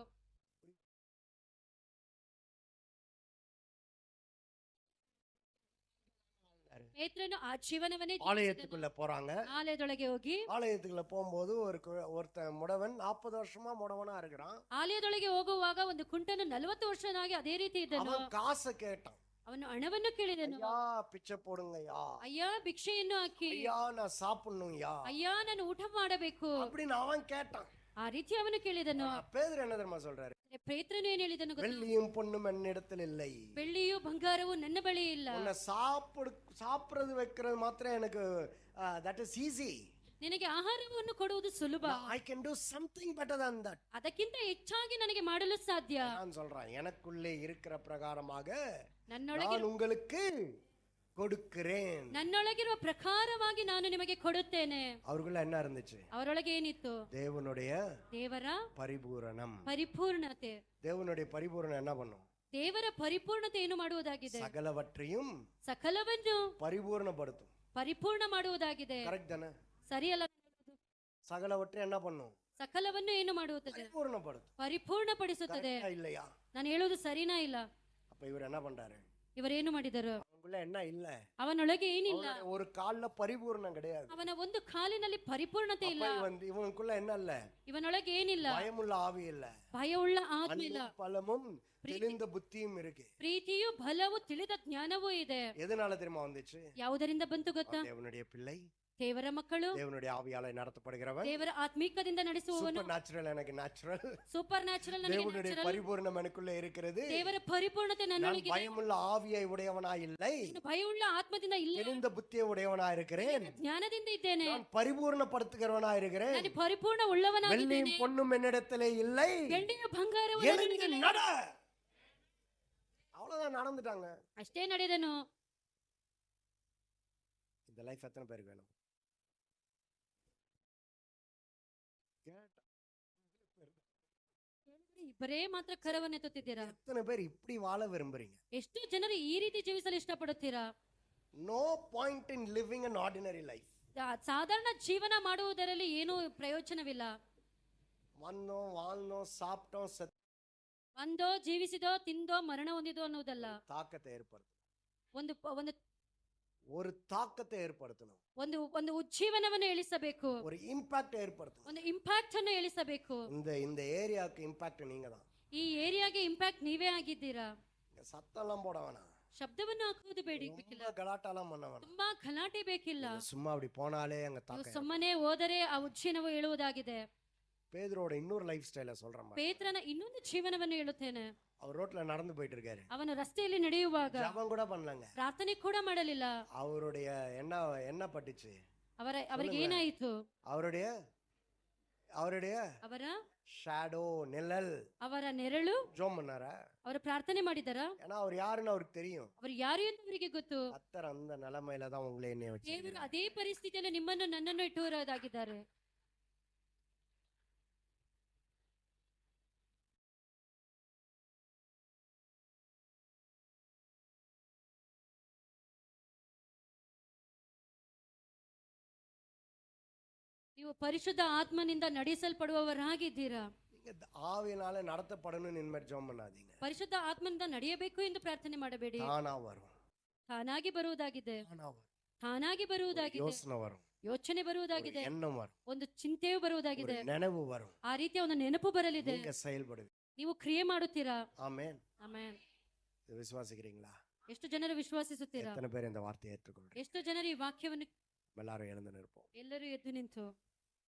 ಪೇತ್ರನು ಆ ಜೀವನವನ್ನೇ ಜೀವಿಸಿದನು. ஆலயத்துக்குள்ள போறாங்க. ಆಲಯದೊಳಗೆ ಹೋಗಿ ஆலயத்துக்குள்ள போகும்போது ஒருத்தன் முடவன் 40 வருஷமா முடவனா இருக்கிறான். ಆಲಯದೊಳಗೆ ಹೋಗುವಾಗ ಒಂದು ಕುಂಟನು 40 ವರ್ಷನಾಗಿ ಅದೇ ರೀತಿ ಇದ್ದನು. அவன் காசை கேட்டான். ಅವನು ಹಣವನ್ನು ಕೇಳಿದನು. ஐயா பிச்சை போடுங்கய்யா, ಅಯ್ಯ ಭಿಕ್ಷೆಯನ್ನು ಹಾಕಿ, ஐயா நான் சாப்பிடணும்யா ಅಯ್ಯ ನಾನು ಊಟ ಮಾಡಬೇಕು அப்படின்னு அவன் கேட்டான். ಆ ರೀತಿ ಅವನು ಕೇಳಿದನು. பேதுரு என்ன தெரியுமா சொல்றாரு? ಪೇತ್ರನು ಏನ್ ಹೇಳಿದನು ಗೊತ್ತಾ? வெள்ளியும் பொண்ணும் என்னிடத்தில் இல்லை, ಬೆಳ್ಳಿಯು ಬಂಗಾರವು ನನ್ನ ಬಳಿ ಇಲ್ಲ. உன்னை சாப்பிடுறது வைக்கிறது மாத்திரம் எனக்கு that is easy. ನಿನಗೆ ಆಹಾರವನ್ನು ಕೊಡುವುದು ಸುಲಭ. I can do something better than that. ಅದಕ್ಕಿಂತ ಹೆಚ್ಚಾಗಿ ನನಗೆ ಮಾಡಲು ಸಾಧ್ಯ. நான் சொல்றேன், எனக்குள்ளே இருக்கிற பிரகாரமாக ನನ್ನೊಳಗೆ நான் உங்களுக்கு கொடுக்கிறேன். ನನ್ನೊಳಗಿರುವ ಪ್ರಕಾರವಾಗಿ ನಾನು ನಿಮಗೆ ಕೊಡುತ್ತೇನೆ. அவருக்குள்ள என்ன இருந்துச்சு? ಅವರೊಳಗೆ ಏನಿತ್ತು? தேவனுடைய ದೇವರ பரிபூரணம். ಪರಿಪೂರ್ಣತೆ. தேவனுடைய பரிபூரணம் என்ன பண்ணும்? ದೇವರ ಪರಿಪೂರ್ಣತೆ ಏನು ಮಾಡುವುದಾಗಿದೆ? சகலவற்றையும் ಸಕಲವನ್ನು பரிபூர்ணப்படுத்தும். ಪರಿಪೂರ್ಣ ಮಾಡುವುದಾಗಿದೆ. கரெக்ட் தானே? ಸರಿಯಲ್ಲ? சகலவற்றை என்ன பண்ணும்? ಸಕಲವನ್ನು ಏನು ಮಾಡುತ್ತದೆ? பரிபூர்ணப்படுத்தும். ಪರಿಪೂರ್ಣಪಡಿಸುತ್ತದೆ. கரெக்டா இல்லையா? ನಾನು ಹೇಳುವುದು ಸರಿನಾ ಇಲ್ಲ? அப்ப இவர் என்ன பண்றாரு? ಇವರೇನು ಮಾಡಿದರು? அவனுக்குள்ள என்ன இல்ல? ಅವನೊಳಗೆ ಏನಿಲ್ಲ. அவனுடைய ஒரு கால்ல பரிபூர்ணம் கிடையாது. ಅವನ ಒಂದು ಕಾಲಿನಲ್ಲಿ ಪರಿಪೂರ್ಣತೆ ಇಲ್ಲ. இவனுக்குள்ள என்ன இல்ல? ಇವನೊಳಗೆ ಏನಿಲ್ಲ. பயமுள்ள ஆவி இல்ல, ಭಯವುಳ್ಳ ಆತ್ಮ ಇಲ್ಲ. அன்பும் பலமும் தெளிந்த புத்தியும் இருக்கு. ಪ್ರೀತಿಯು ಬಲವು ತಿಳಿದ ಜ್ಞಾನವೂ ಇದೆ. எதனால தெரியுமா வந்துச்சு? ಯಾವುದರಿಂದ ಬಂತು ಗೊತ್ತಾ? தேவனுடைய பிள்ளை, ದೇವರ ಮಕ್ಕಳು, தேவனுடைய ஆவியால நடத்தப்படுகிறவன், ದೇವರ ಆತ್ಮಿಕದಿಂದ ನಡೆಸುವವನು. சூப்பர் நேச்சுரல் எனக்கு நேச்சுரல், ಸೂಪರ್ ನ್ಯಾಚುರಲ್ ನನಗೆ தேவனுடைய ನ್ಯಾಚುರಲ್. பரிபூரணம் எனக்குள்ள இருக்கிறது. ದೇವರ ಪರಿಪೂರ್ಣತೆ நான் ನನ್ನೊಳಗಿದೆ. பயமுள்ள ஆவியை உடையவனாய் இல்லை, ನಾನು ಭಯವುಳ್ಳ ಆತ್ಮದಿಂದ ಇಲ್ಲ, தெளிந்த புத்தியை உடையவனாய் இருக்கிறேன். ಜ್ಞಾನದಿಂದ ಇದ್ದೇನೆ. நான் பரிபூர்ணப்படுத்துகிறவனாய் இருக்கிறேன். ನಾನು ಪರಿಪೂರ್ಣ ಉಳ್ಳವನಾಗಿದ್ದೇನೆ. வெள்ளியும் பொன்னும் என்னிடத்திலே இல்லை, ಬೆಳ್ಳಿಯ ಬಂಗಾರವು எழுந்து ನನ್ನೊಳಗಿದೆ. நட. அவ்வளவுதான், நடந்துட்டாங்க. ಅಷ್ಟೇ ನಡೆದನು. இந்த லைஃப் எத்தனை பேருக்கு வேணும்? ಇಬ್ಬರೇ ಮಾತ್ರ ಕರವನ್ನೆತ್ತುತ್ತಿದ್ದೀರಾ? எத்தனை பேர் இப்படி வாழ விரும்புறீங்க? ಎಷ್ಟು ಜನರು ಈ ರೀತಿ ಜೀವಿಸಲು ಇಷ್ಟಪಡುತ್ತೀರಾ? No point in living an ordinary life. ಸಾಧಾರಣ ಜೀವನ ಮಾಡುವುದರಲ್ಲಿ ಏನೂ ಪ್ರಯೋಜನವಿಲ್ಲ. வந்தோம், வாழ்ந்தோம், சாப்பிட்டோம், ಒಂದೋ ಜೀವಿಸಿದೋ, ತಿಂದೋ, ಮರಣ ಹೊಂದಿದೋ ಅನ್ನುವುದಲ್ಲ. தாக்கத்தை ஏற்படுத்தணும். ಒಂದು ಒಂದು ஒரு தாக்கத்தை ஏற்படுத்தணும். ಒಂದು ಒಂದು ಉಜ್ಜೀವನವನ್ನು ಇಳಿಸಬೇಕು. ஒரு இம்பாக்ட் ஏற்படுத்தணும். ಒಂದು ಇಂಪ್ಯಾಕ್ಟ್ ಅನ್ನು ಇಳಿಸಬೇಕು. இந்த ஏரியாவுக்கு இம்பாக்ட் நீங்க தான். ಈ ಏರಿಯಾಗೆ ಇಂಪ್ಯಾಕ್ಟ್ ನೀವೇ ಆಗಿದ್ದೀರಾ. சத்தம்லாம் போட வேணாம், ಶಬ್ದವನ್ನು ಹಾಕುವುದು ಬೇಕಿಲ್ಲ, ரொம்ப கலாட்டாலாம் பண்ண வேணாம். ತುಂಬಾ ಗಲಾಟೆ ಬೇಕಿಲ್ಲ. சும்மா அப்படி போனாலே அங்க ನೀವು தாக்கம். ಸುಮ್ಮನೆ ಹೋದರೆ ಆ ಉಜ್ಜೀವನವು ಹೇಳುವುದಾಗಿದೆ. பேதுருவோட இன்னொரு லைஃப் ஸ்டைல சொல்றேன். ಪೇತ್ರನ ಇನ್ನೊಂದು ಜೀವನವನ್ನು ಹೇಳುತ್ತೇನೆ. அவர் ரோட்ல நடந்து போயிட்டு இருக்காரு. ಅವನು ರಸ್ತೆಯಲ್ಲಿ ನಡೆಯುವಾಗ ஜெபம் கூட பண்ணலங்க, ಪ್ರಾರ್ಥನೆ ಕೂಡ ಮಾಡಲಿಲ್ಲ. அவருடைய என்ன பட்டுச்சு? ಅವರಿಗೆ ಏನಾಯಿತು? அவருடைய ಅವರ ஷேடோ, நிழல், ಅವರ ನೆರಳು. ஜோம் பண்ணாரா? ಅವರು ಪ್ರಾರ್ಥನೆ ಮಾಡಿದರ? ஏன்னா அவர் யாருன்னு அவருக்கு தெரியும். ಅವರು ಯಾರು ಎಂದು ಅವರಿಗೆ ಗೊತ್ತು. கர்த்தர் அந்த நிலைமையில தான் உங்களை என்ன வச்சு. ದೇವರು ಅದೇ ಪರಿಸ್ಥಿತಿಯಲ್ಲಿ ನಿಮ್ಮನ್ನು ನನ್ನನ್ನು ಇಟ್ಟುವರಾಗಿದ್ದಾರೆ. ನೀವು ಪರಿಶುದ್ಧ ಆತ್ಮನಿಂದ ನಡೆಸಲ್ಪಡುವವರಾಗಿದ್ದೀರಾ. நீங்க ஆவியினால நடத்தப்படணும்னு இனிமேல் ஜெபம் பண்ணாதீங்க. ಪರಿಶುದ್ಧ ಆತ್ಮನಿಂದ ನಡೆಯಬೇಕು ಎಂದು ಪ್ರಾರ್ಥನೆ ಮಾಡಬೇಡಿ. தானா வரும், ತಾನಾಗಿ ಬರುವುದಾಗಿದೆ. தானா வரும். ತಾನಾಗಿ ಬರುವುದಾಗಿದೆ. யோசனை வரும், ಯೋಚನೆ ಬರುವುದಾಗಿದೆ. எண்ணம் வரும், ಒಂದು ಚಿಂತೆಯು ಬರುವುದಾಗಿದೆ. நினைவு வரும். ಆ ರೀತಿಯ ಒಂದು ನೆನಪು ಬರಲಿದೆ. நீங்க செயல்படுவீங்க. ನೀವು ಕ್ರಿಯೆ ಮಾಡುತ್ತೀರಾ. ஆமென். ಆಮೆನ್. இது விசுவாசிக்கிறீங்களா? ಎಷ್ಟು ಜನರು ವಿಶ್ವಾಸಿಸುತ್ತೀರಾ? எத்தனை பேர் இந்த வார்த்தையை ஏற்றுக்கொள்றீங்க? ಎಷ್ಟು ಜನರು ಈ ವಾಕ್ಯವನ್ನು? எல்லாரும் எழுந்து நிற்போம். ಎಲ್ಲರೂ ಎದ್ದು ನಿಂತು